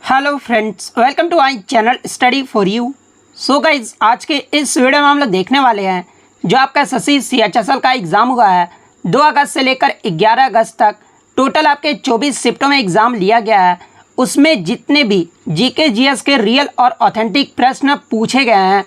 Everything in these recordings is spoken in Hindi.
Hello friends, welcome to my channel study for you. So guys, आज के इस वीडियो में हम लोग देखने वाले हैं जो आपका एसएससी सीएचएसएल का एग्ज़ाम हुआ है 2 अगस्त से लेकर 11 अगस्त तक। टोटल आपके 24 शिफ्टों में एग्ज़ाम लिया गया है। उसमें जितने भी जीके जीएस के रियल और ऑथेंटिक प्रश्न पूछे गए हैं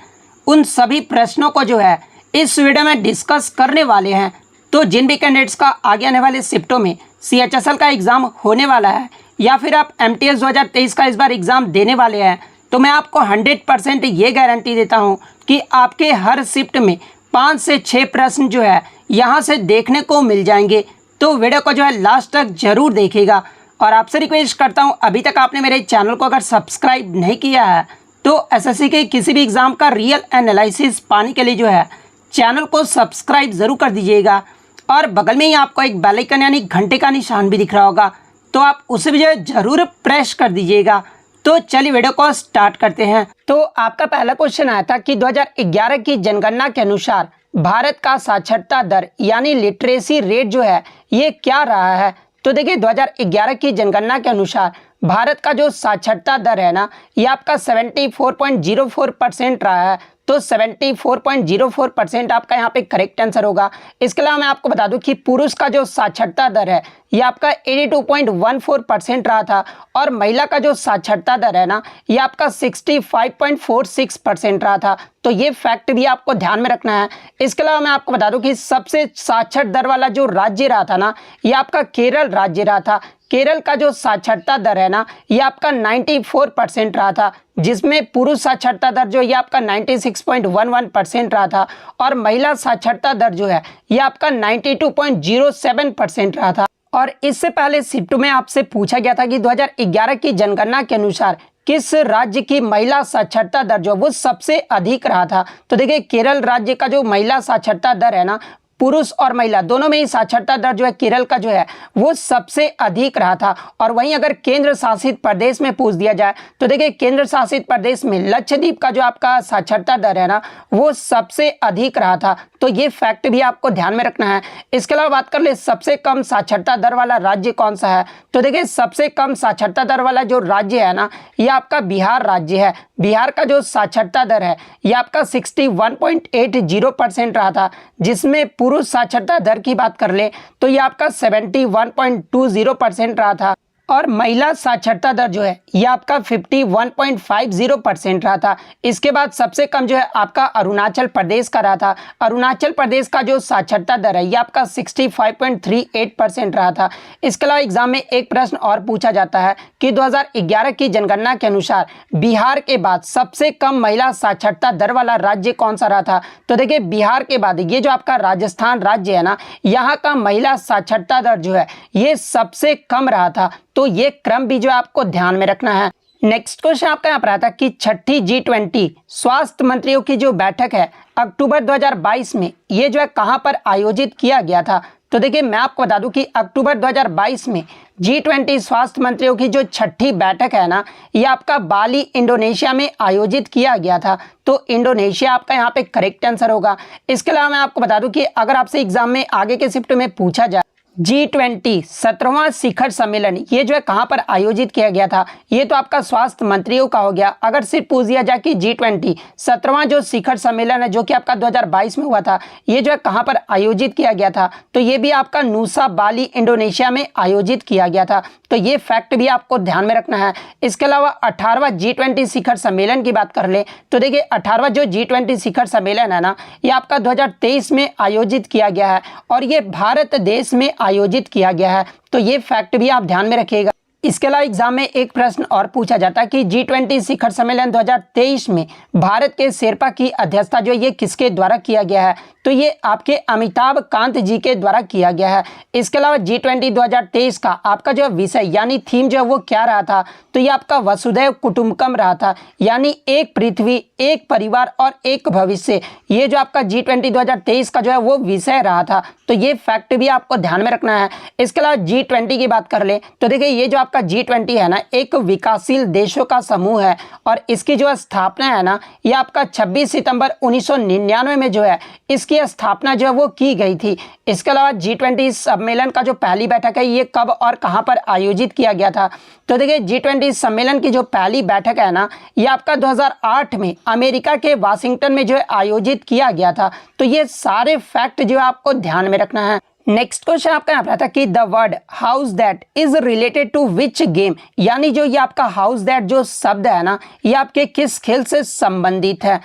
उन सभी प्रश्नों को जो है इस वीडियो में डिस्कस करने वाले हैं। तो जिन भी कैंडिडेट्स का आगे आने वाले शिफ्टों में सीएचएसएल का एग्ज़ाम होने वाला है या फिर आप एमटीएस 2023 का इस बार एग्ज़ाम देने वाले हैं, तो मैं आपको 100% ये गारंटी देता हूँ कि आपके हर शिफ्ट में 5 से 6 प्रश्न जो है यहाँ से देखने को मिल जाएंगे। तो वीडियो को जो है लास्ट तक ज़रूर देखिएगा। और आपसे रिक्वेस्ट करता हूँ, अभी तक आपने मेरे चैनल को अगर सब्सक्राइब नहीं किया है तो एसएससी के किसी भी एग्ज़ाम का रियल एनालिसिस पाने के लिए जो है चैनल को सब्सक्राइब ज़रूर कर दीजिएगा। और बगल में ही आपको एक बेल आइकन यानी घंटे का निशान भी दिख रहा होगा, तो आप उसे भी जो है ज़रूर प्रेस कर दीजिएगा। तो चलिए वीडियो को स्टार्ट करते हैं। तो आपका पहला क्वेश्चन आया था कि 2011 की जनगणना के अनुसार भारत का साक्षरता दर यानी लिटरेसी रेट जो है ये क्या रहा है। तो देखिए 2011 की जनगणना के अनुसार भारत का जो साक्षरता दर है ना ये आपका 74.04% रहा है। तो 74.04% आपका यहाँ पे करेक्ट आंसर होगा। इसके अलावा मैं आपको बता दूं कि पुरुष का जो साक्षरता दर है ये आपका 82.14% रहा था और महिला का जो साक्षरता दर है ना ये आपका 65.46% रहा था। तो ये फैक्ट भी आपको ध्यान में रखना है। इसके अलावा मैं आपको बता दूं कि सबसे साक्षर दर वाला जो राज्य रहा था ना ये आपका केरल राज्य रहा था। केरल का जो साक्षरता दर है ना ये आपका 94% रहा था, जिसमें पुरुष साक्षरता दर जो ये आपका 96.11% रहा था और महिला साक्षरता दर जो है ये आपका 92.07% रहा था। और इससे पहले शिफ्ट में आपसे पूछा गया था कि 2011 की जनगणना के अनुसार किस राज्य की महिला साक्षरता दर जो वो सबसे अधिक रहा था। तो देखिए केरल राज्य का जो महिला साक्षरता दर है ना पुरुष और महिला दोनों में ही साक्षरता दर जो है केरल का जो है वो सबसे अधिक रहा था। और वहीं अगर केंद्र शासित प्रदेश में पूछ दिया जाए तो देखिए केंद्र शासित प्रदेश में लक्षद्वीप का जो आपका साक्षरता दर है ना वो सबसे अधिक रहा था। तो ये फैक्ट भी आपको ध्यान में रखना है। इसके अलावा बात कर ले सबसे कम साक्षरता दर वाला राज्य कौन सा है। तो देखिए सबसे कम साक्षरता दर वाला जो राज्य है ना ये आपका बिहार राज्य है। बिहार का जो साक्षरता दर है ये आपका 61.80% रहा था, जिसमें पुरुष साक्षरता दर की बात कर ले तो ये आपका 71.20% रहा था और महिला साक्षरता दर जो है ये आपका 51.50% रहा था। इसके बाद सबसे कम जो है आपका अरुणाचल प्रदेश का रहा था। अरुणाचल प्रदेश का जो साक्षरता दर है ये आपका 65.38% रहा था। इसके अलावा एग्जाम में एक प्रश्न और पूछा जाता है कि 2011 की जनगणना के अनुसार बिहार के बाद सबसे कम महिला साक्षरता दर वाला राज्य कौन सा रहा था। तो देखिए बिहार के बाद ये जो आपका राजस्थान राज्य है ना यहाँ का महिला साक्षरता दर जो है ये सबसे कम रहा था। तो ये क्रम भी जो आपको ध्यान में रखना है। नेक्स्ट क्वेश्चन आपका यहाँ पर आता है कि छठी G20 स्वास्थ्य मंत्रियों की जो बैठक है अक्टूबर 2022 में ये जो है कहाँ पर आयोजित किया गया था। तो देखिए मैं आपको बता दूं कि अक्टूबर 2022 में G20 स्वास्थ्य मंत्रियों की जो छठी बैठक है ना ये आपका बाली इंडोनेशिया में आयोजित किया गया था। तो इंडोनेशिया आपका यहाँ पे करेक्ट आंसर होगा। इसके अलावा मैं आपको बता दूं कि अगर आपसे एग्जाम में आगे के शिफ्ट में पूछा जाए G20 17वां शिखर सम्मेलन ये जो है कहाँ पर आयोजित किया गया था, ये तो आपका स्वास्थ्य मंत्रियों का हो गया। अगर सिर्फ पूछ दिया जाए कि G20 17वां जो शिखर सम्मेलन है जो कि आपका 2022 में हुआ था ये जो है कहाँ पर आयोजित किया गया था, तो ये भी आपका नूसा बाली इंडोनेशिया में आयोजित किया गया था। तो ये फैक्ट भी आपको ध्यान में रखना है। इसके अलावा 18वां G20 शिखर सम्मेलन की बात कर ले तो देखिए 18वां जो G20 शिखर सम्मेलन है ना ये आपका 2023 में आयोजित किया गया है और ये भारत देश में आयोजित किया गया है। तो ये फैक्ट भी आप ध्यान में रखिएगा। इसके अलावा एग्जाम में एक प्रश्न और पूछा जाता है कि G20 शिखर सम्मेलन 2023 में भारत के शेरपा की अध्यक्षता जो ये किसके द्वारा किया गया है। तो ये आपके अमिताभ कांत जी के द्वारा किया गया है। इसके अलावा G20 2023 का आपका जो विषय यानी थीम जो है वो क्या रहा था। तो ये आपका वसुधैव कुटुंबकम रहा था, यानी एक पृथ्वी एक परिवार और एक भविष्य। ये जो आपका G20 2023 का जो है वो विषय रहा था। तो ये फैक्ट भी आपको ध्यान में रखना है। इसके अलावा G20 की बात कर ले तो देखिए ये जो आपका G20 है ना एक विकासशील देशों का समूह है और इसकी जो स्थापना है ना ये आपका 26 सितंबर 1999 में जो है इसकी स्थापना जो है वो की गई थी। इसके अलावा G20 सम्मेलन का जो पहली बैठक है ये कब और कहां पर आयोजित किया गया था? तो देखिए G20 सम्मेलन की जो पहली बैठक है ना ये आपका 2008 में अमेरिका के वाशिंगटन में जो है आयोजित किया गया था। तो ये सारे फैक्ट जो है आपको ध्यान में रखना है। नेक्स्ट क्वेश्चन आपका यहाँ पर आता है कि the word house that is related to which game, यानी जो ये आपका हाउस दैट जो शब्द है ना ये आपके किस खेल से संबंधित है?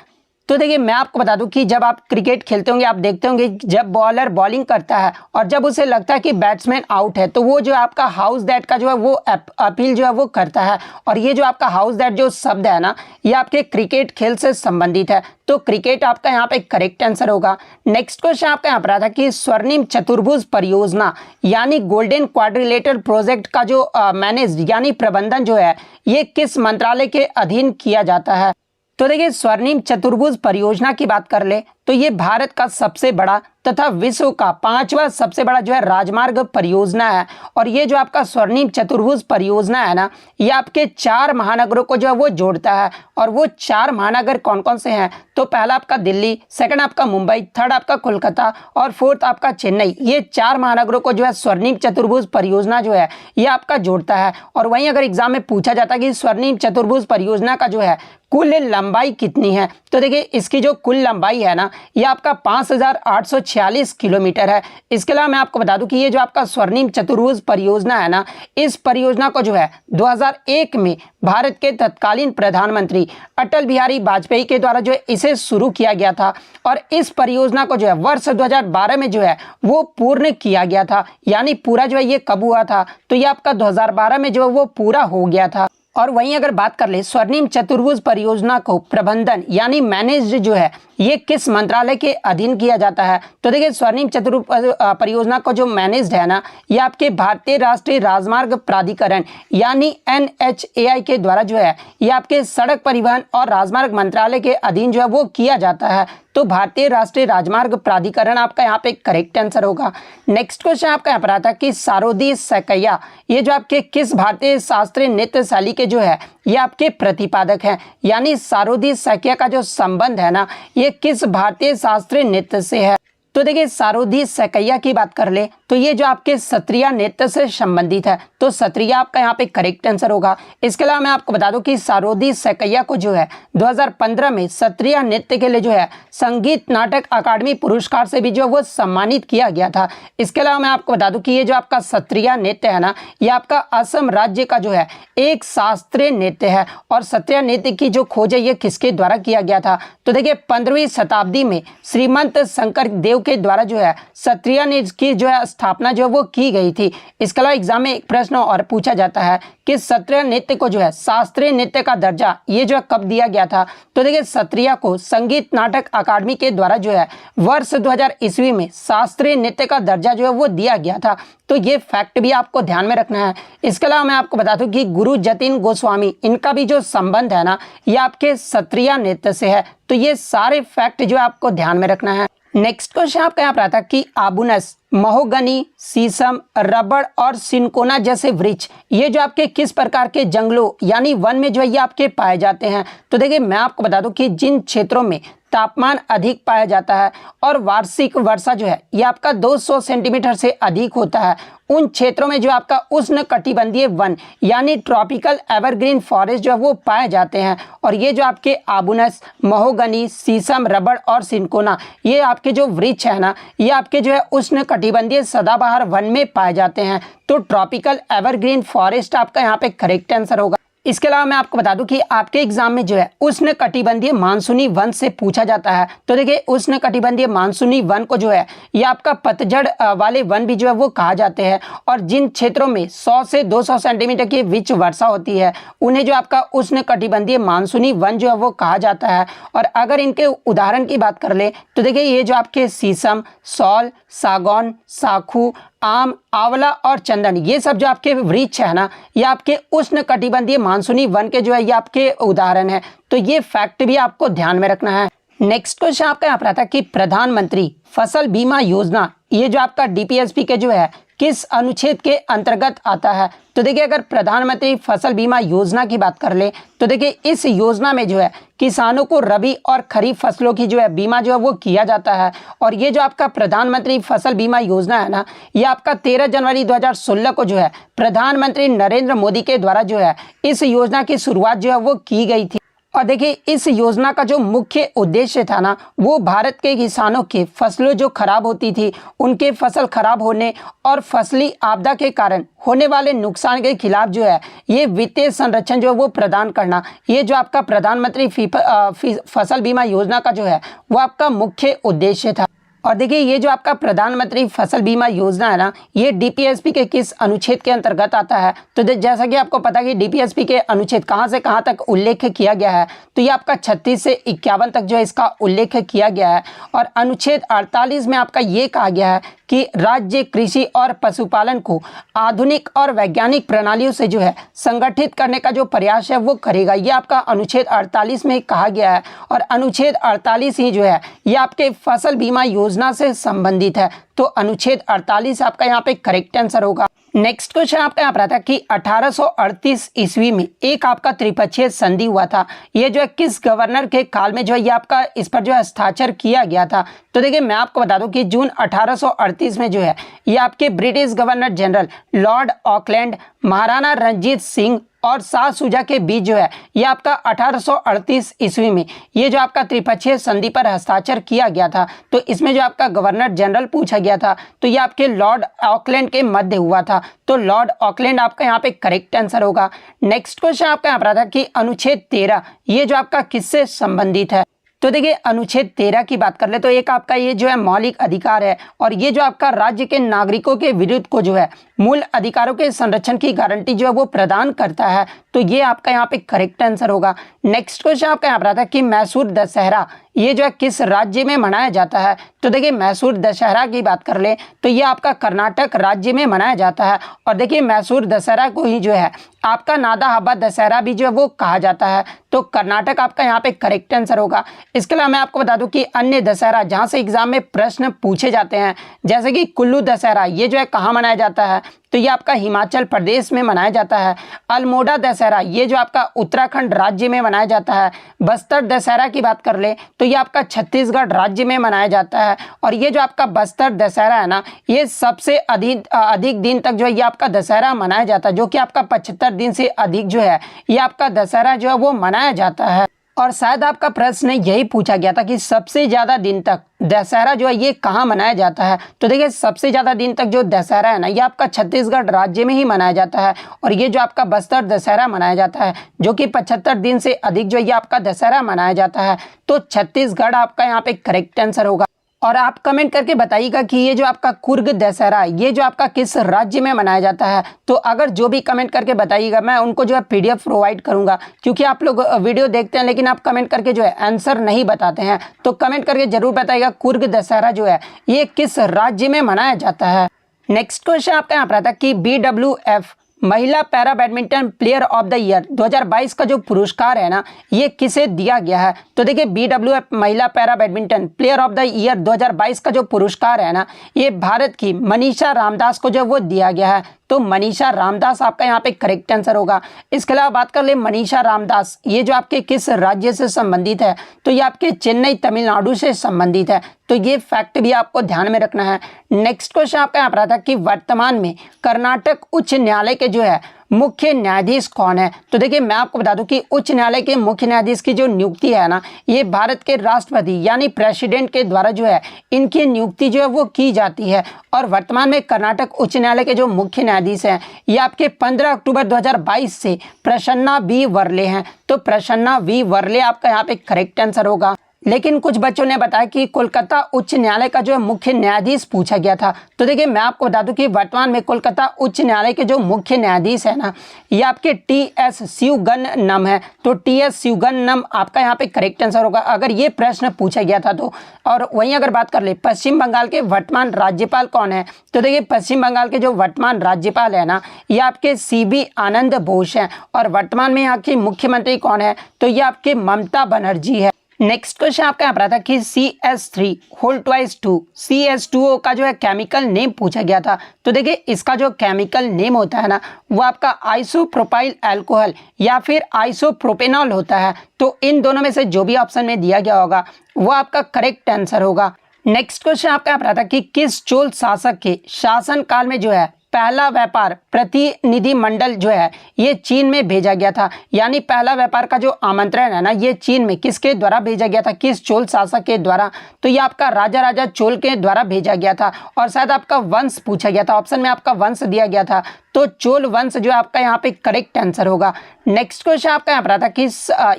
तो देखिए मैं आपको बता दूं कि जब आप क्रिकेट खेलते होंगे आप देखते होंगे जब बॉलर बॉलिंग करता है और जब उसे लगता है कि बैट्समैन आउट है तो वो जो आपका हाउस दैट का जो है वो अपील जो है वो करता है। और ये जो आपका हाउस दैट जो शब्द है ना ये आपके क्रिकेट खेल से संबंधित है। तो क्रिकेट आपका यहाँ पे करेक्ट आंसर होगा। नेक्स्ट क्वेश्चन आपका यहाँ पर आता है कि स्वर्णिम चतुर्भुज परियोजना यानी गोल्डन क्वाड्रिलेटरल प्रोजेक्ट का जो मैनेज यानी प्रबंधन जो है ये किस मंत्रालय के अधीन किया जाता है? तो देखिए स्वर्णिम चतुर्भुज परियोजना की बात कर ले तो ये भारत का सबसे बड़ा तथा विश्व का 5वां सबसे बड़ा जो है राजमार्ग परियोजना है। और ये जो आपका स्वर्णिम चतुर्भुज परियोजना है ना ये आपके 4 महानगरों को जो है वो जोड़ता है। और वो 4 महानगर कौन कौन से हैं? तो पहला आपका दिल्ली, सेकंड आपका मुंबई, थर्ड आपका कोलकाता और फोर्थ आपका चेन्नई। ये 4 महानगरों को जो है स्वर्णिम चतुर्भुज परियोजना जो है ये आपका जोड़ता है। और वहीं अगर एग्जाम में पूछा जाता है कि स्वर्णिम चतुर्भुज परियोजना का जो है कुल लंबाई कितनी है? तो देखिए इसकी जो कुल लंबाई है ना ये आपका 5846 किलोमीटर है। इसके अलावा मैं आपको बता दूं कि ये जो आपका स्वर्णिम चतुर्भुज परियोजना है ना इस परियोजना को जो है 2001 में भारत के तत्कालीन प्रधानमंत्री अटल बिहारी वाजपेयी के द्वारा जो है इसे शुरू किया गया था। और इस परियोजना को जो है वर्ष 2012 में जो है वो पूर्ण किया गया था। यानी पूरा जो है ये कब हुआ था? तो ये आपका 2012 में जो है वो पूरा हो गया था। और वहीं अगर बात कर ले स्वर्णिम चतुर्भुज परियोजना को प्रबंधन यानी मैनेज जो है ये किस मंत्रालय के अधीन किया जाता है? तो देखिए स्वर्णिम चतुर्भुज परियोजना को जो मैनेज्ड है ना ये आपके भारतीय राष्ट्रीय राजमार्ग प्राधिकरण यानी NHAI के द्वारा जो है ये आपके सड़क परिवहन और राजमार्ग मंत्रालय के अधीन जो है वो किया जाता है। तो भारतीय राष्ट्रीय राजमार्ग प्राधिकरण आपका यहाँ पे करेक्ट आंसर होगा। नेक्स्ट क्वेश्चन आपका यहाँ पर आता है कि सारोदी सकैया ये जो आपके किस भारतीय शास्त्रीय नृत्य शैली के जो है ये आपके प्रतिपादक हैं? यानी सारोदी सकैया का जो संबंध है ना ये किस भारतीय शास्त्रीय नृत्य से है? तो देखिए सारोदी सकैया की बात कर ले तो ये जो आपके सत्रिया नृत्य से संबंधित है। तो सत्रिया आपका यहाँ पे करेक्ट आंसर होगा। इसके अलावा मैं आपको बता दूं कि सारोदी सकैया को जो है 2015 में सत्रिया नृत्य के लिए जो है संगीत नाटक अकादमी पुरस्कार से भी जो वो सम्मानित किया गया था। इसके अलावा मैं आपको बता दूं कि ये जो आपका सत्रिया नृत्य है ना ये आपका असम राज्य का जो है एक शास्त्रीय नृत्य है। और सत्रिया नृत्य की जो खोज है ये किसके द्वारा किया गया था? तो देखिए 15वीं शताब्दी में श्रीमंत शंकर देव के द्वारा जो है सत्रिया नृत्य की जो है स्थापना जो है वो की गई थी। इसके अलावा एग्जाम में एक प्रश्न और पूछा जाता है कि सत्रिया नृत्य को जो है शास्त्रीय नृत्य का दर्जा ये जो है कब दिया गया था? तो देखिए सत्रिया को संगीत नाटक अकादमी के द्वारा जो है वर्ष 2000 ईस्वी में शास्त्रीय नृत्य का दर्जा जो है वो दिया गया था। तो ये फैक्ट भी आपको ध्यान में रखना है। इसके अलावा मैं आपको बता दूं कि गुरु जतिन गोस्वामी इनका भी जो संबंध है ना ये आपके सत्रिया नृत्य से है। तो ये सारे फैक्ट जो आपको ध्यान में रखना है। नेक्स्ट क्वेश्चन आपका यहाँ पर आता है कि आबुनस, महोगनी, शीशम, रबड़ और सिनकोना जैसे वृक्ष ये जो आपके किस प्रकार के जंगलों यानी वन में जो है ये आपके पाए जाते हैं? तो देखिए मैं आपको बता दूं कि जिन क्षेत्रों में तापमान अधिक पाया जाता है और वार्षिक वर्षा जो है ये आपका 200 सेंटीमीटर से अधिक होता है उन क्षेत्रों में जो आपका उष्ण कटिबंधीय वन यानी ट्रॉपिकल एवरग्रीन फॉरेस्ट जो है वो पाए जाते हैं। और ये जो आपके आबुनस, महोगनी, शीशम, रबड़ और सिनकोना ये आपके जो वृक्ष है ना ये आपके जो है उष्ण कटिबंधीय सदाबहार वन में पाए जाते हैं। तो ट्रॉपिकल एवरग्रीन फॉरेस्ट आपका यहाँ पे करेक्ट आंसर होगा। इसके अलावा मैं आपको बता दूं कि आपके एग्जाम में जो है उष्ण कटिबंधीय मानसूनी वन से पूछा जाता है। तो देखिए उष्ण कटिबंधीय मानसूनी वन को जो है ये आपका पतझड़ वाले वन भी जो है वो कहा जाते हैं। और जिन क्षेत्रों में 100 से 200 सेंटीमीटर की बीच वर्षा होती है उन्हें जो आपका उष्ण कटिबंधीय मानसूनी वन जो है वो कहा जाता है। और अगर इनके उदाहरण की बात कर ले तो देखिए ये जो आपके शीशम, सौल, सागौन, साखू, आम, आंवला और चंदन ये सब जो आपके वृक्ष है ना ये आपके उष्ण कटिबंधीय मानसूनी वन के जो है ये आपके उदाहरण है। तो ये फैक्ट भी आपको ध्यान में रखना है। नेक्स्ट क्वेश्चन आपका यहाँ पर आता है कि प्रधानमंत्री फसल बीमा योजना ये जो आपका DPSP के जो है किस अनुच्छेद के अंतर्गत आता है? तो देखिए अगर प्रधानमंत्री फसल बीमा योजना की बात कर ले तो देखिए इस योजना में जो है किसानों को रबी और खरीफ फसलों की जो है बीमा जो है वो किया जाता है। और ये जो आपका प्रधानमंत्री फसल बीमा योजना है ना, ये आपका 13 जनवरी 2016 को जो है प्रधानमंत्री नरेंद्र मोदी के द्वारा जो है इस योजना की शुरुआत जो है वो की गई थी। और देखिए इस योजना का जो मुख्य उद्देश्य था ना, वो भारत के किसानों के फसलों जो खराब होती थी उनके फसल खराब होने और फसली आपदा के कारण होने वाले नुकसान के खिलाफ जो है ये वित्तीय संरक्षण जो है वो प्रदान करना, ये जो आपका प्रधानमंत्री फसल बीमा योजना का जो है वो आपका मुख्य उद्देश्य था। और देखिए ये जो आपका प्रधानमंत्री फसल बीमा योजना है ना, ये डीपीएसपी के किस अनुच्छेद के अंतर्गत आता है? तो जैसा कि आपको पता है कि डीपीएसपी के अनुच्छेद कहां से कहां तक उल्लेख किया गया है, तो ये आपका 36 से 51 तक जो है इसका उल्लेख किया गया है। और अनुच्छेद 48 में आपका ये कहा गया है कि राज्य कृषि और पशुपालन को आधुनिक और वैज्ञानिक प्रणालियों से जो है संगठित करने का जो प्रयास है वो करेगा। ये आपका अनुच्छेद 48 में कहा गया है। और अनुच्छेद 48 ही जो है ये आपके फसल बीमा योजना से संबंधित है। तो अनुच्छेद 48 आपका यहाँ पे करेक्ट आंसर होगा। नेक्स्ट क्वेश्चन आपका यहाँ पर आता है कि 1838 ईस्वी में एक आपका त्रिपक्षीय संधि हुआ था, ये जो है किस गवर्नर के काल में जो है ये आपका इस पर जो है हस्ताक्षर किया गया था? तो देखिए मैं आपको बता दूं कि जून 1838 में जो है ये आपके British governor general Lord Auckland, Maharana Ranjit Singh और शाह शुजा के बीच जो है ये आपका 1838 ईस्वी में ये जो आपका त्रिपक्षीय संधि पर हस्ताक्षर किया गया था। तो इसमें जो आपका गवर्नर जनरल पूछा गया था तो ये आपके लॉर्ड ऑकलैंड के मध्य हुआ था। तो लॉर्ड ऑकलैंड आपका यहाँ पे करेक्ट आंसर होगा। नेक्स्ट क्वेश्चन आपका यहाँ पर आता है कि अनुच्छेद 13 ये जो आपका किससे संबंधित है? तो देखिए अनुच्छेद 13 की बात कर ले तो एक आपका ये जो है मौलिक अधिकार है और ये जो आपका राज्य के नागरिकों के विरुद्ध को जो है मूल अधिकारों के संरक्षण की गारंटी जो है वो प्रदान करता है। तो ये आपका यहाँ पे करेक्ट आंसर होगा। नेक्स्ट क्वेश्चन आपका यहाँ पर आता है कि मैसूर दशहरा ये जो है किस राज्य में मनाया जाता है? तो देखिए मैसूर दशहरा की बात कर ले तो ये आपका कर्नाटक राज्य में मनाया जाता है। और देखिए मैसूर दशहरा को ही जो है आपका नादा हब्बा दशहरा भी जो है वो कहा जाता है। तो कर्नाटक आपका यहाँ पे करेक्ट आंसर होगा। इसके अलावा मैं आपको बता दूं कि अन्य दशहरा जहाँ से एग्जाम में प्रश्न पूछे जाते हैं, जैसे कि कुल्लू दशहरा ये जो है कहाँ मनाया जाता है? तो ये आपका हिमाचल प्रदेश में मनाया जाता है। अल्मोड़ा दशहरा ये जो आपका उत्तराखंड राज्य में मनाया जाता है। बस्तर दशहरा की बात कर ले तो ये आपका छत्तीसगढ़ राज्य में मनाया जाता है। और ये जो आपका बस्तर दशहरा है ना, ये सबसे अधिक दिन तक जो है ये आपका दशहरा मनाया जाता है, जो कि आपका 75 दिन से अधिक जो है ये आपका दशहरा जो है वो मनाया जाता है। और शायद आपका प्रश्न यही पूछा गया था कि सबसे ज़्यादा दिन तक दशहरा जो है ये कहाँ मनाया जाता है? तो देखिए सबसे ज़्यादा दिन तक जो दशहरा है ना, ये आपका छत्तीसगढ़ राज्य में ही मनाया जाता है। और ये जो आपका बस्तर दशहरा मनाया जाता है, जो कि 75 दिन से अधिक जो ये आपका दशहरा मनाया जाता है। तो छत्तीसगढ़ आपका यहाँ पे करेक्ट आंसर होगा। और आप कमेंट करके बताइएगा कि ये जो आपका कुर्ग दशहरा ये जो आपका किस राज्य में मनाया जाता है। तो अगर जो भी कमेंट करके बताइएगा मैं उनको जो है PDF प्रोवाइड करूंगा, क्योंकि आप लोग वीडियो देखते हैं लेकिन आप कमेंट करके जो है आंसर नहीं बताते हैं। तो कमेंट करके जरूर बताइएगा कुर्ग दशहरा जो है ये किस राज्य में मनाया जाता है। नेक्स्ट क्वेश्चन आपका यहाँ पर आता है कि BWF महिला para badminton player of the year 2022 का जो पुरस्कार है ना, ये किसे दिया गया है? तो देखिए BWF महिला para badminton player of the year 2022 का जो पुरस्कार है ना, ये भारत की मनीषा रामदास को जो वो दिया गया है। तो मनीषा रामदास आपका यहाँ पे करेक्ट आंसर होगा। इसके अलावा बात कर ले मनीषा रामदास ये जो आपके किस राज्य से संबंधित है? तो ये आपके चेन्नई तमिलनाडु से संबंधित है। तो ये फैक्ट भी आपको ध्यान में रखना है। नेक्स्ट क्वेश्चन आपका यहाँ पर आता है कि वर्तमान में कर्नाटक उच्च न्यायालय के जो है मुख्य न्यायाधीश कौन है? तो देखिए मैं आपको बता दूं कि उच्च न्यायालय के मुख्य न्यायाधीश की जो नियुक्ति है ना, ये भारत के राष्ट्रपति यानी प्रेसिडेंट के द्वारा जो है इनकी नियुक्ति जो है वो की जाती है। और वर्तमान में कर्नाटक उच्च न्यायालय के जो मुख्य न्यायाधीश हैं ये आपके 15 अक्टूबर 2022 से प्रसन्ना V वर्ले हैं। तो प्रसन्ना V वर्ले आपका यहाँ पे करेक्ट आंसर होगा। लेकिन कुछ बच्चों ने बताया कि कोलकाता उच्च न्यायालय का जो है मुख्य न्यायाधीश पूछा गया था। तो देखिए मैं आपको बता दूं कि वर्तमान में कोलकाता उच्च न्यायालय के जो मुख्य न्यायाधीश है ना, ये आपके TS शिवगन्नम है। तो TS शिवगन्नम आपका यहाँ पे करेक्ट आंसर होगा अगर ये प्रश्न पूछा गया था तो। और वहीं अगर बात कर ले पश्चिम बंगाल के वर्तमान राज्यपाल कौन है? तो देखिए पश्चिम बंगाल के जो वर्तमान राज्यपाल है ना, ये आपके CB आनंद बोस हैं। और वर्तमान में यहाँ की मुख्यमंत्री कौन है? तो ये आपके ममता बनर्जी है। नेक्स्ट क्वेश्चन आपका यहाँ पर आता है कि CS3 होल ट्वाइस 2 CS2O का जो है केमिकल नेम पूछा गया था। तो देखिए इसका जो केमिकल नेम होता है ना वो आपका आइसोप्रोपाइल अल्कोहल या फिर आइसोप्रोपेनॉल होता है। तो इन दोनों में से जो भी ऑप्शन में दिया गया होगा वो आपका करेक्ट आंसर होगा। नेक्स्ट क्वेश्चन आपका यहाँ पर आता है कि किस चोल शासक के शासन काल में जो है पहला व्यापार प्रतिनिधि मंडल जो है ये चीन में भेजा गया था। यानी पहला व्यापार का जो आमंत्रण है ना ये चीन में किसके द्वारा भेजा गया था, किस चोल शासक के द्वारा? तो ये आपका राजा चोल के द्वारा भेजा गया था और शायद आपका वंश पूछा गया था, ऑप्शन में आपका वंश दिया गया था। तो चोल वंश जो आपका यहाँ पे करेक्ट आंसर होगा। नेक्स्ट क्वेश्चन आपका यहाँ पर आता कि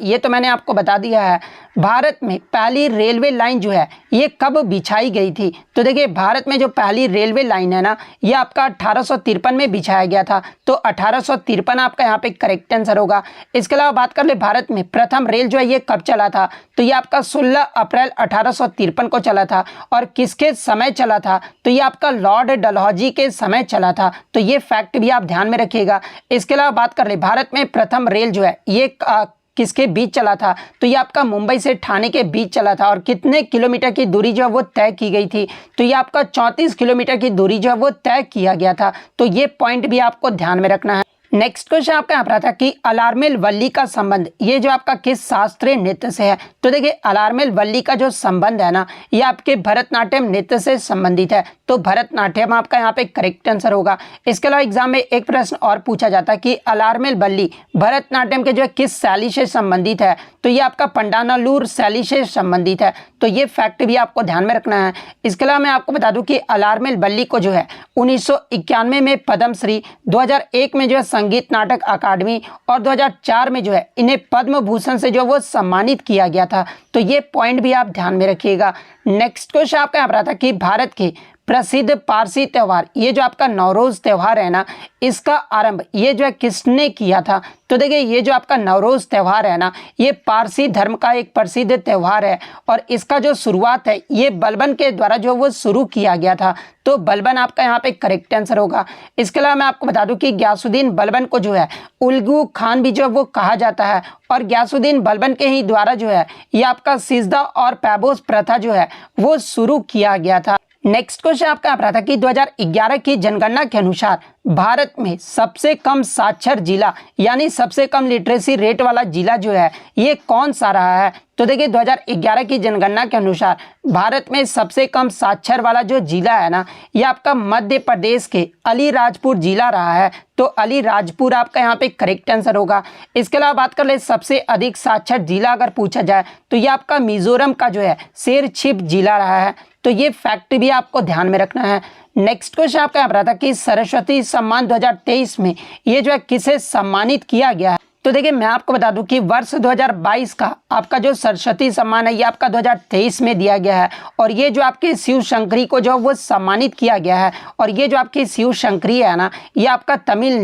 ये तो मैंने आपको बता दिया है, भारत में पहली रेलवे लाइन जो है ये कब बिछाई गई थी? तो देखिए भारत में जो पहली रेलवे लाइन है ना ये आपका 1853 में बिछाया गया था। तो 1853 आपका यहाँ पे करेक्ट आंसर होगा। इसके अलावा बात कर ले भारत में प्रथम रेल जो है ये कब चला था? तो ये आपका 16 अप्रैल 1853 को चला था। और किसके समय चला था? तो ये आपका लॉर्ड डलहौजी के समय चला था। तो ये फैक्ट भी आप ध्यान में रखिएगा। इसके अलावा बात कर ले भारत में प्रथम रेल जो है ये किसके बीच चला था? तो ये आपका मुंबई से ठाणे के बीच चला था। और कितने किलोमीटर की दूरी जो है वो तय की गई थी? तो ये आपका 34 किलोमीटर की दूरी जो है वो तय किया गया था। तो ये पॉइंट भी आपको ध्यान में रखना है। नेक्स्ट क्वेश्चन आपका यहाँ पर आता कि अलार्मेल वल्ली का संबंध ये जो आपका किस शास्त्रीय नृत्य से है? तो देखिए अलार्मेल वल्ली का जो संबंध है ना ये आपके भरतनाट्यम नृत्य से संबंधित है। तो भरतनाट्यम आपका यहाँ पे करेक्ट आंसर होगा। इसके अलावा एग्जाम में एक प्रश्न और पूछा जाता है कि अलार्मेल वल्ली भरतनाट्यम के जो है किस शैली से संबंधित है? तो ये आपका पंडानालूर शैली से संबंधित है। तो ये फैक्ट भी आपको ध्यान में रखना है। इसके अलावा मैं आपको बता दूं कि अलार्मेल वल्ली को जो है 1991 में पद्मश्री, 2001 में जो है संगीत नाटक अकादमी और 2004 में जो है इन्हें पद्म भूषण से जो वो सम्मानित किया गया था। तो ये पॉइंट भी आप ध्यान में रखिएगा। नेक्स्ट क्वेश्चन आपका यहाँ पर आता कि भारत के प्रसिद्ध पारसी त्यौहार ये जो आपका नवरोज त्यौहार है ना इसका आरंभ ये जो है किसने किया था? तो देखिए ये जो आपका नवरोज त्यौहार है ना ये पारसी धर्म का एक प्रसिद्ध त्यौहार है और इसका जो शुरुआत है ये बलबन के द्वारा जो वो शुरू किया गया था। तो बलबन आपका यहाँ पे करेक्ट आंसर होगा। इसके अलावा मैं आपको बता दूं कि गयासुद्दीन बलबन को जो है उल्गू खान भी जो है वो कहा जाता है और गयासुद्दीन बलबन के ही द्वारा जो है ये आपका सिजदा और पैबोस प्रथा जो है वो शुरू किया गया था। नेक्स्ट क्वेश्चन आपका यहाँ पर आता कि 2011 की जनगणना के अनुसार भारत में सबसे कम साक्षर जिला यानी सबसे कम लिटरेसी रेट वाला जिला जो है ये कौन सा रहा है? तो देखिए 2011 की जनगणना के अनुसार भारत में सबसे कम साक्षर वाला जो जिला है ना ये आपका मध्य प्रदेश के अलीराजपुर जिला रहा है। तो अलीराजपुर आपका यहाँ पे करेक्ट आंसर होगा। इसके अलावा बात कर ले सबसे अधिक साक्षर जिला अगर पूछा जाए तो ये आपका मिजोरम का जो है शेरछिप जिला रहा है। तो ये फैक्ट भी आपको ध्यान में रखना है। नेक्स्ट क्वेश्चन आपका यहाँ पर आता कि सरस्वती सम्मान 2023 में ये जो है किसे सम्मानित किया गया है? तो देखिए मैं आपको बता दूं कि वर्ष 2022 का आपका जो सरस्वती सम्मान है ये आपका 2023 में दिया गया है और ये जो आपके शिव शंकरी को जो वो सम्मानित किया गया है। और ये जो आपकी शिव शंकरी है ना ये आपका तमिल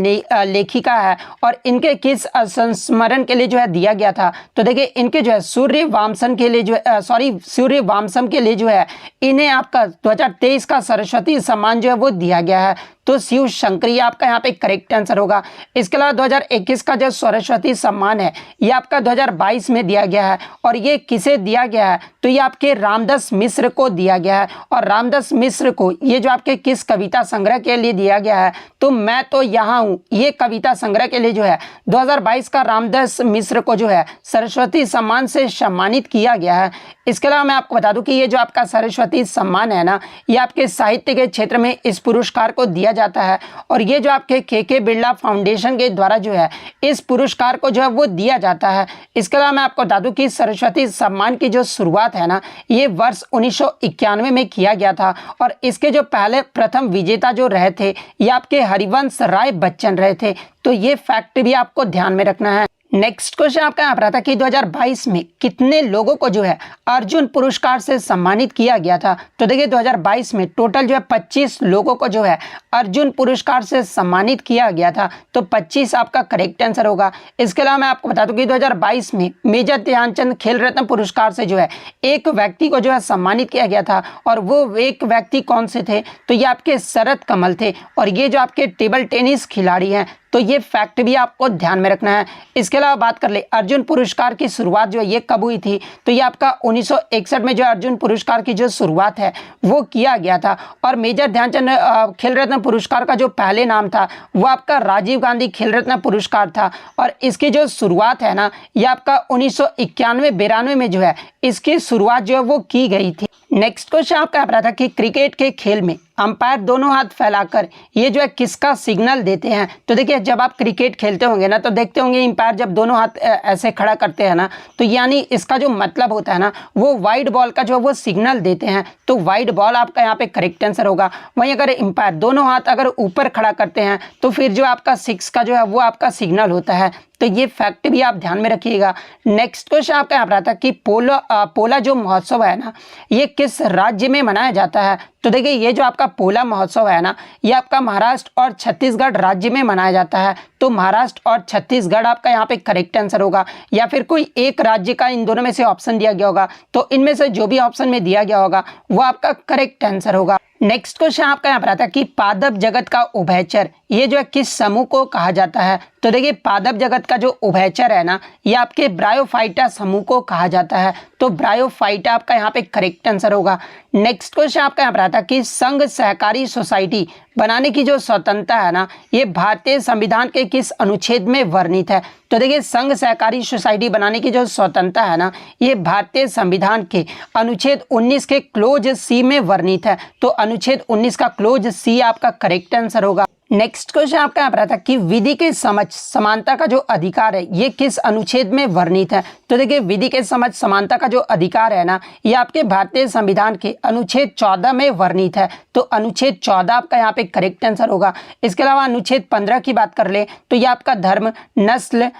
लेखिका है और इनके किस संस्मरण के लिए जो है दिया गया था? तो देखिए इनके जो है सूर्य वामसन के लिए जो है सूर्य वामसम के लिए जो है इन्हें आपका 2023 का सरस्वती सम्मान जो है वो दिया गया है। तो शिव शंकरी आपका यहाँ पे करेक्ट आंसर होगा। इसके अलावा 2021 का जो सरस्वती सम्मान है ये आपका 2022 में दिया गया है और ये किसे दिया गया है? तो ये आपके रामदास मिश्र को दिया गया है। और रामदास मिश्र को ये जो आपके किस कविता संग्रह के लिए दिया गया है? तो मैं तो यहाँ हूँ ये कविता संग्रह के लिए जो है 2022 का रामदास मिश्र को जो है सरस्वती सम्मान से सम्मानित किया गया है। इसके अलावा मैं आपको बता दूं कि ये जो आपका सरस्वती सम्मान है ना ये आपके साहित्य के क्षेत्र में इस पुरस्कार को दिया जाता है और ये जो आपके के बिरला फाउंडेशन के द्वारा जो है इस पुरस्कार को जो है वो दिया जाता है। इसके अलावा मैं आपको बता दूं कि सरस्वती सम्मान की जो शुरुआत है ना ये वर्ष 1991 में किया गया था और इसके जो पहले प्रथम विजेता जो रहे थे ये आपके हरिवंश राय बच्चन रहे थे। तो ये फैक्ट भी आपको ध्यान में रखना है। नेक्स्ट क्वेश्चन आपका यहाँ पर आता कि 2022 में कितने लोगों को जो है अर्जुन पुरस्कार से सम्मानित किया गया था? तो देखिए 2022 में टोटल जो है 25 लोगों को जो है अर्जुन पुरस्कार से सम्मानित किया गया था। तो 25 आपका करेक्ट आंसर होगा। इसके अलावा मैं आपको बता दूं कि 2022 में मेजर ध्यानचंद खेल रत्न पुरस्कार से जो है एक व्यक्ति को जो है सम्मानित किया गया था और वो एक व्यक्ति कौन से थे? तो ये आपके शरद कमल थे और ये जो आपके टेबल टेनिस खिलाड़ी हैं। तो ये फैक्ट भी आपको ध्यान में रखना है। इसके अलावा बात कर ले अर्जुन पुरस्कार की शुरुआत जो है ये कब हुई थी, तो ये आपका 1961 में जो अर्जुन पुरस्कार की जो शुरुआत है वो किया गया था। और मेजर ध्यानचंद खेल रत्न पुरस्कार का जो पहले नाम था वो आपका राजीव गांधी खेल रत्न पुरस्कार था। और इसकी जो शुरुआत है ना ये आपका 1991-92 में जो है इसकी शुरुआत जो है वो की गई थी। नेक्स्ट क्वेश्चन आपका आ रहा था कि क्रिकेट के खेल में अंपायर दोनों हाथ फैलाकर ये जो है किसका सिग्नल देते हैं। तो देखिए जब आप क्रिकेट खेलते होंगे ना तो देखते होंगे अंपायर जब दोनों हाथ ऐसे खड़ा करते हैं ना तो यानी इसका जो मतलब होता है ना वो वाइड बॉल का जो वो सिग्नल देते हैं। तो वाइड बॉल आपका यहाँ पे करेक्ट आंसर होगा। वहीं अगर अंपायर दोनों हाथ अगर ऊपर खड़ा करते हैं तो फिर जो आपका 6 का जो है वो आपका सिग्नल होता है। तो ये फैक्ट भी आप ध्यान में रखिएगा। नेक्स्ट क्वेश्चन आपका यहाँ पर आता है कि पोला जो महोत्सव है ना ये किस राज्य में मनाया जाता है। तो देखिए ये जो आपका पोला महोत्सव है ना ये आपका महाराष्ट्र और छत्तीसगढ़ राज्य में मनाया जाता है। तो महाराष्ट्र और छत्तीसगढ़ आपका यहाँ पे करेक्ट आंसर होगा, या फिर कोई एक राज्य का इन दोनों में से ऑप्शन दिया गया होगा तो इनमें से जो भी ऑप्शन में दिया गया होगा वो आपका करेक्ट आंसर होगा। नेक्स्ट क्वेश्चन आपका यहाँ पर आता है कि पादप जगत का उभयचर ये जो है किस समूह को कहा जाता है। तो देखिए पादप जगत का जो उभयचर है ना ये आपके ब्रायोफाइटा समूह को कहा जाता है। तो ब्रायोफाइटा आपका यहाँ पे करेक्ट आंसर होगा। नेक्स्ट क्वेश्चन आपका यहाँ पर आता है कि संघ सहकारी सोसाइटी बनाने की जो स्वतंत्रता है ना ये भारतीय संविधान के किस अनुच्छेद में वर्णित है। तो देखिए संघ सहकारी सोसाइटी बनाने की जो स्वतंत्रता है ना ये भारतीय संविधान के अनुच्छेद 19 के क्लोज सी में वर्णित है। तो अनुच्छेद 19 का क्लोज सी आपका करेक्ट आंसर होगा। नेक्स्ट क्वेश्चन आपका यहाँ पर था कि विधि के समझ समानता का जो अधिकार है ये किस अनुच्छेद में वर्णित है। तो देखिए विधि के समझ समानता का जो अधिकार है ना ये आपके भारतीय संविधान के अनुच्छेद 14 में वर्णित है। तो अनुच्छेद 14 आपका यहाँ पे करेक्ट आंसर होगा। इसके अलावा अनुच्छेद 15 की बात कर ले तो ये आपका धर्म नस्ल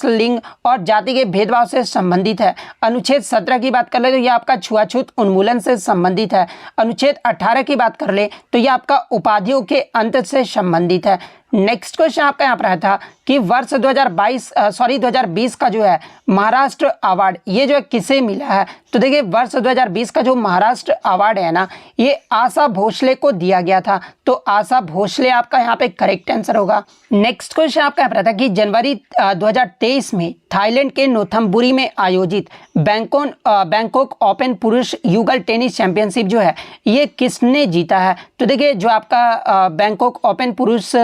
लिंग और जाति के भेदभाव से संबंधित है। अनुच्छेद 17 की बात कर ले तो ये आपका छुआछूत उन्मूलन से संबंधित है। अनुच्छेद 18 की बात कर ले तो ये आपका उपाधियों के अंत से संबंधित है। नेक्स्ट क्वेश्चन आपका यहाँ पर था कि वर्ष 2020 का जो है महाराष्ट्र अवार्ड ये जो है किसे मिला है। तो देखिए वर्ष 2020 का जो महाराष्ट्र अवार्ड है ना ये आशा भोसले को दिया गया था। तो आशा भोसले आपका यहाँ पे करेक्ट आंसर होगा। नेक्स्ट क्वेश्चन आपका यहाँ पर था कि जनवरी 2023 में थाईलैंड के नोथम्बुरी में आयोजित बैंकॉक ओपन पुरुष युगल टेनिस चैंपियनशिप जो है ये किसने जीता है। तो देखिए जो आपका बैंकॉक ओपन पुरुष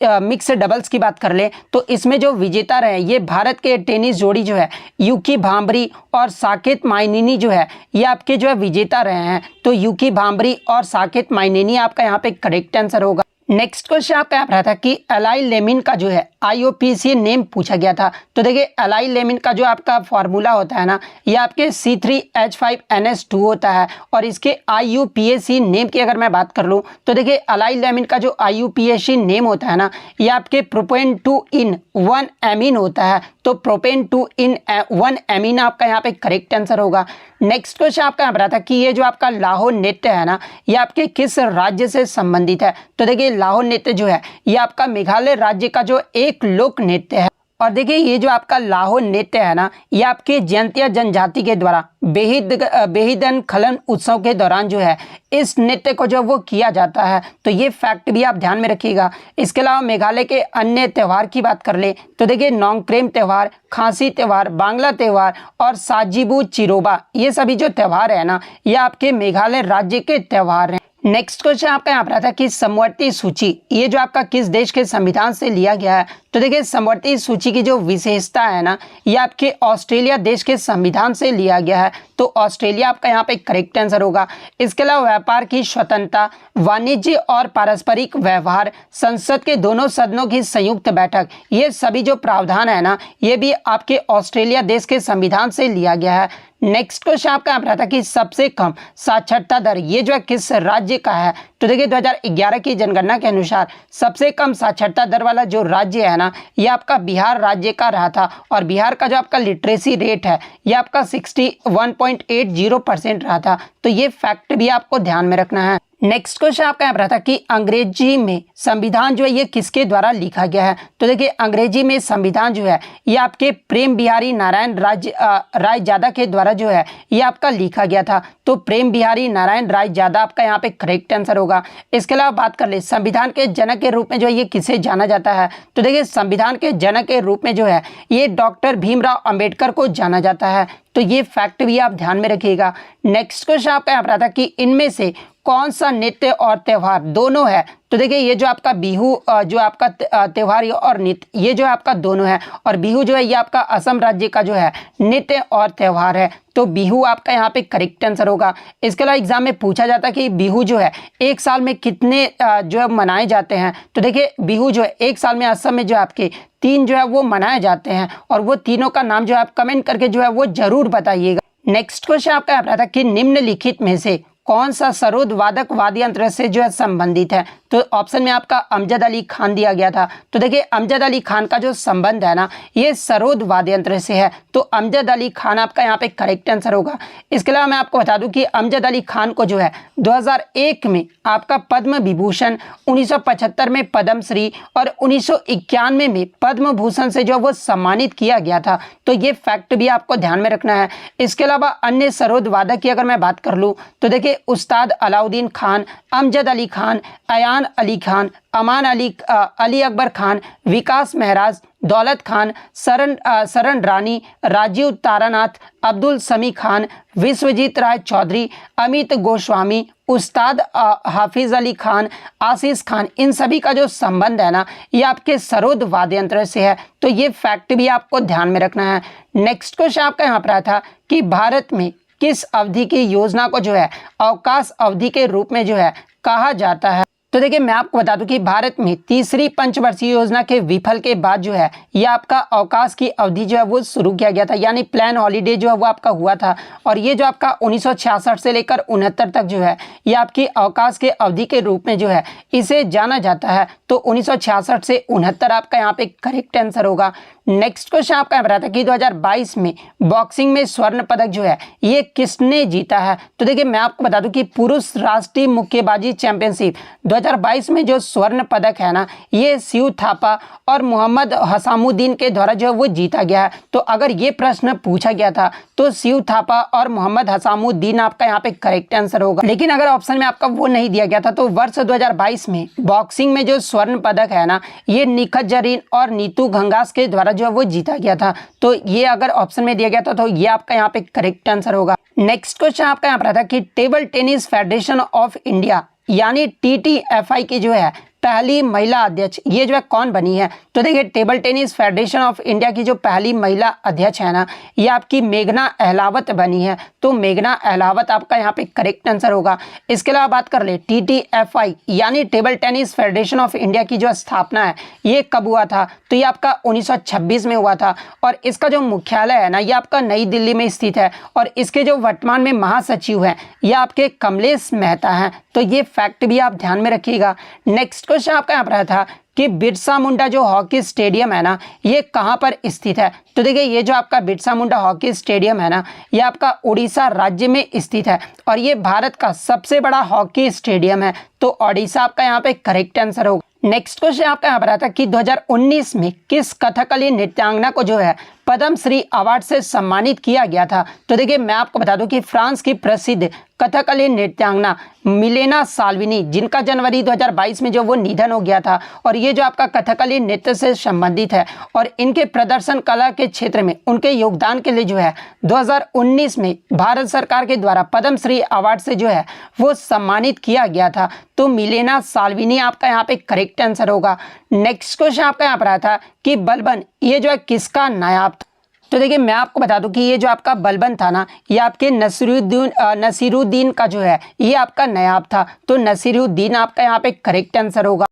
मिक्स डबल्स की बात कर ले तो इसमें जो विजेता रहे ये भारत के टेनिस जोड़ी जो है यूकी भांबरी और साकेत माइनेनी जो है ये आपके जो है विजेता रहे हैं। तो यूकी भांबरी और साकेत माइनेनी आपका यहाँ पे करेक्ट आंसर होगा। नेक्स्ट क्वेश्चन आपका यहाँ रहा था कि एलाई लेमिन का जो है IUPAC नेम पूछा गया था। तो देखिए एलाई लेमिन का जो आपका फॉर्मूला होता है ना ये आपके C3H5NS2 होता है। और इसके IUPAC नेम की अगर मैं बात कर लूँ तो देखिए एलाई लेमिन का जो IUPAC नेम होता है ना ये आपके प्रोपेन 2 इन 1 एमीन होता है। तो प्रोपेन 2 इन 1 एमीन आपका यहाँ पे करेक्ट आंसर होगा। नेक्स्ट क्वेश्चन आपका यहाँ पर था कि ये जो आपका लाहौर नृत्य है ना ये आपके किस राज्य से संबंधित है। तो देखिए लाहौर नृत्य जो है ये आपका मेघालय राज्य का जो एक लोक नृत्य है। और देखिए ये जो आपका लाहौर नृत्य है ना ये आपके जयंतिया जनजाति के द्वारा बेहिदन खलन उत्सव के दौरान जो है इस नृत्य को जो वो किया जाता है। तो ये फैक्ट भी आप ध्यान में रखिएगा। इसके अलावा मेघालय के अन्य त्यौहार की बात कर ले तो देखिए नोंगक्रेम त्यौहार, खांसी त्यौहार, बांग्ला त्यौहार और साजिबू चिरोबा ये सभी जो त्यौहार है ना ये आपके मेघालय राज्य के त्यौहार हैं। नेक्स्ट क्वेश्चन आपका यहाँ पर आता है कि समवर्ती सूची ये जो आपका किस देश के संविधान से लिया गया है। तो देखिए समवर्ती सूची की जो विशेषता है ना ये आपके ऑस्ट्रेलिया देश के संविधान से लिया गया है। तो ऑस्ट्रेलिया आपका यहाँ पे करेक्ट आंसर होगा। इसके अलावा व्यापार की स्वतंत्रता, वाणिज्य और पारस्परिक व्यवहार, संसद के दोनों सदनों की संयुक्त बैठक ये सभी जो प्रावधान है ना ये भी आपके ऑस्ट्रेलिया देश के संविधान से लिया गया है। नेक्स्ट क्वेश्चन आपका यहाँ पर था कि सबसे कम साक्षरता दर ये जो है किस राज्य का है। तो देखिए 2011 की जनगणना के अनुसार सबसे कम साक्षरता दर वाला जो राज्य है ना ये आपका बिहार राज्य का रहा था। और बिहार का जो आपका लिटरेसी रेट है ये आपका 61.80% रहा था। तो ये फैक्ट भी आपको ध्यान में रखना है। नेक्स्ट क्वेश्चन आपका यहाँ पर था कि अंग्रेजी में संविधान जो है ये किसके द्वारा लिखा गया है। तो देखिए अंग्रेजी में संविधान जो है ये आपके प्रेम बिहारी नारायण रायजादा के द्वारा जो है ये आपका लिखा गया था। तो प्रेम बिहारी नारायण रायजादा आपका यहाँ पे करेक्ट आंसर होगा। इसके अलावा बात कर ले संविधान के जनक के रूप में जो है ये किसे जाना जाता है। तो देखिए संविधान के जनक के रूप में जो है ये डॉक्टर भीमराव अंबेडकर को जाना जाता है। तो ये फैक्ट भी आप ध्यान में रखिएगा। नेक्स्ट क्वेश्चन आपका यहाँ पर आता कि इनमें से कौन सा नृत्य और त्यौहार दोनों है। तो देखिए ये जो आपका बिहू जो आपका त्यौहार और नृत्य ये जो आपका दोनों है, और बिहू जो है ये आपका असम राज्य का जो है नृत्य और त्यौहार है। तो बिहू आपका यहाँ पे करेक्ट आंसर होगा। इसके अलावा एग्जाम में पूछा जाता है कि बिहू जो है एक साल में कितने जो है मनाए जाते हैं। तो देखिए बिहू जो है एक साल में असम में जो है आपके 3 जो है वो मनाए जाते हैं, और वो तीनों का नाम जो है आप कमेंट करके जो है वो जरूर बताइएगा। नेक्स्ट क्वेश्चन आपका यहाँ था कि निम्नलिखित में से कौन सा सरोद वादक वाद्य यंत्र से जो है संबंधित है। तो ऑप्शन में आपका अमजद अली खान दिया गया था। तो देखिए अमजद अली खान का जो संबंध है ना ये सरोद वाद्य यंत्र से है। तो अमजद अली खान आपका यहाँ पे करेक्ट आंसर होगा। इसके अलावा मैं आपको बता दूं कि अमजद अली खान को जो है 2001 में आपका पद्म विभूषण, 1975 में पद्मश्री और 1991 में पद्म भूषण से जो वो सम्मानित किया गया था। तो ये फैक्ट भी आपको ध्यान में रखना है। इसके अलावा अन्य सरोद वादक की अगर मैं बात कर लूँ तो देखिए उस्ताद अलाउद्दीन खान, अमजद अली खान, अयान अली खान, अमान अली अकबर खान, विकास महराज, दौलत खान, शरण रानी, राजीव तारानाथ, अब्दुल समी खान, विश्वजीत राय चौधरी, अमित गोस्वामी, उस्ताद हाफिज अली खान, आशीष खान, इन सभी का जो संबंध है ना ये आपके सरोद वाद्य यंत्र से है। तो ये फैक्ट भी आपको ध्यान में रखना है। नेक्स्ट क्वेश्चन आपका यहाँ पर आया था कि भारत में किस अवधि की योजना को जो है अवकाश अवधि के रूप में जो है कहा जाता है। तो देखिए मैं आपको बता दूं कि भारत में तीसरी पंचवर्षीय योजना के विफल के बाद जो है ये आपका अवकाश की अवधि जो है वो शुरू किया गया था, यानी प्लान हॉलीडे जो है वो आपका हुआ था। और ये जो आपका 1966 से लेकर 69 तक जो है ये आपकी अवकाश के अवधि के रूप में जो है इसे जाना जाता है। तो 1966 से 69 आपका यहाँ पे करेक्ट आंसर होगा। नेक्स्ट क्वेश्चन आपका यहाँ पर आता है कि 2022 में बॉक्सिंग में स्वर्ण पदक जो है ये किसने जीता है। तो देखिए मैं आपको बता दूं कि पुरुष राष्ट्रीय मुक्केबाजी चैंपियनशिप 2022 में जो स्वर्ण पदक है ना ये शिव थापा और मोहम्मद हसामुद्दीन के द्वारा जो है वो जीता गया है। तो अगर ये प्रश्न पूछा गया था तो शिव थापा और मोहम्मद हसामुद्दीन आपका यहाँ पे करेक्ट आंसर होगा। लेकिन अगर ऑप्शन में आपका वो नहीं दिया गया था तो वर्ष 2022 में बॉक्सिंग में जो स्वर्ण पदक है ना ये निखत जरीन और नीतू घंगास के द्वारा जो है वो जीता गया था। तो ये अगर ऑप्शन में दिया गया था तो ये आपका यहाँ पे करेक्ट आंसर होगा। नेक्स्ट क्वेश्चन आपका यहाँ पर था कि table tennis federation of India यानी TTFI की जो है पहली महिला अध्यक्ष ये जो है कौन बनी है। तो देखिए table tennis federation of India की जो पहली महिला अध्यक्ष है ना ये आपकी मेघना अहलावत बनी है। तो मेघना अहलावत आपका यहाँ पे करेक्ट आंसर होगा। इसके अलावा बात कर ले TTFI यानी table tennis federation of India की जो स्थापना है ये कब हुआ था। तो ये आपका 1926 में हुआ था, और इसका जो मुख्यालय है ना ये आपका नई दिल्ली में स्थित है, और इसके जो वर्तमान में महासचिव हैं ये आपके कमलेश मेहता हैं। तो ये फैक्ट भी आप ध्यान में रखिएगा। नेक्स्ट क्वेश्चन आपका यहाँ पर था कि बिरसा मुंडा जो हॉकी स्टेडियम है ना ये कहाँ पर स्थित है। तो देखिए ये जो आपका बिरसा मुंडा हॉकी स्टेडियम है ना ये आपका उड़ीसा राज्य में स्थित है, और ये भारत का सबसे बड़ा हॉकी स्टेडियम है। तो ओडिशा आपका यहाँ पे करेक्ट आंसर होगा। नेक्स्ट क्वेश्चन आपका यहाँ पर आता है कि 2019 में किस कथकली नृत्यांगना को जो है पद्मश्री अवार्ड से सम्मानित किया गया था। तो देखिए मैं आपको बता दूं कि फ्रांस की प्रसिद्ध कथकली नृत्यांगना मिलेना साल्विनी जिनका जनवरी 2022 में जो वो निधन हो गया था, और ये जो आपका कथकली नृत्य से संबंधित है, और इनके प्रदर्शन कला के क्षेत्र में उनके योगदान के लिए जो है 2019 में भारत सरकार के द्वारा पद्मश्री अवार्ड से जो है वो सम्मानित किया गया था। तो मिलेना साल्विनी आपका यहाँ पे करेक्ट आंसर होगा। नेक्स्ट क्वेश्चन आपका यहाँ पर आया था कि बलबन ये जो है किसका नायाब था। तो देखिए मैं आपको बता दूं कि ये जो आपका बलबन था ना ये आपके नसीरुद्दीन का जो है ये आपका नायाब था। तो नसीरुद्दीन आपका यहाँ पे करेक्ट आंसर होगा।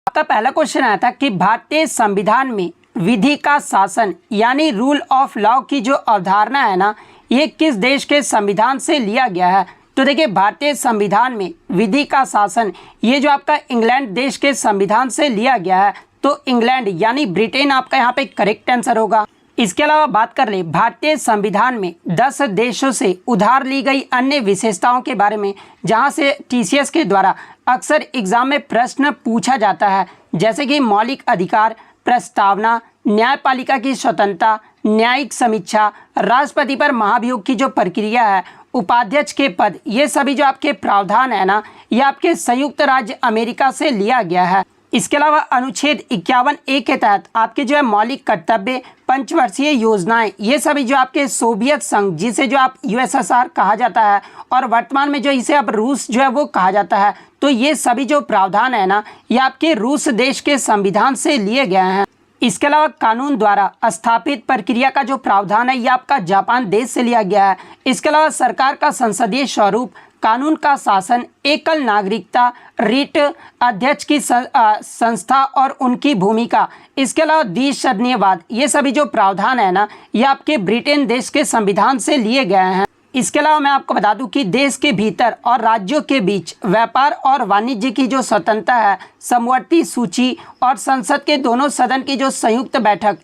आपका पहला क्वेश्चन आया था कि भारतीय संविधान में विधि का शासन यानी रूल ऑफ लॉ की जो अवधारणा है ना ये किस देश के संविधान से लिया गया है। तो देखिए भारतीय संविधान में विधि का शासन ये जो आपका इंग्लैंड देश के संविधान से लिया गया है। तो इंग्लैंड यानी ब्रिटेन आपका यहाँ पे करेक्ट आंसर होगा। इसके अलावा बात कर ले भारतीय संविधान में 10 देशों से उधार ली गई अन्य विशेषताओं के बारे में, जहां से टीसीएस के द्वारा अक्सर एग्जाम में प्रश्न पूछा जाता है, जैसे कि मौलिक अधिकार, प्रस्तावना, न्यायपालिका की स्वतंत्रता, न्यायिक समीक्षा, राष्ट्रपति पर महाभियोग की जो प्रक्रिया है, उपाध्यक्ष के पद, ये सभी जो आपके प्रावधान है ना, ये आपके संयुक्त राज्य अमेरिका से लिया गया है। इसके अलावा अनुच्छेद 51A के तहत आपके जो है मौलिक कर्तव्य, पंचवर्षीय योजनाएं, ये सभी जो आपके सोवियत संघ, जिसे जो आप यूएसएसआर कहा जाता है और वर्तमान में जो इसे अब रूस जो है वो कहा जाता है, तो ये सभी जो प्रावधान है ना, ये आपके रूस देश के संविधान से लिए गए हैं। इसके अलावा कानून द्वारा स्थापित प्रक्रिया का जो प्रावधान है, ये आपका जापान देश से लिया गया है। इसके अलावा सरकार का संसदीय स्वरूप, कानून का शासन, एकल नागरिकता, रिट, अध्यक्ष की संस्था और उनकी भूमिका, इसके अलावा द्विसदनीयवाद, ये सभी जो प्रावधान है ना, ये आपके ब्रिटेन देश के संविधान से लिए गए हैं। इसके अलावा मैं आपको बता दूं कि देश के भीतर और राज्यों के बीच व्यापार और वाणिज्य की जो स्वतंत्रता है, समवर्ती सूची और संसद के दोनों सदन की जो संयुक्त बैठक,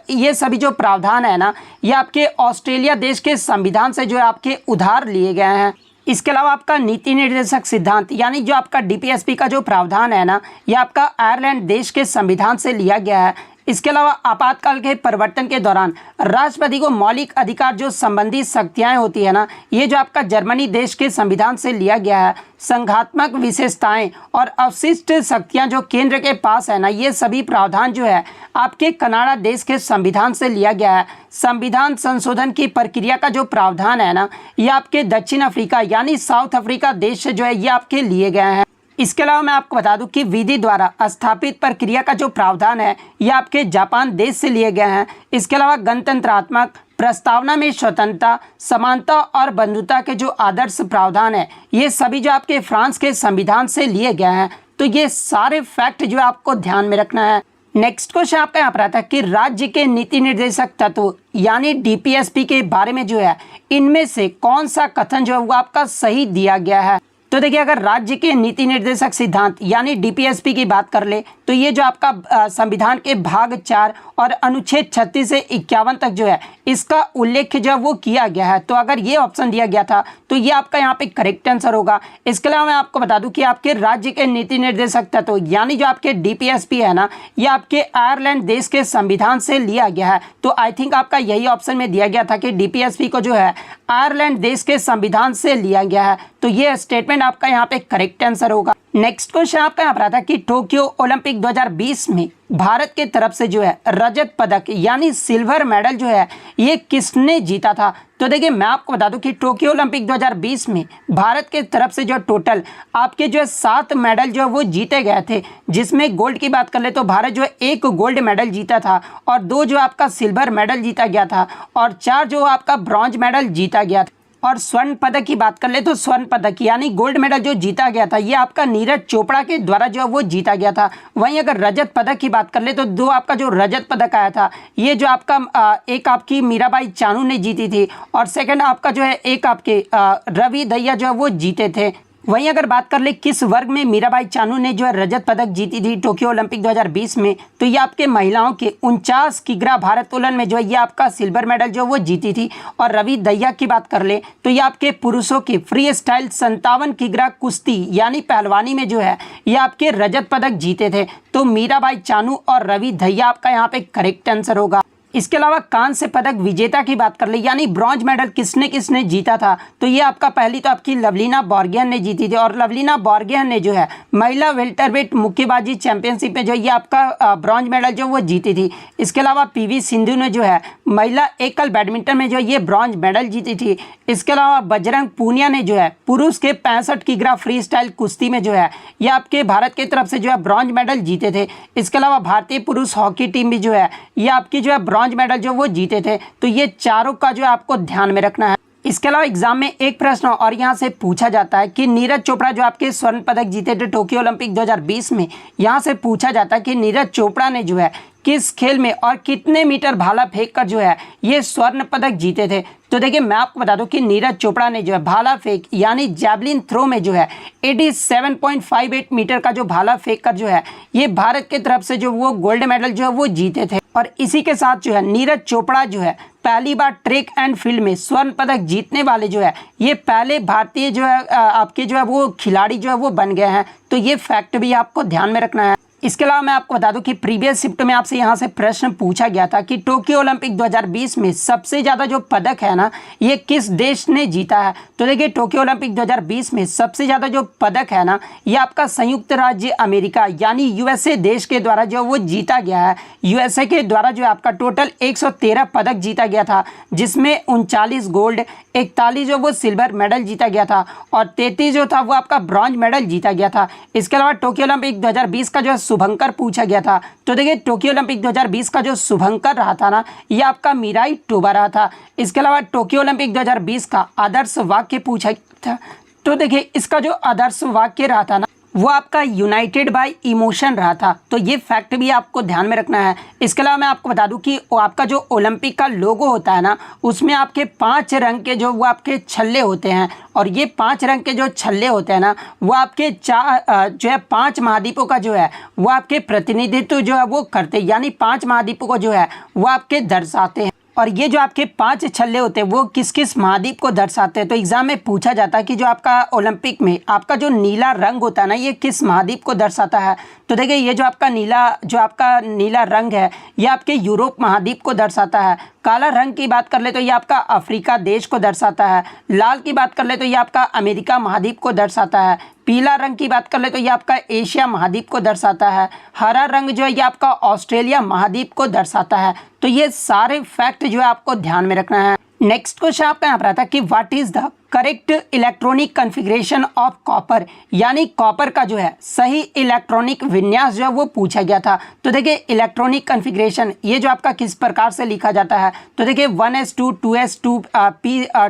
ये सभी जो प्रावधान है ना, ये आपके ऑस्ट्रेलिया देश के संविधान से जो है आपके उधार लिए गए हैं। इसके अलावा आपका नीति निर्देशक सिद्धांत, यानी जो आपका डीपीएसपी का जो प्रावधान है ना, ये आपका आयरलैंड देश के संविधान से लिया गया है। इसके अलावा आपातकाल के परिवर्तन के दौरान राष्ट्रपति को मौलिक अधिकार जो संबंधी शक्तियां होती है ना, ये जो आपका जर्मनी देश के संविधान से लिया गया है। संघात्मक विशेषताएं और अवशिष्ट शक्तियां जो केंद्र के पास है ना, ये सभी प्रावधान जो है आपके कनाडा देश के संविधान से लिया गया है। संविधान संशोधन की प्रक्रिया का जो प्रावधान है ना, ये आपके दक्षिण अफ्रीका यानी साउथ अफ्रीका देश से जो है ये आपके लिए गए हैं। इसके अलावा मैं आपको बता दूं कि विधि द्वारा स्थापित प्रक्रिया का जो प्रावधान है, ये आपके जापान देश से लिए गए हैं। इसके अलावा गणतंत्रात्मक, प्रस्तावना में स्वतंत्रता, समानता और बंधुता के जो आदर्श प्रावधान है, ये सभी जो आपके फ्रांस के संविधान से लिए गए हैं। तो ये सारे फैक्ट जो आपको ध्यान में रखना है। नेक्स्ट क्वेश्चन आपका यहाँ पर आता है कि राज्य के नीति निर्देशक तत्व यानी डीपीएसपी के बारे में जो है, इनमें से कौन सा कथन जो है वो आपका सही दिया गया है। तो देखिए, अगर राज्य के नीति निर्देशक सिद्धांत यानी डीपीएसपी की बात कर ले, तो ये जो आपका संविधान के भाग 4 और अनुच्छेद 36 से 51 तक जो है, इसका उल्लेख जो है वो किया गया है। तो अगर ये ऑप्शन दिया गया था तो ये आपका यहाँ पे करेक्ट आंसर होगा। इसके अलावा मैं आपको बता दूं कि आपके राज्य के नीति निर्देशक तत्व यानी जो आपके डीपीएसपी है ना, ये आपके आयरलैंड देश के संविधान से लिया गया है। तो आई थिंक आपका यही ऑप्शन में दिया गया था कि डीपीएसपी को जो है आयरलैंड देश के संविधान से लिया गया है। तो ये स्टेटमेंट आपका यहाँ पे करेक्ट आंसर होगा। नेक्स्ट क्वेश्चन आपका यहाँ पर आता है कि टोक्यो ओलंपिक 2020 में भारत के तरफ से जो है रजत पदक यानी सिल्वर मेडल जो है ये किसने जीता था। तो देखिए, मैं आपको बता दूं कि टोक्यो ओलंपिक 2020 में भारत के तरफ से जो टोटल आपके जो है 7 मेडल जो है वो जीते गए थे, जिसमें गोल्ड की बात कर ले तो भारत जो है 1 गोल्ड मेडल जीता था और 2 जो आपका सिल्वर मेडल जीता गया था और 4 जो आपका ब्रॉन्ज मेडल जीता गया था। और स्वर्ण पदक की बात कर ले तो स्वर्ण पदक यानी गोल्ड मेडल जो जीता गया था, ये आपका नीरज चोपड़ा के द्वारा जो है वो जीता गया था। वहीं अगर रजत पदक की बात कर ले तो 2 आपका जो रजत पदक आया था, ये जो आपका एक आपकी मीराबाई चानू ने जीती थी और सेकंड आपका जो है एक आपके रवि दहिया जो है वो जीते थे। वहीं अगर बात कर ले किस वर्ग में मीराबाई चानू ने जो है रजत पदक जीती थी टोक्यो ओलंपिक 2020 में, तो ये आपके महिलाओं के 49 किग्रा भारोत्तोलन में जो है ये आपका सिल्वर मेडल जो वो जीती थी। और रवि दहिया की बात कर ले तो ये आपके पुरुषों के फ्री स्टाइल 57 किग्रा कुश्ती यानी पहलवानी में जो है ये आपके रजत पदक जीते थे। तो मीराबाई चानू और रवि दहिया आपका यहाँ पे करेक्ट आंसर होगा। इसके अलावा कांस्य पदक विजेता की बात कर ले यानी ब्रॉन्ज मेडल किसने किसने जीता था, तो ये आपका पहली तो आपकी लवलीना बोर्गोहेन ने जीती थी और लवलीना बोर्गोहेन ने जो है महिला वेल्टरवेट मुक्केबाजी चैंपियनशिप में जो ये आपका ब्रॉन्ज मेडल जो वो जीती थी। इसके अलावा पीवी सिंधु ने जो है महिला एकल बैडमिंटन में जो ये ब्रॉन्ज मेडल जीती थी। इसके अलावा बजरंग पूनिया ने जो है पुरुष के 65 किग्रा फ्री स्टाइल कुश्ती में जो है ये आपके भारत की तरफ से जो है ब्रॉन्ज मेडल जीते थे। इसके अलावा भारतीय पुरुष हॉकी टीम भी जो है ये आपकी जो है ब्रॉन्ज मेडल जो वो जीते थे। तो ये चारों का जो है आपको ध्यान में रखना है। इसके अलावा एग्जाम में एक प्रश्न और यहाँ से पूछा जाता है कि नीरज चोपड़ा जो आपके स्वर्ण पदक जीते थे टोक्यो ओलंपिक 2020 में, यहाँ से पूछा जाता है कि नीरज चोपड़ा ने जो है किस खेल में और कितने मीटर भाला फेंक कर जो है ये स्वर्ण पदक जीते थे? तो देखिए मैं आपको बता दूं कि नीरज चोपड़ा ने जो है भाला फेंक यानी जैवलिन थ्रो में जो है 87.58 मीटर का जो भाला फेंक कर जो है ये भारत की तरफ से जो वो गोल्ड मेडल जो है वो जीते थे। और इसी के साथ जो है नीरज चोपड़ा जो है पहली बार ट्रैक एंड फील्ड में स्वर्ण पदक जीतने वाले जो है ये पहले भारतीय जो है आपके जो है वो खिलाड़ी जो है वो बन गए हैं। तो ये फैक्ट भी आपको ध्यान में रखना है। इसके अलावा मैं आपको बता दूं कि प्रीवियस शिफ्ट में आपसे यहाँ से प्रश्न पूछा गया था कि टोक्यो ओलंपिक 2020 में सबसे ज़्यादा जो पदक है ना ये किस देश ने जीता है? तो देखिए टोक्यो ओलंपिक 2020 में सबसे ज़्यादा जो पदक है ना ये आपका संयुक्त राज्य अमेरिका यानी यूएसए देश के द्वारा जो वो जीता गया है। यूएसए के द्वारा जो आपका टोटल 113 पदक जीता गया था, जिसमें 39 गोल्ड, 41 जो वो सिल्वर मेडल जीता गया था और 33 जो था वो आपका ब्रॉन्ज मेडल जीता गया था। इसके अलावा टोक्यो ओलंपिक 2020 का जो शुभंकर पूछा गया था। तो देखिए टोक्यो ओलंपिक 2020 का जो शुभंकर रहा था ना ये आपका मिराई टोबा रहा था। इसके अलावा टोक्यो ओलंपिक 2020 का आदर्श वाक्य पूछा गया था। तो देखिए इसका जो आदर्श वाक्य रहा था ना वो आपका यूनाइटेड बाय इमोशन रहा था। तो ये फैक्ट भी आपको ध्यान में रखना है। इसके अलावा मैं आपको बता दूं कि आपका जो ओलंपिक का लोगो होता है ना उसमें आपके 5 रंग के जो वो आपके छल्ले होते हैं और ये 5 रंग के जो छल्ले होते हैं ना वो आपके जो है 5 महाद्वीपों का जो है वो आपके प्रतिनिधित्व जो है वो करते हैं, यानी 5 महाद्वीपों को जो है वो आपके दर्शाते हैं। और ये जो आपके 5 छल्ले होते हैं वो किस किस महाद्वीप को दर्शाते हैं? तो एग्जाम में पूछा जाता है कि जो आपका ओलंपिक में आपका जो नीला रंग होता है ना ये किस महाद्वीप को दर्शाता है? तो देखिए ये जो आपका नीला रंग है ये आपके यूरोप महाद्वीप को दर्शाता है। काला रंग की बात कर ले तो ये आपका अफ्रीका देश को दर्शाता है। लाल की बात कर ले तो ये आपका अमेरिका महाद्वीप को दर्शाता है। पीला रंग की बात कर ले तो ये आपका एशिया महाद्वीप को दर्शाता है। हरा रंग जो है ये आपका ऑस्ट्रेलिया महाद्वीप को दर्शाता है। तो ये सारे फैक्ट जो है आपको ध्यान में रखना है। नेक्स्ट क्वेश्चन आपका यहाँ पर आता है कि what is the correct electronic configuration of copper, यानी कॉपर का जो है सही इलेक्ट्रॉनिक विन्यास जो है वो पूछा गया था। तो देखिए इलेक्ट्रॉनिक कॉन्फ़िगरेशन ये जो आपका किस प्रकार से लिखा जाता है? तो देखिए 1s2 2s2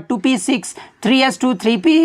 2p6 3s2 3p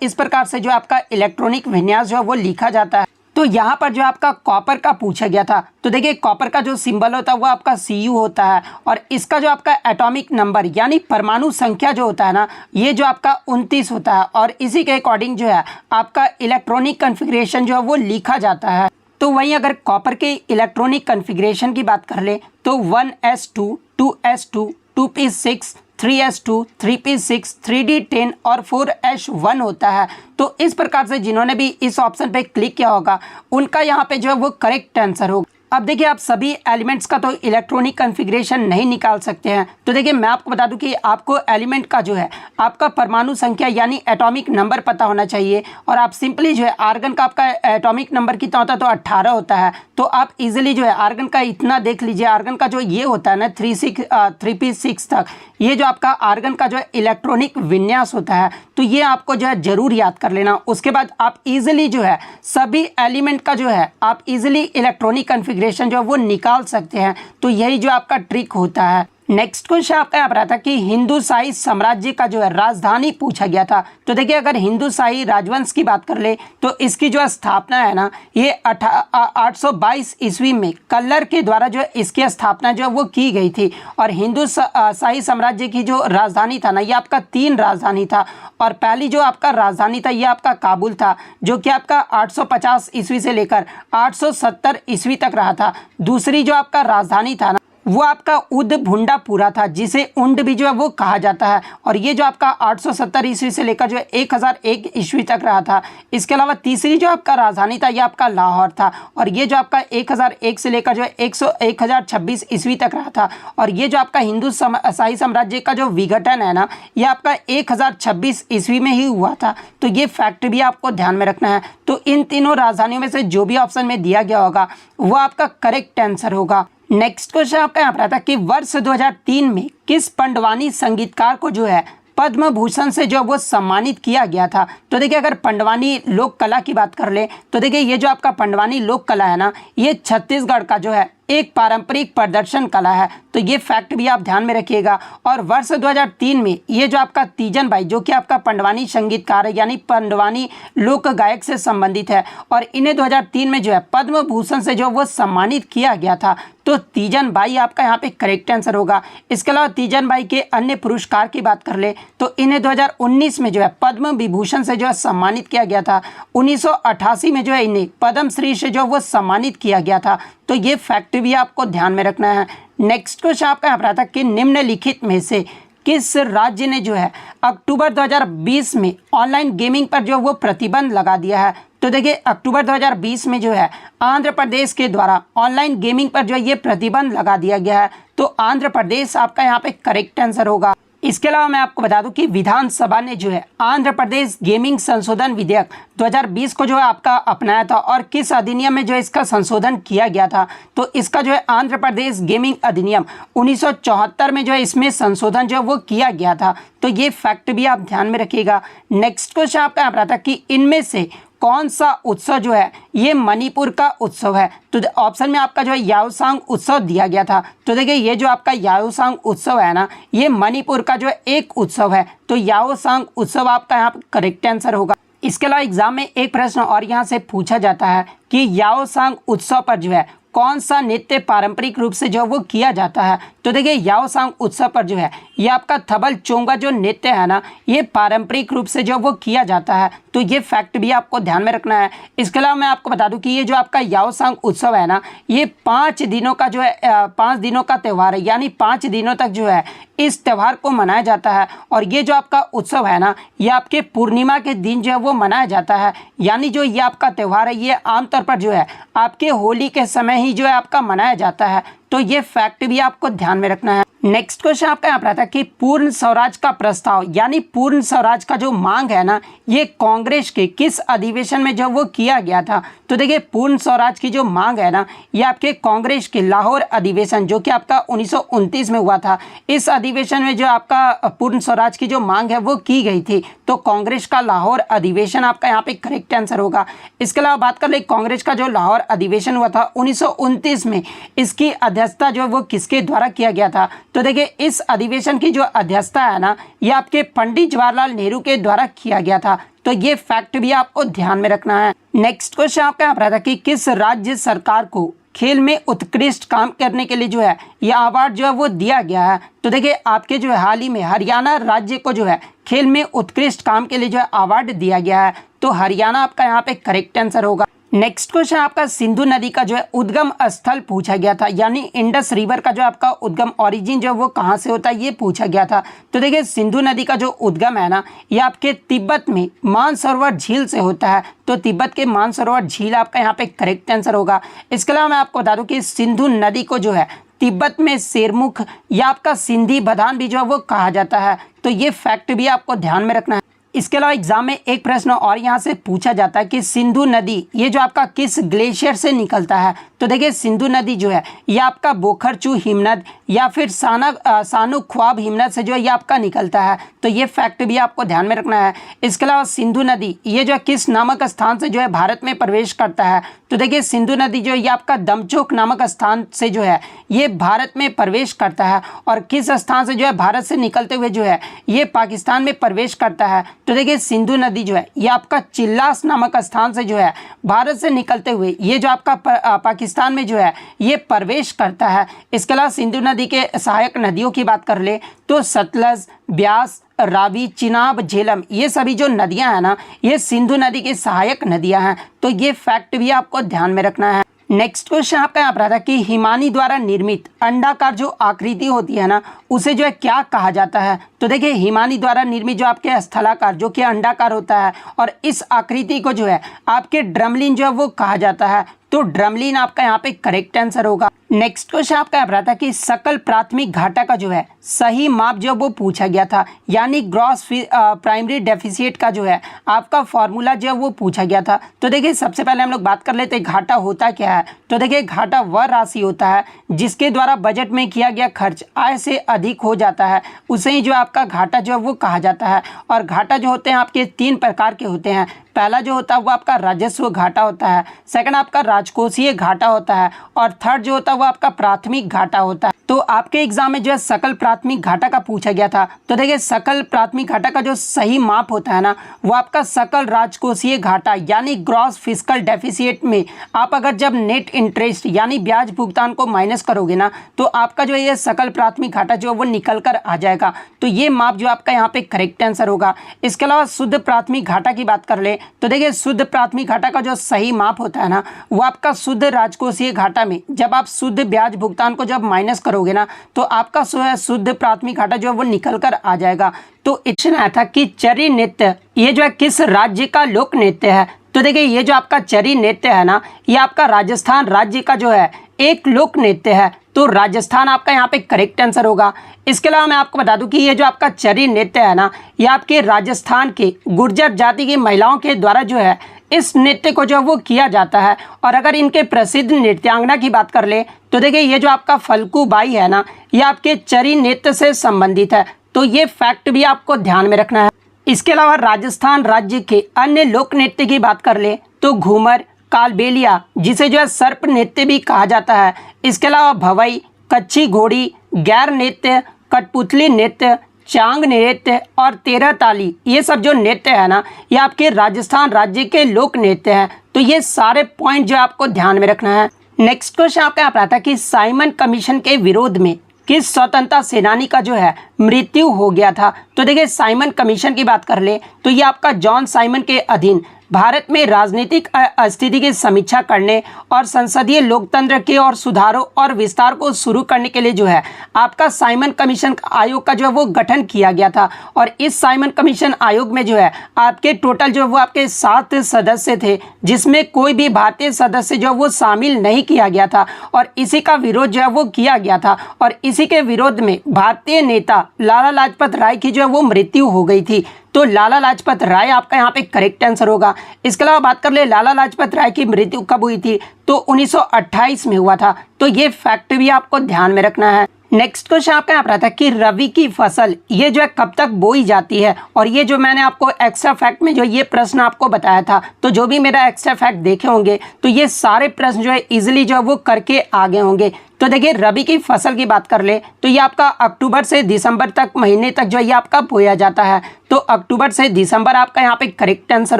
इस प्रकार से जो आपका इलेक्ट्रॉनिक विन्यास जो है वो लिखा जाता है। तो यहाँ पर जो आपका कॉपर का पूछा गया था तो देखिए कॉपर का जो सिंबल होता है वो आपका Cu होता है और इसका जो आपका एटॉमिक नंबर यानी परमाणु संख्या जो होता है ना ये जो आपका 29 होता है और इसी के अकॉर्डिंग जो है आपका इलेक्ट्रॉनिक कॉन्फ़िगरेशन जो है वो लिखा जाता है। तो वहीं अगर कॉपर के इलेक्ट्रॉनिक कॉन्फ़िगरेशन की बात कर ले तो 1s2 2s2 2p6 3s2 3p6 3d10 और 4s1 होता है। तो इस प्रकार से जिन्होंने भी इस ऑप्शन पे क्लिक किया होगा उनका यहाँ पे जो है वो करेक्ट आंसर होगा। अब देखिए आप सभी एलिमेंट्स का तो इलेक्ट्रॉनिक कॉन्फ़िगरेशन नहीं निकाल सकते हैं। तो देखिए मैं आपको बता दूं कि आपको एलिमेंट का जो है आपका परमाणु संख्या यानी एटॉमिक नंबर पता होना चाहिए और आप सिंपली जो है आर्गन का आपका एटॉमिक नंबर कितना होता है? तो 18 होता है। तो आप इजीली जो है आर्गन का इतना देख लीजिए, आर्गन का जो ये होता है ना 3p6 तक ये जो आपका आर्गन का जो है इलेक्ट्रॉनिक विन्यास होता है। तो ये आपको जो है जरूर याद कर लेना। उसके बाद आप इजीली जो है सभी एलिमेंट का जो है आप इजीली इलेक्ट्रॉनिक कॉन्फ़िगरेशन जो है वो निकाल सकते हैं। तो यही जो आपका ट्रिक होता है। नेक्स्ट क्वेश्चन आपका यहाँ पर आता है कि हिंदू शाही साम्राज्य का जो है राजधानी पूछा गया था। तो देखिए अगर हिंदू शाही राजवंश की बात कर ले तो इसकी जो स्थापना है ना ये 822 ईस्वी में कल्लर के द्वारा जो है इसकी स्थापना जो है वो की गई थी। और हिंदू शाही साम्राज्य की जो राजधानी था ना ये आपका 3 राजधानी था और पहली जो आपका राजधानी था ये आपका काबुल था जो कि आपका 850 ईस्वी से लेकर 870 ईस्वी तक रहा था। दूसरी जो आपका राजधानी था ना वो आपका उद भुंडापुरा था जिसे उंड भी जो है वो कहा जाता है और ये जो आपका 870 ईस्वी से लेकर जो है 1001 ईस्वी तक रहा था। इसके अलावा तीसरी जो आपका राजधानी था ये आपका लाहौर था और ये जो आपका 1001 से लेकर जो है 1026 ईस्वी तक रहा था। और ये जो आपका हिंदू शाही साम्राज्य का जो विघटन है ना ये आपका 1026 ईस्वी में ही हुआ था। तो ये फैक्ट भी आपको ध्यान में रखना है। तो इन तीनों राजधानियों में से जो भी ऑप्शन में दिया गया होगा वो आपका करेक्ट आंसर होगा। नेक्स्ट क्वेश्चन आपका यहाँ पर आता है कि वर्ष 2003 में किस पंडवानी संगीतकार को जो है पद्म भूषण से जो वो सम्मानित किया गया था? तो देखिए अगर पंडवानी लोक कला की बात कर ले तो देखिए ये जो आपका पंडवानी लोक कला है ना ये छत्तीसगढ़ का जो है एक पारंपरिक प्रदर्शन कला है। तो ये फैक्ट भी आप ध्यान में रखिएगा। और वर्ष 2003 में ये जो आपका तीजन बाई जो कि आपका पंडवानी संगीतकार है यानी पंडवानी लोक गायक से संबंधित है और इन्हें 2003 में जो है पद्म भूषण से जो वो सम्मानित किया गया था। तो तो तीजन बाई आपका यहाँ पे करेक्ट आंसर होगा। इसके अलावा तीजन बाई के अन्य पुरस्कार की बात कर ले तो इन्हें 2019 में जो है पद्म विभूषण से जो है सम्मानित किया गया था। 1988 में जो है इन्हें पद्म श्री से जो वो सम्मानित किया गया था। तो ये फैक्ट भी आपको ध्यान में रखना है। नेक्स्ट क्वेश्चन आपका यहाँ पर आता है कि निम्नलिखित में से किस राज्य ने जो है अक्टूबर 2020 में ऑनलाइन गेमिंग पर जो वो प्रतिबंध लगा दिया है। तो देखिए अक्टूबर 2020 में जो है आंध्र प्रदेश के द्वारा ऑनलाइन गेमिंग पर जो है ये प्रतिबंध लगा दिया गया है। तो आंध्र प्रदेश आपका यहाँ पे करेक्ट आंसर होगा। इसके अलावा मैं आपको बता दूं कि विधानसभा ने जो है आंध्र प्रदेश गेमिंग संशोधन विधेयक 2020 को जो है आपका अपनाया था और किस अधिनियम में जो है इसका संशोधन किया गया था। तो इसका जो है आंध्र प्रदेश गेमिंग अधिनियम 1974 में जो है इसमें संशोधन जो है वो किया गया था। तो ये फैक्ट भी आप ध्यान में रखिएगा। नेक्स्ट क्वेश्चन आपका यहाँ पर आता है कि इनमें से कौन सा उत्सव जो है ये मणिपुर का उत्सव है। तो ऑप्शन में आपका जो है याओसांग उत्सव दिया गया था। तो देखिए ये जो आपका याओसांग उत्सव है ना ये मणिपुर का जो है एक उत्सव है। तो याओसांग उत्सव आपका यहाँ पर करेक्ट आंसर होगा। इसके अलावा एग्जाम में एक प्रश्न और यहाँ से पूछा जाता है कि याओसांग उत्सव पर जो है कौन सा नृत्य पारंपरिक रूप से जो वो किया जाता है। तो देखिए याओसांग उत्सव पर जो है ये आपका थबल चोंगा जो नृत्य है ना ये पारंपरिक रूप से जो वो किया जाता है। तो ये फैक्ट भी आपको ध्यान में रखना है। इसके अलावा मैं आपको बता दूं कि ये जो आपका याओसांग उत्सव है ना ये 5 दिनों का जो है 5 दिनों का त्यौहार है, यानी 5 दिनों तक जो है इस त्यौहार को मनाया जाता है। और ये जो आपका उत्सव है ना ये आपके पूर्णिमा के दिन जो है वो मनाया जाता है, यानी जो ये आपका त्यौहार है ये आमतौर पर जो है आपके होली के समय ही जो है आपका मनाया जाता है। तो ये फैक्ट भी आपको ध्यान में रखना है। नेक्स्ट क्वेश्चन आपका यहाँ पर आता है कि पूर्ण स्वराज का प्रस्ताव यानी पूर्ण स्वराज का जो मांग है ना ये कांग्रेस के किस अधिवेशन में जो वो किया गया था। तो देखिए पूर्ण स्वराज की जो मांग है ना ये आपके कांग्रेस के लाहौर अधिवेशन जो कि आपका 1929 में हुआ था। इस अधिवेशन में जो आपका पूर्ण स्वराज की जो मांग है वो की गई थी। तो कांग्रेस का लाहौर अधिवेशन आपका यहाँ पे करेक्ट आंसर होगा। इसके अलावा बात कर ले कांग्रेस का जो लाहौर अधिवेशन हुआ था 1929 में, इसकी अध्यक्षता जो वो किसके द्वारा किया गया था। तो देखिए इस अधिवेशन की जो अध्यक्षता है ना ये आपके पंडित जवाहरलाल नेहरू के द्वारा किया गया था। तो ये फैक्ट भी आपको ध्यान में रखना है। नेक्स्ट क्वेश्चन आपका यहाँ पर था कि किस राज्य सरकार को खेल में उत्कृष्ट काम करने के लिए जो है यह अवार्ड जो है वो दिया गया है। तो देखिए आपके जो है हाल ही में हरियाणा राज्य को जो है खेल में उत्कृष्ट काम के लिए जो है अवार्ड दिया गया है। तो हरियाणा आपका यहाँ पे करेक्ट आंसर होगा। नेक्स्ट क्वेश्चन आपका सिंधु नदी का जो है उद्गम स्थल पूछा गया था, यानी इंडस रिवर का जो आपका उद्गम ओरिजिन जो वो कहाँ से होता है ये पूछा गया था। तो देखिए सिंधु नदी का जो उद्गम है ना ये आपके तिब्बत में मानसरोवर झील से होता है। तो तिब्बत के मानसरोवर झील आपका यहाँ पे करेक्ट आंसर होगा। इसके अलावा मैं आपको बता दूं कि सिंधु नदी को जो है तिब्बत में शेरमुख या आपका सिंधी बदान भी जो है वो कहा जाता है। तो ये फैक्ट भी आपको ध्यान में रखना है। इसके अलावा एग्जाम में एक प्रश्न और यहाँ से पूछा जाता है कि सिंधु नदी ये जो आपका किस ग्लेशियर से निकलता है। तो देखिए सिंधु नदी जो है ये आपका बोखरचू हिमनद या फिर सानू ख्वाब हिमनद से जो है ये आपका निकलता है। तो ये फैक्ट भी आपको ध्यान में रखना है। इसके अलावा सिंधु नदी ये जो है किस नामक स्थान से जो है भारत में प्रवेश करता है। तो देखिए सिंधु नदी जो है ये आपका दमचोक नामक स्थान से जो है ये भारत में प्रवेश करता है और किस स्थान से जो है भारत से निकलते हुए जो है ये पाकिस्तान में प्रवेश करता है। तो देखिए सिंधु नदी जो है ये आपका चिल्लास नामक स्थान से जो है भारत से निकलते हुए ये जो आपका पाकिस्तान में जो है ये प्रवेश करता है। इसके अलावा सिंधु नदी के सहायक नदियों की बात कर ले तो सतलज, ब्यास, रावी, चिनाब, झेलम ये सभी जो नदियां हैं ना ये सिंधु नदी की सहायक नदियां हैं। तो ये फैक्ट भी आपको ध्यान में रखना है। नेक्स्ट क्वेश्चन आपका यहाँ पर आता है कि हिमानी द्वारा निर्मित अंडाकार जो आकृति होती है ना उसे जो है क्या कहा जाता है। तो देखिए हिमानी द्वारा निर्मित जो आपके स्थलाकार जो कि अंडाकार होता है और इस आकृति को जो है आपके ड्रमलिन जो है वो कहा जाता है। तो ड्रमलिन आपका यहाँ पे करेक्ट आंसर होगा। नेक्स्ट क्वेश्चन आपका यहाँ पर आता है कि सकल प्राथमिक घाटा का जो है सही माप जो वो पूछा गया था, यानी ग्रॉस प्राइमरी डेफिसिट का जो है आपका फॉर्मूला जो है वो पूछा गया था। तो देखिए सबसे पहले हम लोग बात कर लेते हैं घाटा होता क्या है। तो देखिए घाटा वह राशि होता है जिसके द्वारा बजट में किया गया खर्च आय से अधिक हो जाता है, उसे ही जो आपका घाटा जो है वो कहा जाता है। और घाटा जो होते हैं आपके 3 प्रकार के होते हैं। पहला जो होता है वो आपका राजस्व घाटा होता है, सेकंड आपका राजकोषीय घाटा होता है और थर्ड जो होता है वो आपका प्राथमिक घाटा होता है। तो आपके एग्जाम में जो है सकल प्राथमिक घाटा का पूछा गया था। तो देखिए सकल प्राथमिक घाटा का जो सही माप होता है ना, वो आपका सकल राजकोषीय घाटा यानी ग्रॉस फिस्कल डेफिसिट में आप अगर जब नेट इंटरेस्ट यानी ब्याज भुगतान को माइनस करोगे ना, तो आपका जो है ये सकल प्राथमिक घाटा जो है वो निकल कर आ जाएगा। तो ये माप जो आपका यहाँ पे करेक्ट आंसर होगा। इसके अलावा शुद्ध प्राथमिक घाटा की बात कर ले तो देखिए शुद्ध प्राथमिक घाटा का जो सही माप होता है ना, वो आपका शुद्ध राजकोषीय घाटा में जब आप शुद्ध ब्याज भुगतान को जब माइनस करोगे ना, तो आपका शुद्ध प्राथमिक घाटा जो है वो निकल कर आ जाएगा। तो क्वेश्चन आया था कि चरी नृत्य ये जो है किस राज्य का लोक नृत्य है। तो देखिए ये जो आपका चरी नृत्य है ना, ये आपका राजस्थान राज्य का जो है एक लोक नृत्य है। तो राजस्थान आपका यहाँ पे करेक्ट आंसर होगा। इसके अलावा मैं आपको बता दूं कि ये जो आपका चरी नृत्य है ना, ये आपके राजस्थान के गुर्जर जाति की महिलाओं के द्वारा जो है इस नृत्य को जो वो किया जाता है। और अगर इनके प्रसिद्ध नृत्यांगना की बात कर ले तो देखिए ये जो आपका फल्गु बाई है ना, ये आपके चरी नृत्य से संबंधित है। तो ये फैक्ट भी आपको ध्यान में रखना है। इसके अलावा राजस्थान राज्य के अन्य लोक नृत्य की बात कर ले तो घूमर, कालबेलिया जिसे जो है सर्प नृत्य भी कहा जाता है, इसके अलावा भवई, कच्ची घोड़ी, गैर नृत्य, कठपुतली नृत्य, चांग नृत्य और तेरह ताली, ये सब जो नृत्य है ना, ये आपके राजस्थान राज्य के लोक नृत्य हैं। तो ये सारे पॉइंट जो आपको ध्यान में रखना है। नेक्स्ट क्वेश्चन आपका यहाँ पर आता है कि साइमन कमीशन के विरोध में किस स्वतंत्रता सेनानी का जो है मृत्यु हो गया था। तो देखिए साइमन कमीशन की बात कर ले तो ये आपका जॉन साइमन के अधीन भारत में राजनीतिक स्थिति की समीक्षा करने और संसदीय लोकतंत्र के और सुधारों और विस्तार को शुरू करने के लिए जो है आपका साइमन कमीशन आयोग का जो है वो गठन किया गया था। और इस साइमन कमीशन आयोग में जो है आपके टोटल जो है वो आपके 7 सदस्य थे, जिसमें कोई भी भारतीय सदस्य जो वो शामिल नहीं किया गया था। और इसी का विरोध जो है वो किया गया था और इसी के विरोध में भारतीय नेता लाला लाजपत राय की जो है वो मृत्यु हो गई थी। तो लाला लाजपत राय आपका यहाँ पे करेक्ट आंसर होगा। इसके अलावा बात कर ले लाला लाजपत राय की मृत्यु कब हुई थी, तो 1928 में हुआ था। तो ये फैक्ट भी आपको ध्यान में रखना है। नेक्स्ट क्वेश्चन आपका यहाँ पर आता है कि रबी की फसल ये जो है कब तक बोई जाती है। और ये जो मैंने आपको एक्स्ट्रा फैक्ट में जो ये प्रश्न आपको बताया था, तो जो भी मेरा एक्स्ट्रा फैक्ट देखे होंगे तो ये सारे प्रश्न जो है इजीली जो है वो करके आगे होंगे। तो देखिए रबी की फसल की बात कर ले तो ये आपका अक्टूबर से दिसंबर तक महीने तक जो है ये आपका बोया जाता है। तो अक्टूबर से दिसंबर आपका यहाँ पे करेक्ट आंसर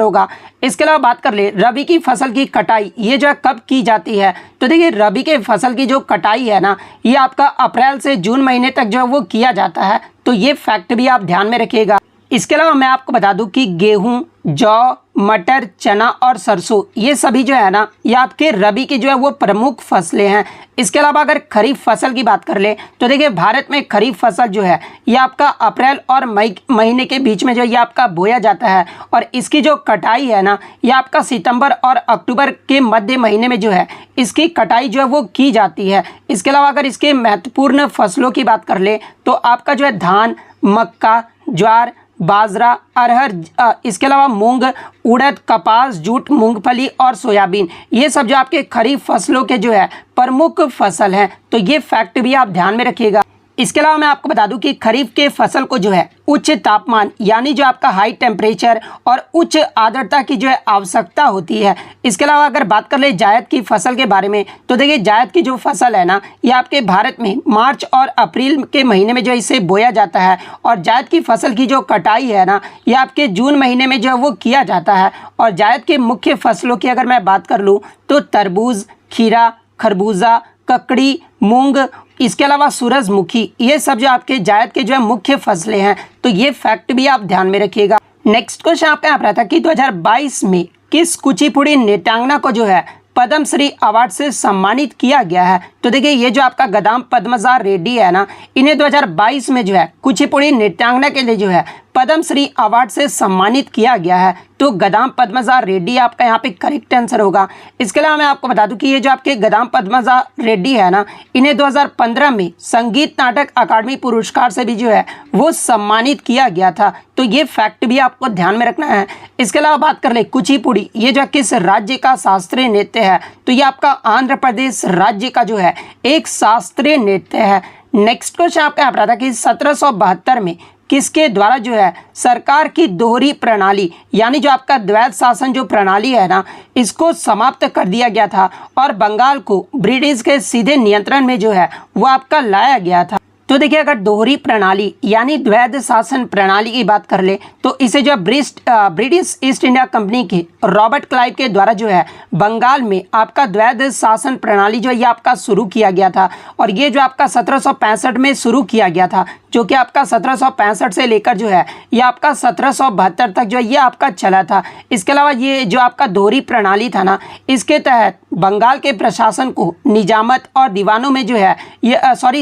होगा। इसके अलावा बात कर ले रबी की फसल की कटाई ये जो है कब की जाती है। तो देखिए रबी के फसल की जो कटाई है ना, ये आपका अप्रैल से जून महीने तक जो है वो किया जाता है। तो ये फैक्ट भी आप ध्यान में रखिएगा। इसके अलावा मैं आपको बता दूं कि गेहूं, जौ, मटर, चना और सरसों ये सभी जो है ना, ये आपके रबी की जो है वो प्रमुख फसलें हैं। इसके अलावा अगर खरीफ फसल की बात कर ले तो देखिए भारत में खरीफ फसल जो है ये आपका अप्रैल और मई महीने के बीच में जो ये आपका बोया जाता है। और इसकी जो कटाई है ना, ये आपका सितंबर और अक्टूबर के मध्य महीने में जो है इसकी कटाई जो है वो की जाती है। इसके अलावा अगर इसके महत्वपूर्ण फसलों की बात कर ले तो आपका जो है धान, मक्का, ज्वार, बाजरा, अरहर, इसके अलावा मूंग, उड़द, कपास, जूट, मूंगफली और सोयाबीन, ये सब जो आपके खरीफ फसलों के जो है प्रमुख फसल हैं। तो ये फैक्ट भी आप ध्यान में रखिएगा। इसके अलावा मैं आपको बता दूं कि खरीफ के फसल को जो है उच्च तापमान यानी जो आपका हाई टेम्परेचर और उच्च आर्द्रता की जो है आवश्यकता होती है। इसके अलावा अगर बात कर ले जायद की फसल के बारे में तो देखिए जायद की जो फसल है ना, ये आपके भारत में मार्च और अप्रैल के महीने में जो इसे बोया जाता है। और जायद की फसल की जो कटाई है ना, ये आपके जून महीने में जो है वो किया जाता है। और जायद के मुख्य फसलों की अगर मैं बात कर लूँ तो तरबूज, खीरा, खरबूजा, ककड़ी, मूंग, इसके अलावा सूरजमुखी, ये सब जो आपके जायद के जो है मुख्य फसलें हैं। तो ये फैक्ट भी आप ध्यान में रखिएगा। नेक्स्ट क्वेश्चन आपका यहाँ पर आता है कि 2022 में किस कुचिपुड़ी नृत्यांगना को जो है पद्मश्री अवार्ड से सम्मानित किया गया है। तो देखिए ये जो आपका गदाम पद्मजा रेड्डी है ना, इन्हें 2022 में जो है कुचिपुड़ी नृत्यांगना के लिए जो है पद्मश्री अवार्ड से सम्मानित किया गया है। तो गदाम पद्मजा रेड्डी आपका यहाँ पे करेक्ट आंसर होगा। इसके अलावा मैं आपको बता दूं कि ये जो आपके गदाम पद्मजा रेड्डी है ना, इन्हें 2015 में संगीत नाटक अकादमी पुरस्कार से भी जो है वो सम्मानित किया गया था। तो ये फैक्ट भी आपको ध्यान में रखना है। इसके अलावा बात कर ले कुचिपुड़ी ये जो किस राज्य का शास्त्रीय नृत्य है, तो ये आपका आंध्र प्रदेश राज्य का जो है एक शास्त्रीय नृत्य है। नेक्स्ट क्वेश्चन आपका यहाँ पर आता है कि 1772 में किसके द्वारा जो है सरकार की दोहरी प्रणाली यानी जो आपका द्वैध शासन जो प्रणाली है ना, इसको समाप्त कर दिया गया था और बंगाल को ब्रिटिश के सीधे नियंत्रण में जो है वो आपका लाया गया था। तो देखिए, अगर दोहरी प्रणाली यानी द्वैध शासन प्रणाली की बात कर ले तो इसे जो ब्रिटिश ईस्ट इंडिया कंपनी के रॉबर्ट क्लाइव के द्वारा जो है बंगाल में आपका द्वैध शासन प्रणाली जो ये आपका शुरू किया गया था और ये जो आपका 1765 में शुरू किया गया था, जो कि आपका 1765 से लेकर जो है ये आपका 1772 तक जो है ये आपका चला था। इसके अलावा ये जो आपका दोहरी प्रणाली था ना, इसके तहत बंगाल के प्रशासन को निजामत और दीवानों में जो है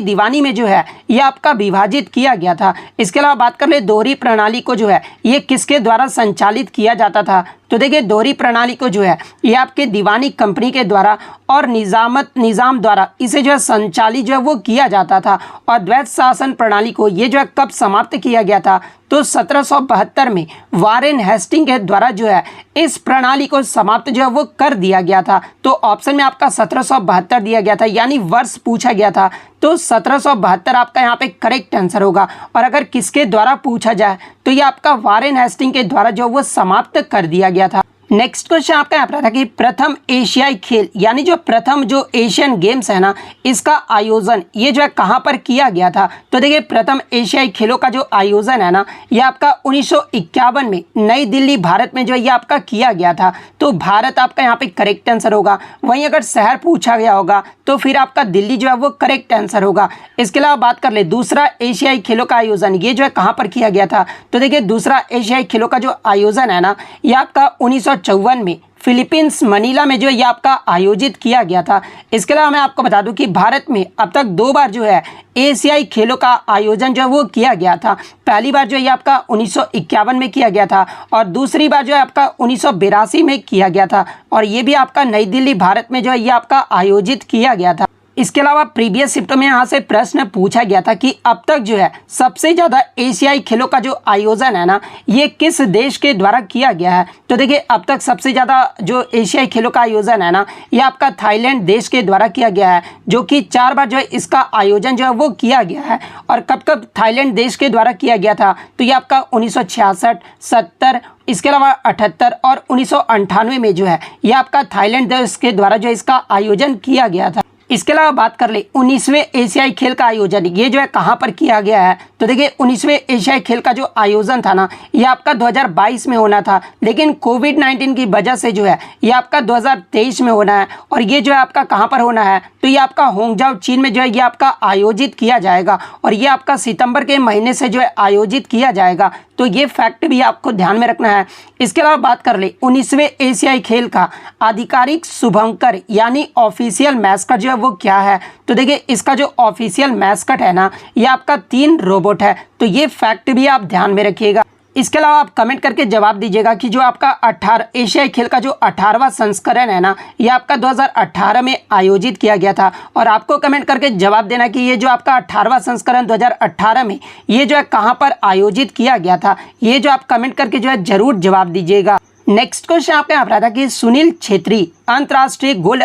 दीवानी में जो है ये आपका विभाजित किया गया था। इसके अलावा बात कर ले दोहरी प्रणाली को जो है ये किसके द्वारा संचालित किया जाता था, तो देखिए दोहरी प्रणाली को जो है ये आपके दीवानी कंपनी के द्वारा और निजाम द्वारा इसे जो है संचालित जो है वो किया जाता था। और द्वैध शासन प्रणाली को ये जो है कब समाप्त किया गया था, तो 1772 में वारेन हेस्टिंग के द्वारा जो है इस प्रणाली को समाप्त जो है वो कर दिया गया था। तो ऑप्शन में आपका 1772 दिया गया था, यानी वर्ष पूछा गया था, तो 1772 आपका यहाँ पे करेक्ट आंसर होगा। और अगर किसके द्वारा पूछा जाए तो ये आपका वारेन हेस्टिंग के द्वारा जो वो समाप्त कर दिया गया था। नेक्स्ट क्वेश्चन आपका यहाँ पर था कि प्रथम एशियाई खेल यानी जो प्रथम जो एशियन गेम्स है ना, इसका आयोजन ये जो है कहाँ पर किया गया था, तो देखिए प्रथम एशियाई खेलों का जो आयोजन है ना, ये आपका 1951 में नई दिल्ली भारत में जो है ये आपका किया गया था। तो भारत आपका यहाँ पे करेक्ट आंसर होगा। वहीं अगर शहर पूछा गया होगा तो फिर आपका दिल्ली जो है वो करेक्ट आंसर होगा। इसके अलावा बात कर ले दूसरा एशियाई खेलों का आयोजन ये जो है कहाँ पर किया गया था, तो देखिए दूसरा एशियाई खेलों का जो आयोजन है ना, ये आपका 1954 में फिलीपींस मनीला में जो है ये आपका आयोजित किया गया था। इसके अलावा मैं आपको बता दूं कि भारत में अब तक 2 बार जो है एशियाई खेलों का आयोजन जो है वो किया गया था। पहली बार जो है ये आपका 1951 में किया गया था और दूसरी बार जो है आपका 1982 में किया गया था और ये भी आपका नई दिल्ली भारत में जो है ये आपका आयोजित किया गया था। इसके अलावा प्रीवियस शिफ्ट में यहाँ से प्रश्न पूछा गया था कि अब तक जो है सबसे ज़्यादा एशियाई खेलों का जो आयोजन है ना, ये किस देश के द्वारा किया गया है, तो देखिए अब तक सबसे ज़्यादा जो एशियाई खेलों का आयोजन है ना, ये आपका थाईलैंड देश के द्वारा किया गया है, जो कि 4 बार जो है इसका आयोजन जो है वो किया गया है। और कब कब थाईलैंड देश के द्वारा किया गया था, तो ये आपका 1966, 70, इसके अलावा 78 और 1998 में जो है ये आपका थाईलैंड देश के द्वारा जो है इसका आयोजन किया गया था। इसके अलावा बात कर ले 19वें एशियाई खेल का आयोजन ये जो है कहाँ पर किया गया है, तो देखिए 19वें एशियाई खेल का जो आयोजन था ना, ये आपका 2022 में होना था, लेकिन कोविड-19 की वजह से जो है ये आपका 2023 में होना है। और ये जो है आपका कहाँ पर होना है, तो ये आपका होंगजाओ चीन में जो है ये आपका आयोजित किया जाएगा और ये आपका सितंबर के महीने से जो है आयोजित किया जाएगा। तो ये फैक्ट भी आपको ध्यान में रखना है। इसके अलावा बात कर ले 19वें एशियाई खेल का आधिकारिक शुभंकर यानी ऑफिशियल मैस्कट जो है वो क्या है, तो देखिए इसका जो ऑफिशियल मैस्कट है ना, ये आपका 3 रोबोट है। तो ये फैक्ट भी आप ध्यान में रखिएगा। इसके अलावा आप कमेंट करके जवाब दीजिएगा कि जो आपका 18 एशियाई खेल का जो 18वां संस्करण है ना, ये आपका 2018 में आयोजित किया गया था। और आपको कमेंट करके जवाब देना कि ये जो आपका 18वां संस्करण 2018 में ये जो है कहाँ पर आयोजित किया गया था, ये जो आप कमेंट करके जो है जरूर जवाब दीजिएगा। नेक्स्ट क्वेश्चन आपके यहाँ पर था कि सुनील छेत्री अंतर्राष्ट्रीय गोल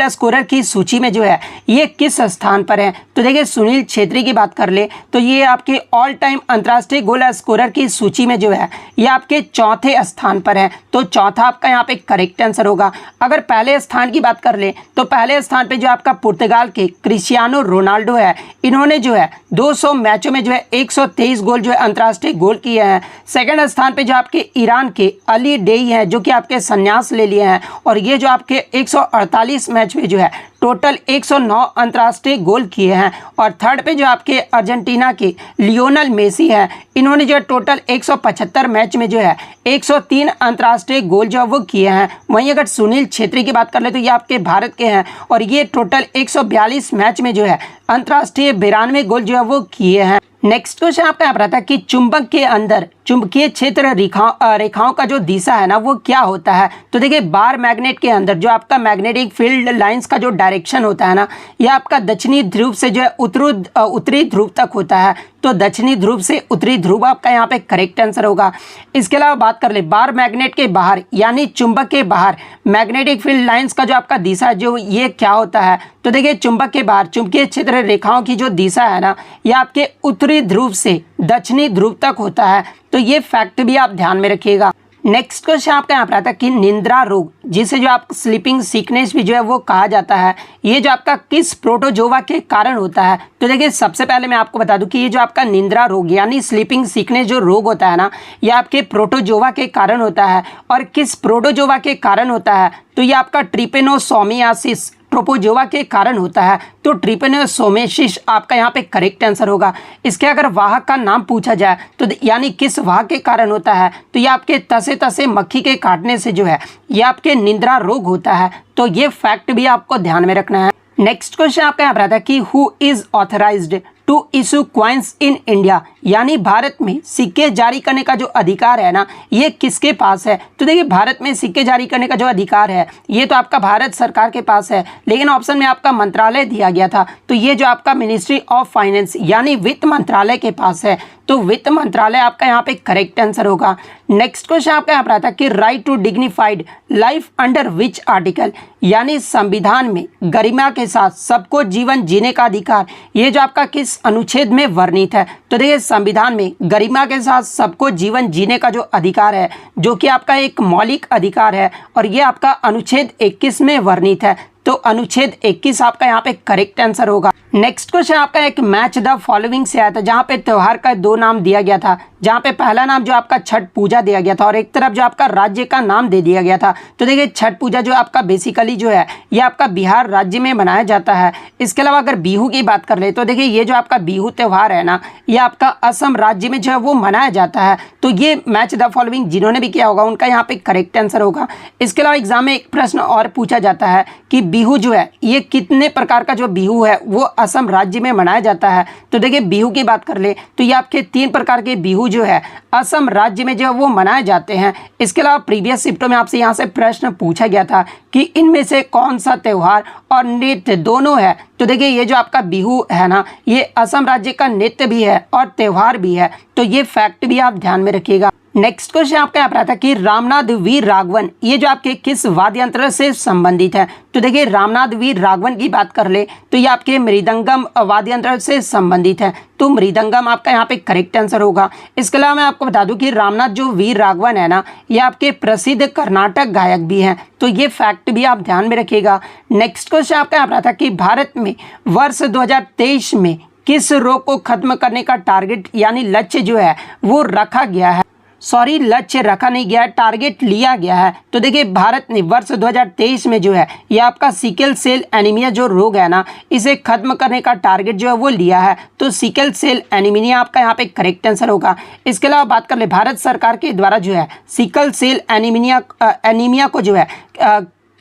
स्कोरर की सूची में जो है ये किस स्थान पर है, तो देखिए सुनील छेत्री की बात कर ले तो ये आपके ऑल टाइम अंतर्राष्ट्रीय गोल स्कोरर की सूची में जो है ये आपके 4थे स्थान पर है। तो चौथा आपका यहाँ पे करेक्ट आंसर होगा। अगर पहले स्थान की बात कर ले तो पहले स्थान पे जो आपका पुर्तगाल के क्रिस्टियानो रोनाल्डो है, इन्होंने जो है 200 मैचों में जो है 123 गोल जो है अंतर्राष्ट्रीय गोल किए हैं। सेकंड स्थान पे जो आपके ईरान के अली डेई हैं, जो कि आपके संन्यास ले लिए हैं और ये जो आपके 148 मैच में जो है टोटल 109 अंतर्राष्ट्रीय गोल किए हैं। और थर्ड पे जो आपके अर्जेंटीना के लियोनल मेसी हैं, इन्होंने जो है टोटल 175 मैच में जो है 103 अंतर्राष्ट्रीय गोल जो है वो किए हैं। वहीं अगर सुनील छेत्री की बात कर ले तो ये आपके भारत के हैं और ये टोटल 142 मैच में जो है अंतर्राष्ट्रीय 92 गोल जो है वो किए हैं। नेक्स्ट क्वेश्चन आपका यहाँ पर आता है कि चुंबक के अंदर चुंबकीय क्षेत्र रेखाओं का जो दिशा है ना वो क्या होता है, तो देखिए बार मैग्नेट के अंदर जो आपका मैग्नेटिक फील्ड लाइंस का जो डायरेक्शन होता है ना, ये आपका दक्षिणी ध्रुव से जो है उत्तरी ध्रुव तक होता है। तो दक्षिणी ध्रुव से उत्तरी ध्रुव आपका यहाँ पे करेक्ट आंसर होगा। इसके अलावा बात कर ले बार मैग्नेट के बाहर यानी चुंबक के बाहर मैग्नेटिक फील्ड लाइंस का जो आपका दिशा है जो ये क्या होता है, तो देखिए चुंबक के बाहर चुंबकीय क्षेत्र रेखाओं की जो दिशा है ना ये आपके उत्तरी ध्रुव से दक्षिणी ध्रुव तक होता है। तो ये फैक्ट भी आप ध्यान में रखिएगा। नेक्स्ट क्वेश्चन आपका यहाँ पर आता है कि निद्रा रोग जिसे जो आप स्लीपिंग सिकनेस भी जो है वो कहा जाता है, ये जो आपका किस प्रोटोजोवा के कारण होता है। तो देखिए सबसे पहले मैं आपको बता दूं कि ये जो आपका निद्रा रोग यानी स्लीपिंग सिकनेस जो रोग होता है ना ये आपके प्रोटोजोवा के कारण होता है। और किस प्रोटोजोवा के कारण होता है, तो ये आपका ट्रिपेनोसोमियासिस प्रोटोजोवा के कारण होता है। तो ट्रिपेनोसोमियासिस आपका यहाँ पे करेक्ट आंसर होगा। इसके अगर वाहक का नाम पूछा जाए तो यानी किस वाहक के कारण होता है, तो ये आपके तसे तसे मक्खी के काटने से जो है ये आपके निद्रा रोग होता है। तो ये फैक्ट भी आपको ध्यान में रखना है। नेक्स्ट क्वेश्चन आपका यहाँ पर आता है कि who is authorised to issue coins in India यानी भारत में सिक्के जारी करने का जो अधिकार है ना ये किसके पास है। तो देखिए भारत में सिक्के जारी करने का जो अधिकार है ये तो आपका भारत सरकार के पास है, लेकिन ऑप्शन में आपका मंत्रालय दिया गया था। तो ये जो आपका मिनिस्ट्री ऑफ फाइनेंस यानी वित्त मंत्रालय के पास है। तो वित्त मंत्रालय आपका यहाँ पे करेक्ट आंसर होगा। नेक्स्ट क्वेश्चन आपका यहाँ पर आता है कि right to dignified life under which article यानी संविधान में गरिमा के साथ सबको जीवन जीने का अधिकार ये जो आपका किस अनुच्छेद में वर्णित है। तो देखिए संविधान में गरिमा के साथ सबको जीवन जीने का जो अधिकार है जो कि आपका एक मौलिक अधिकार है और ये आपका अनुच्छेद 21 में वर्णित है। तो अनुच्छेद 21 आपका यहाँ पे करेक्ट आंसर होगा। नेक्स्ट क्वेश्चन आपका एक मैच द फॉलोइंग से आया था जहाँ पे त्योहार का दो नाम दिया गया था, जहाँ पे पहला नाम जो आपका छठ पूजा दिया गया था और एक तरफ जो आपका राज्य का नाम दे दिया गया था। तो देखिए छठ पूजा जो आपका बेसिकली जो है ये आपका बिहार राज्य में मनाया जाता है। इसके अलावा अगर बिहू की बात कर ले तो देखिए ये जो आपका बिहू त्यौहार है ना ये आपका असम राज्य में जो है वो मनाया जाता है। तो ये मैच द फॉलोइंग जिन्होंने भी किया होगा उनका यहाँ पे करेक्ट आंसर होगा। इसके अलावा एग्जाम में एक प्रश्न और पूछा जाता है कि बिहू जो है ये कितने प्रकार का जो बिहू है वो असम राज्य में मनाया जाता है। तो देखिए बिहू की बात कर ले तो ये आपके 3 प्रकार के बिहू जो है असम राज्य में जो है वो मनाए जाते हैं। इसके अलावा प्रीवियस शिफ्टों में आपसे यहाँ से प्रश्न पूछा गया था कि इनमें से कौन सा त्यौहार और नृत्य दोनों है। तो देखिए ये जो आपका बिहू है ना ये असम राज्य का नृत्य भी है और त्यौहार भी है। तो ये फैक्ट भी आप ध्यान में रखिएगा। नेक्स्ट क्वेश्चन आपका यहाँ पर आता है कि रामनाथ वीर राघवन ये जो आपके किस वाद्य यंत्र से संबंधित है। तो देखिए रामनाथ वीर राघवन की बात कर ले तो ये आपके मृदंगम वाद्य यंत्र से संबंधित है। तो मृदंगम आपका यहाँ पे करेक्ट आंसर होगा। इसके अलावा मैं आपको बता दूं कि रामनाथ जो वीर राघवन है ना ये आपके प्रसिद्ध कर्नाटक गायक भी हैं। तो ये फैक्ट भी आप ध्यान में रखिएगा। नेक्स्ट क्वेश्चन आपका यहाँ पर आता है कि भारत में वर्ष 2023 में किस रोग को खत्म करने का टारगेट यानी लक्ष्य जो है वो रखा गया है। सॉरी लक्ष्य रखा नहीं गया है, टारगेट लिया गया है। तो देखिए भारत ने वर्ष 2023 में जो है ये आपका सिकल सेल एनीमिया जो रोग है ना इसे खत्म करने का टारगेट जो है वो लिया है। तो सिकल सेल एनीमिया आपका यहाँ पे करेक्ट आंसर होगा। इसके अलावा बात कर ले भारत सरकार के द्वारा जो है सिकल सेल एनीमिया को जो है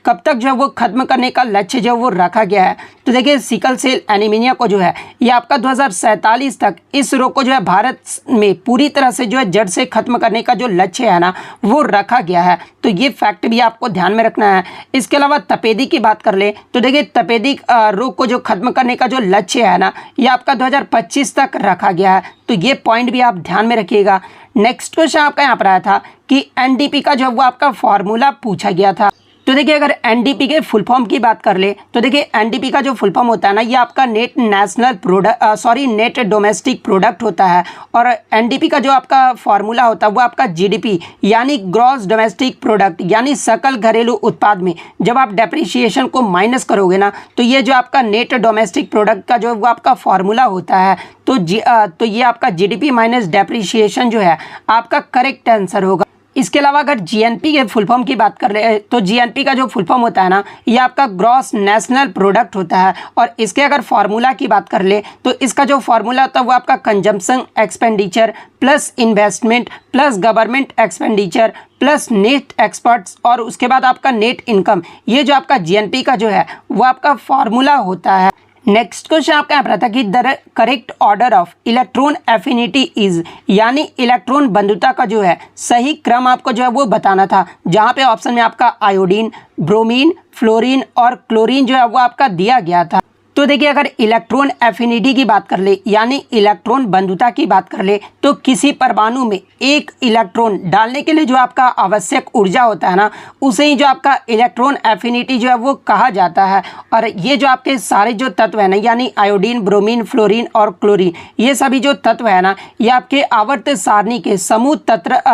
कब तक जो है वो खत्म करने का लक्ष्य जो है वो रखा गया है। तो देखिए सिकल सेल एनीमिया को जो है ये आपका 2047 तक इस रोग को जो है भारत में पूरी तरह से जो है जड़ से खत्म करने का जो लक्ष्य है ना वो रखा गया है। तो ये फैक्ट भी आपको ध्यान में रखना है। इसके अलावा तपेदिक की बात कर ले तो देखिए तपेदिक रोग को जो खत्म करने का जो लक्ष्य है ना ये आपका 2025 तक रखा गया है। तो ये पॉइंट भी आप ध्यान में रखिएगा। नेक्स्ट क्वेश्चन आपका यहाँ पर आया था कि एनडीपी का जो वो आपका फॉर्मूला पूछा गया था। तो देखिए अगर एनडीपी के फुल फॉर्म की बात कर ले तो देखिए एनडीपी का जो फुल फॉर्म होता है ना ये आपका net national product net domestic product होता है। और एनडीपी का जो आपका फॉर्मूला होता है वो आपका जीडीपी यानी ग्रॉस डोमेस्टिक प्रोडक्ट यानी सकल घरेलू उत्पाद में जब आप डेप्रिसिएशन को माइनस करोगे ना तो ये जो आपका नेट डोमेस्टिक प्रोडक्ट का जो वो आपका फॉर्मूला होता है। तो ये आपका जीडीपी माइनस डेप्रिसिएशन जो है आपका करेक्ट आंसर होगा। इसके अलावा अगर जीएनपी के फुल फॉर्म की बात कर ले तो जीएनपी का जो फुल फॉर्म होता है ना ये आपका ग्रॉस नेशनल प्रोडक्ट होता है। और इसके अगर फार्मूला की बात कर ले तो इसका जो फार्मूला होता है वो आपका consumption expenditure plus investment plus government expenditure plus net experts और उसके बाद आपका नेट इनकम, ये जो आपका जीएनपी का जो है वो आपका फार्मूला होता है। नेक्स्ट क्वेश्चन आपका यहाँ पर आता है कि the correct order of electron affinity is यानी इलेक्ट्रॉन बंधुता का जो है सही क्रम आपको जो है वो बताना था, जहाँ पे ऑप्शन में आपका आयोडीन, ब्रोमीन, फ्लोरीन और क्लोरीन जो है वो आपका दिया गया था। तो देखिए अगर इलेक्ट्रॉन एफिनिटी की बात कर ले यानी इलेक्ट्रॉन बंधुता की बात कर ले तो किसी परमाणु में एक इलेक्ट्रॉन डालने के लिए जो आपका आवश्यक ऊर्जा होता है ना उसे ही जो आपका इलेक्ट्रॉन एफिनिटी जो है वो कहा जाता है। और ये जो आपके सारे जो तत्व है ना यानी आयोडीन, ब्रोमीन, फ्लोरीन और क्लोरीन, ये सभी जो तत्व है ना ये आपके आवर्त सारणी के समूह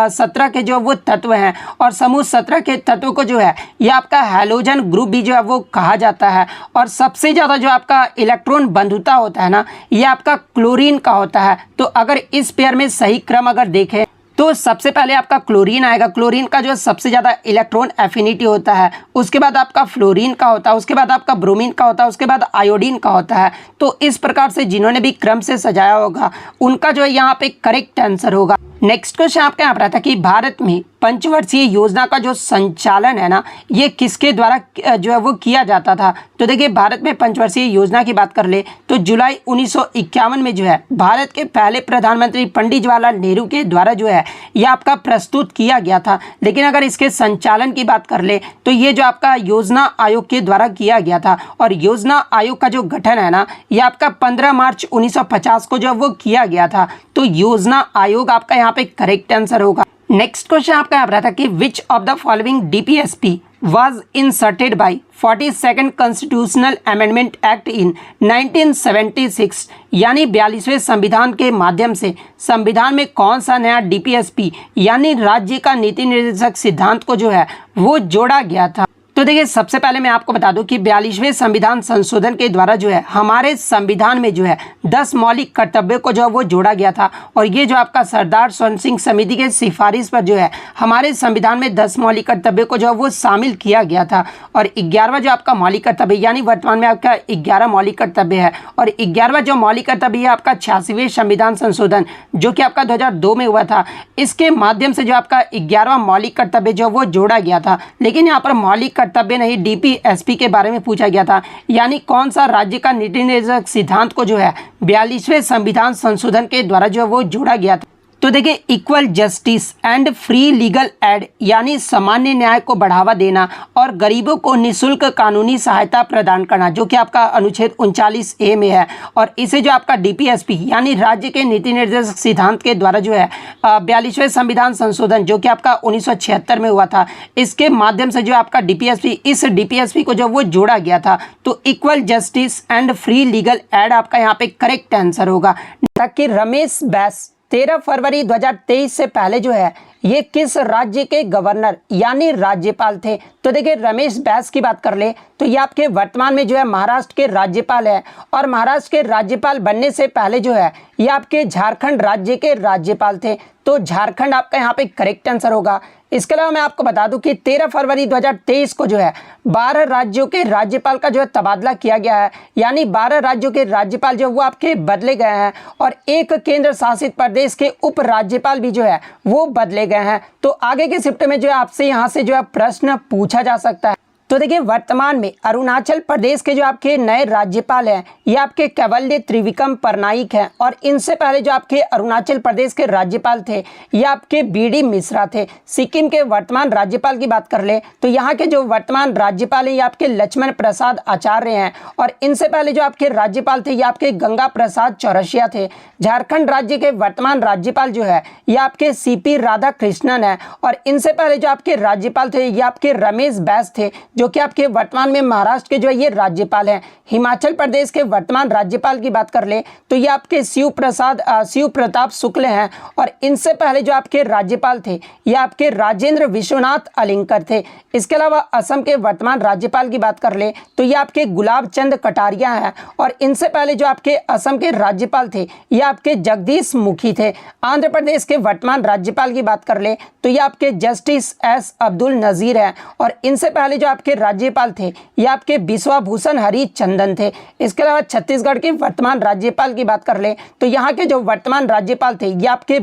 17 के जो वो तत्व हैं और समूह 17 के तत्व को जो है ये आपका हैलोजन ग्रुप भी जो है वो कहा जाता है। और सबसे ज़्यादा जो आपका इलेक्ट्रॉन बंधुता होता है ना ये आपका क्लोरीन का होता है। तो अगर इस पेयर में सही क्रम अगर देखें तो सबसे पहले आपका क्लोरीन आएगा। क्लोरीन का जो सबसे ज़्यादा इलेक्ट्रॉन एफिनिटी होता है, उसके बाद आपका फ्लोरीन का होता है, उसके बाद आपका ब्रोमीन का होता है, उसके बाद आयोडीन का होता है। तो इस प्रकार से जिन्होंने भी क्रम से सजाया होगा उनका जो है यहाँ पे करेक्ट आंसर होगा। नेक्स्ट क्वेश्चन आपके यहाँ पर आता है कि भारत में पंचवर्षीय योजना का जो संचालन है ना ये किसके द्वारा जो है वो किया जाता था। तो देखिए भारत में पंचवर्षीय योजना की बात कर ले तो जुलाई 1951 में जो है भारत के पहले प्रधानमंत्री पंडित जवाहरलाल नेहरू के द्वारा जो है ये आपका प्रस्तुत किया गया था। लेकिन अगर इसके संचालन की बात कर ले तो ये जो आपका योजना आयोग के द्वारा किया गया था। और योजना आयोग का जो गठन है ना ये आपका 15 मार्च 1950 को जो वो किया गया था। तो योजना आयोग आपका यहाँ पे करेक्ट आंसर होगा। नेक्स्ट क्वेश्चन आपका यहाँ पर था कि which of the following DPSP was inserted by 42nd constitutional amendment act in 1976 यानी 42वें संविधान के माध्यम से संविधान में कौन सा नया डीपीएसपी यानी राज्य का नीति निर्देशक सिद्धांत को जो है वो जोड़ा गया था। तो देखिए सबसे पहले मैं आपको बता दूं कि 42वें संविधान संशोधन के द्वारा जो है हमारे संविधान में जो है 10 मौलिक कर्तव्यों को जो है वो जोड़ा गया था। और ये जो आपका सरदार स्वर्ण सिंह समिति के सिफारिश पर जो है हमारे संविधान में 10 मौलिक कर्तव्यों को जो है वो शामिल किया गया था। और 11वां जो आपका मौलिक कर्तव्य यानी वर्तमान में आपका 11 मौलिक कर्तव्य है। और 11वां जो मौलिक कर्तव्य है आपका 86वें संविधान संशोधन जो कि आपका 2002 में हुआ था, इसके माध्यम से जो आपका 11वां मौलिक कर्तव्य जो वो जोड़ा गया था। लेकिन यहाँ पर मौलिक कर्तव्य नहीं डीपीएसपी के बारे में पूछा गया था यानी कौन सा राज्य का नीति निर्देशक सिद्धांत को जो है 42वें संविधान संशोधन के द्वारा जो है वो जोड़ा गया था। तो देखिए equal justice and free legal aid यानी सामान्य न्याय को बढ़ावा देना और गरीबों को निःशुल्क कानूनी सहायता प्रदान करना जो कि आपका अनुच्छेद 39A में है। और इसे जो आपका डीपीएसपी यानी राज्य के नीति निर्देशक सिद्धांत के द्वारा जो है 42वें संविधान संशोधन जो कि आपका 1976 में हुआ था, इसके माध्यम से जो आपका डीपीएसपी इस डीपीएसपी को जो वो जोड़ा गया था। तो equal justice and free legal aid आपका यहाँ पे करेक्ट आंसर होगा। ताकि रमेश बैस 13 फरवरी 2023 से पहले जो है ये किस राज्य के गवर्नर यानी राज्यपाल थे। तो देखिए रमेश बैस की बात कर ले तो ये आपके वर्तमान में जो है महाराष्ट्र के राज्यपाल है। और महाराष्ट्र के राज्यपाल बनने से पहले जो है ये आपके झारखंड राज्य के राज्यपाल थे। तो झारखंड आपका यहाँ पे करेक्ट आंसर होगा। इसके अलावा मैं आपको बता दूं कि 13 फरवरी 2023 को जो है 12 राज्यों के राज्यपाल का जो है तबादला किया गया है यानी 12 राज्यों के राज्यपाल जो वो आपके बदले गए हैं और एक केंद्र शासित प्रदेश के उप राज्यपाल भी जो है वो बदले गए हैं। तो आगे के शिफ्ट में जो है आपसे यहाँ से जो है प्रश्न पूछा जा सकता है। तो देखिए वर्तमान में अरुणाचल प्रदेश के जो आपके नए राज्यपाल हैं ये आपके कैवल्य त्रिविक्रम पटनायक हैं। और इनसे पहले जो आपके अरुणाचल प्रदेश के राज्यपाल थे ये आपके बीडी मिश्रा थे। सिक्किम के वर्तमान राज्यपाल की बात कर ले तो यहाँ के जो वर्तमान राज्यपाल हैं ये आपके लक्ष्मण प्रसाद आचार्य हैं। और इनसे पहले जो आपके राज्यपाल थे ये आपके गंगा प्रसाद चौरसिया थे। झारखंड राज्य के वर्तमान राज्यपाल जो है ये आपके सीपी राधाकृष्णन है। और इनसे पहले जो आपके राज्यपाल थे ये आपके रमेश बैस थे जो कि आपके वर्तमान में महाराष्ट्र के जो है ये राज्यपाल हैं। हिमाचल प्रदेश के वर्तमान राज्यपाल की बात कर ले तो ये आपके शिव प्रताप शुक्ल हैं। और इनसे पहले जो आपके राज्यपाल थे ये आपके राजेंद्र विश्वनाथ अलिंकर थे। इसके अलावा असम के वर्तमान राज्यपाल की बात कर ले तो ये आपके गुलाब चंद कटारिया हैं। और इनसे पहले जो आपके असम के राज्यपाल थे ये आपके जगदीश मुखी थे। आंध्र प्रदेश के वर्तमान राज्यपाल की बात कर ले तो ये आपके जस्टिस एस अब्दुल नजीर हैं। और इनसे पहले जो आपके राज्यपाल थे ये आपके बिश्वाभूषण हरिचंदन थे। इसके अलावा छत्तीसगढ़ के वर्तमान राज्यपाल की बात कर ले तो यहाँ के जो वर्तमान राज्यपाल थे ये आपके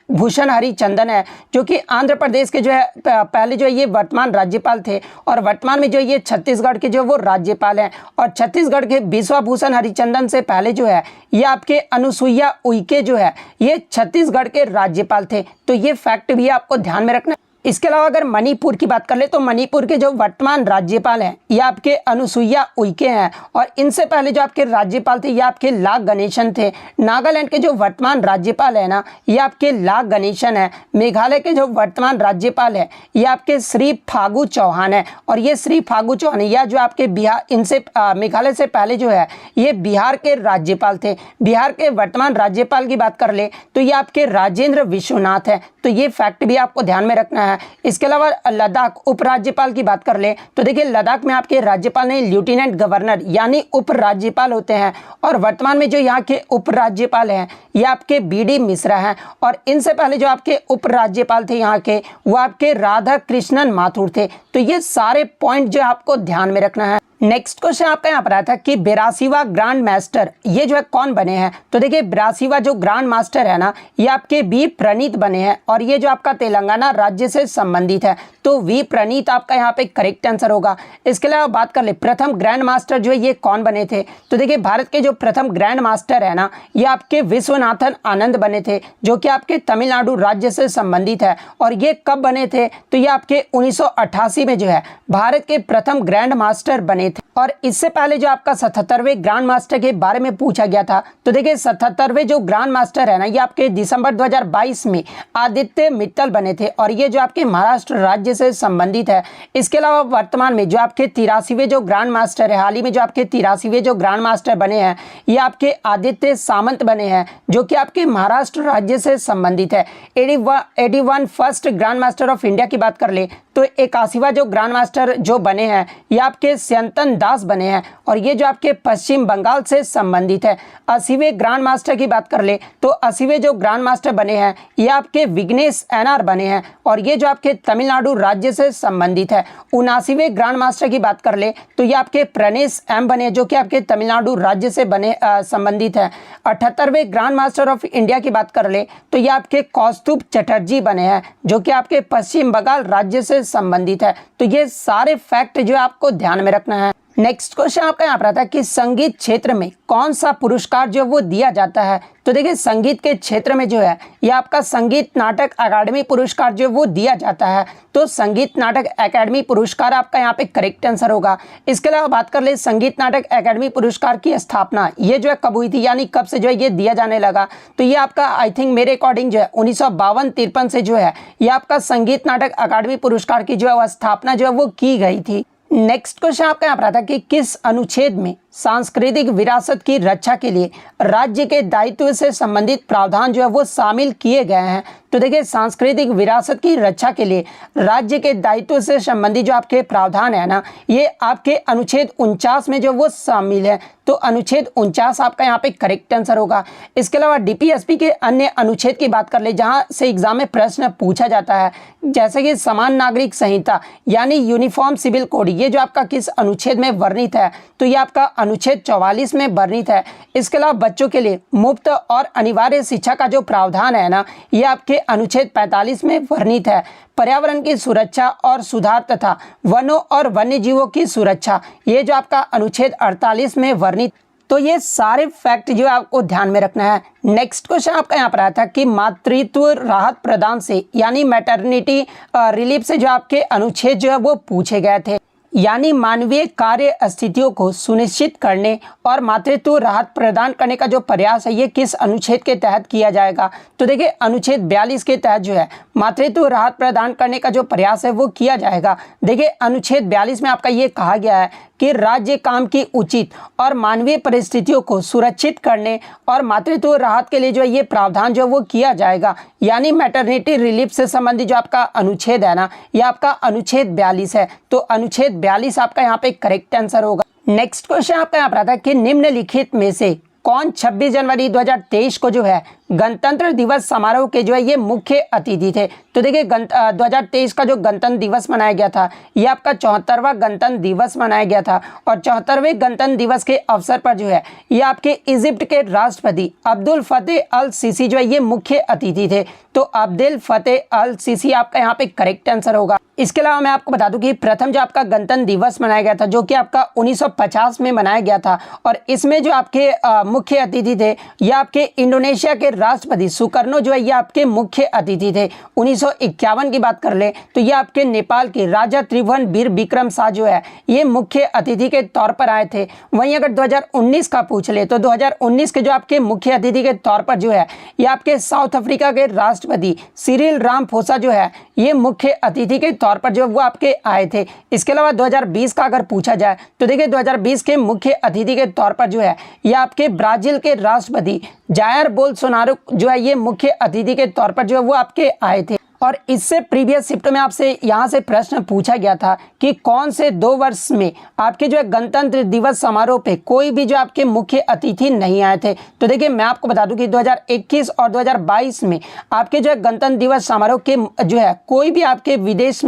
भूषण हरिचंदन है जो कि आंध्र प्रदेश के जो है पहले जो है ये वर्तमान राज्यपाल थे। और वर्तमान में जो ये छत्तीसगढ़ के जो वो राज्यपाल हैं। और छत्तीसगढ़ के बिश्वाभूषण हरिचंदन से पहले जो है ये आपके अनुसुईया उइके जो है ये छत्तीसगढ़ के राज्यपाल थे। तो ये फैक्ट भी आपको ध्यान में रखना। इसके अलावा अगर मणिपुर की बात कर ले तो मणिपुर के जो वर्तमान राज्यपाल हैं ये आपके अनुसुईया उइके हैं और इनसे पहले जो आपके राज्यपाल थे ये आपके ला गणेशन थे। नागालैंड के जो वर्तमान राज्यपाल है ना ये आपके ला गणेशन है। मेघालय के जो वर्तमान राज्यपाल है ये आपके श्री फागू चौहान है और ये श्री फागू चौहान या जो आपके बिहार इनसे मेघालय से पहले जो है ये बिहार के राज्यपाल थे। बिहार के वर्तमान राज्यपाल की बात कर ले तो ये आपके राजेंद्र विश्वनाथ है। तो ये फैक्ट भी आपको ध्यान में रखना है। इसके अलावा लद्दाख उपराज्यपाल की बात कर ले तो देखिए लद्दाख में आपके राज्यपाल नहीं लेफ्टिनेंट गवर्नर यानी उपराज्यपाल होते हैं और वर्तमान में जो यहाँ के उपराज्यपाल हैं ये आपके बीडी मिश्रा हैं और इनसे पहले जो आपके उपराज्यपाल थे यहाँ के वो आपके राधा कृष्णन माथुर थे। तो ये सारे पॉइंट जो आपको ध्यान में रखना है। नेक्स्ट क्वेश्चन आपका यहाँ पर आया था कि 82वां ग्रांड मास्टर ये जो है कौन बने हैं। तो देखिए 82वां जो ग्रांड मास्टर है ना ये आपके वी प्रणीत बने हैं और ये जो आपका तेलंगाना राज्य से संबंधित है। तो वी प्रणीत आपका यहाँ पे करेक्ट आंसर होगा। इसके अलावा बात कर ले प्रथम ग्रैंड मास्टर जो है ये कौन बने थे। तो देखिए भारत के जो प्रथम ग्रैंड मास्टर है ना ये आपके विश्वनाथन आनंद बने थे जो कि आपके तमिलनाडु राज्य से संबंधित है और ये कब बने थे तो ये आपके 1988 में जो है भारत के प्रथम ग्रैंड मास्टर बने थे। और इससे पहले जो आपका 77वें ग्रांड मास्टर के बारे में पूछा गया था तो देखिए 77वें जो ग्रांड मास्टर है ना ये आपके दिसंबर 2022 में आदित्य मित्तल बने थे और ये जो आपके महाराष्ट्र राज्य से संबंधित है। इसके अलावा वर्तमान में जो आपके 83वें जो ग्रांड मास्टर है हाल ही में जो आपके 83वें जो ग्रांड मास्टर बने हैं ये आपके आदित्य सामंत बने हैं जो कि आपके महाराष्ट्र राज्य से संबंधित है। 81 first grand master of India की बात कर ले तो 81वां जो ग्रांड मास्टर जो बने हैं ये आपके स्यंतन दास बने हैं और ये जो आपके पश्चिम बंगाल से संबंधित है। 80वें ग्रांड मास्टर की बात कर ले तो 80वें जो ग्रांड मास्टर बने हैं ये आपके विघ्नेश एनआर बने हैं और ये जो आपके तमिलनाडु राज्य से संबंधित है। 79वें ग्रांड मास्टर की बात कर ले तो ये आपके प्रणेश एम बने जो कि आपके तमिलनाडु राज्य से बने संबंधित है। 78वें ग्रांड मास्टर ऑफ इंडिया की बात कर ले तो ये आपके कौस्तुभ चटर्जी बने हैं जो कि आपके पश्चिम बंगाल राज्य से संबंधित है। तो ये सारे फैक्ट जो आपको ध्यान में रखना है। नेक्स्ट क्वेश्चन आपका यहाँ पर आता है कि संगीत क्षेत्र में कौन सा पुरस्कार जो वो दिया जाता है। तो देखिए संगीत के क्षेत्र में जो है ये आपका संगीत नाटक अकादमी पुरस्कार जो वो दिया जाता है। तो संगीत नाटक अकादमी पुरस्कार आपका यहाँ पे करेक्ट आंसर होगा। इसके अलावा बात कर ले संगीत नाटक अकादमी पुरस्कार की स्थापना ये जो है कब हुई थी यानी कब से जो है ये दिया जाने लगा। तो ये आपका आई थिंक मेरे अकॉर्डिंग जो है 1952-53 से जो है ये आपका संगीत नाटक अकादमी पुरस्कार की जो है स्थापना जो है वो की गई थी। नेक्स्ट क्वेश्चन आपका यहाँ पर आता है कि किस अनुच्छेद में सांस्कृतिक विरासत की रक्षा के लिए राज्य के दायित्व से संबंधित प्रावधान जो है वो शामिल किए गए हैं। तो देखिए सांस्कृतिक विरासत की रक्षा के लिए राज्य के दायित्व से संबंधित जो आपके प्रावधान है ना ये आपके अनुच्छेद 49 में जो वो शामिल है। तो अनुच्छेद 49 आपका यहाँ पे करेक्ट आंसर होगा। इसके अलावा डीपीएसपी के अन्य अनुच्छेद की बात कर ले जहाँ से एग्जाम में प्रश्न पूछा जाता है जैसे कि समान नागरिक संहिता यानी यूनिफॉर्म सिविल कोड ये जो आपका किस अनुच्छेद में वर्णित है। तो ये आपका अनुच्छेद 44 में वर्णित है। इसके अलावा बच्चों के लिए मुफ्त और अनिवार्य शिक्षा का जो प्रावधान है ना ये आपके अनुच्छेद 45 में वर्णित है। पर्यावरण की सुरक्षा और सुधार तथा वनों और वन्य जीवों की सुरक्षा ये जो आपका अनुच्छेद 48 में वर्णित। तो ये सारे फैक्ट जो आपको ध्यान में रखना है। नेक्स्ट क्वेश्चन आपका यहाँ पर आया था कि मातृत्व राहत प्रदान से यानी मैटरनिटी रिलीफ से जो आपके अनुच्छेद जो है वो पूछे गए थे यानी मानवीय कार्य स्थितियों को सुनिश्चित करने और मातृत्व राहत प्रदान करने का जो प्रयास है ये किस अनुच्छेद के तहत किया जाएगा। तो देखिए अनुच्छेद 42 के तहत जो है मातृत्व राहत प्रदान करने का जो प्रयास है वो किया जाएगा। देखिए अनुच्छेद 42 में आपका ये कहा गया है कि राज्य काम की उचित और मानवीय परिस्थितियों को सुरक्षित करने और मातृत्व राहत के लिए जो है ये प्रावधान जो वो किया जाएगा यानी मैटरनिटी रिलीफ से संबंधित जो आपका अनुच्छेद है ना ये आपका अनुच्छेद 42 है। तो अनुच्छेद 42 आपका यहाँ पे करेक्ट आंसर होगा। नेक्स्ट क्वेश्चन आपका यहाँ पर आता है कि निम्नलिखित में से कौन 26 जनवरी 2023 को जो है गणतंत्र दिवस समारोह के जो है ये मुख्य अतिथि थे। तो देखिए 2023 का जो गणतंत्र दिवस मनाया गया था ये आपका 74वां गणतंत्र दिवस मनाया गया था और 74वें गणतंत्र दिवस के अवसर पर जो है ये आपके इजिप्ट के राष्ट्रपति अब्दुल फतेह अल सीसी जो है ये मुख्य अतिथि थे। तो अब्दुल फतेह अल सीसी आपका यहाँ पे करेक्ट आंसर होगा। इसके अलावा मैं आपको बता दूं कि प्रथम जो आपका गणतंत्र दिवस मनाया गया था जो कि आपका 1950 में मनाया गया था और इसमें जो आपके मुख्य अतिथि थे ये आपके इंडोनेशिया के राष्ट्रपति सुकर्णो जो है ये आपके मुख्य अतिथि थे। 1951 की बात कर ले तो ये आपके नेपाल के राजा त्रिभुवन वीर विक्रम शाह जो है ये मुख्य अतिथि के तौर पर आए थे। वहीं अगर 2019 का पूछ ले तो 2019 के जो आपके मुख्य अतिथि के तौर पर जो है ये आपके साउथ अफ्रीका के राष्ट्रपति सिरिल रामाफोसा जो है ये मुख्य अतिथि के तौर पर जो वो आपके आए थे। इसके अलावा 2020 का अगर पूछा जाए तो देखिए 2020 के मुख्य अतिथि के तौर पर जो है ये आपके ब्राजील के राष्ट्रपति जायर बोल्सोनारो जो है ये मुख्य अतिथि के तौर पर जो है वो आपके आए थे। और इससे प्रीवियस शिफ्ट में आपसे यहाँ से प्रश्न पूछा गया था कि कौन से 2 वर्ष में आपके जो है गणतंत्र दिवस समारोह पे कोई भी जो आपके मुख्य अतिथि नहीं आए थे। तो देखिए मैं आपको बता दूं कि 2021 और 2022 में आपके जो है गणतंत्र दिवस समारोह के जो है कोई भी आपके विदेश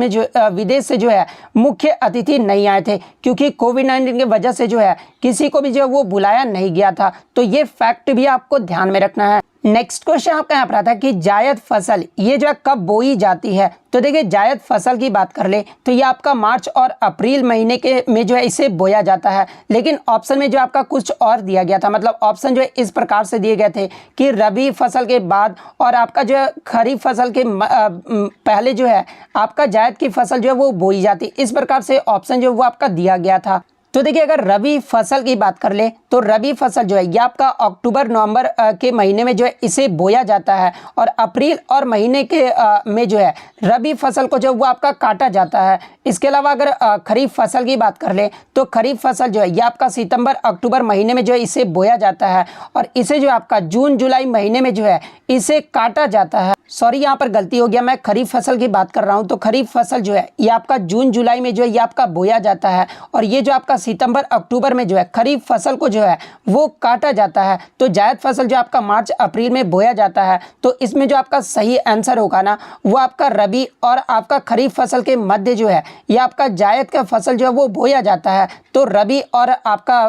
से जो है मुख्य अतिथि नहीं आए थे, क्योंकि कोविड-19 की वजह से जो है किसी को भी जो है वो बुलाया नहीं गया था। तो ये फैक्ट भी आपको ध्यान में रखना है। नेक्स्ट क्वेश्चन आपका यहाँ पर आता है कि जायद फसल ये जो है कब बोई जाती है। तो देखिए जायद फसल की बात कर ले तो ये आपका मार्च और अप्रैल महीने में जो है इसे बोया जाता है। लेकिन ऑप्शन में जो आपका कुछ और दिया गया था, मतलब ऑप्शन जो है इस प्रकार से दिए गए थे कि रबी फसल के बाद और आपका जो है खरीफ फसल के पहले जो है आपका जायद की फसल जो है वो बोई जाती। इस प्रकार से ऑप्शन जो है वो आपका दिया गया था। तो देखिए अगर रबी फसल की बात कर ले तो रबी फसल जो है ये आपका अक्टूबर नवंबर के महीने में जो है इसे बोया जाता है और अप्रैल और महीने के में जो है रबी फसल को जो वो आपका काटा जाता है। इसके अलावा अगर खरीफ फसल की बात कर ले तो खरीफ फसल जो है ये आपका सितंबर अक्टूबर महीने में जो है इसे बोया जाता है और इसे जो आपका जून जुलाई महीने में जो है इसे काटा जाता है। सॉरी यहाँ पर गलती हो गया, मैं खरीफ फसल की बात कर रहा हूँ। तो खरीफ फसल जो है ये आपका जून जुलाई में जो है ये आपका बोया जाता है और ये जो आपका सितंबर अक्टूबर में जो है खरीफ फसल को जो है वो काटा जाता है। तो जायद फसल जो आपका मार्च अप्रैल में बोया जाता है। तो इसमें जो आपका सही आंसर होगा ना वो आपका रबी और आपका खरीफ फसल के मध्य जो है ये आपका जायद का फसल जो है वो बोया जाता है। तो रबी और आपका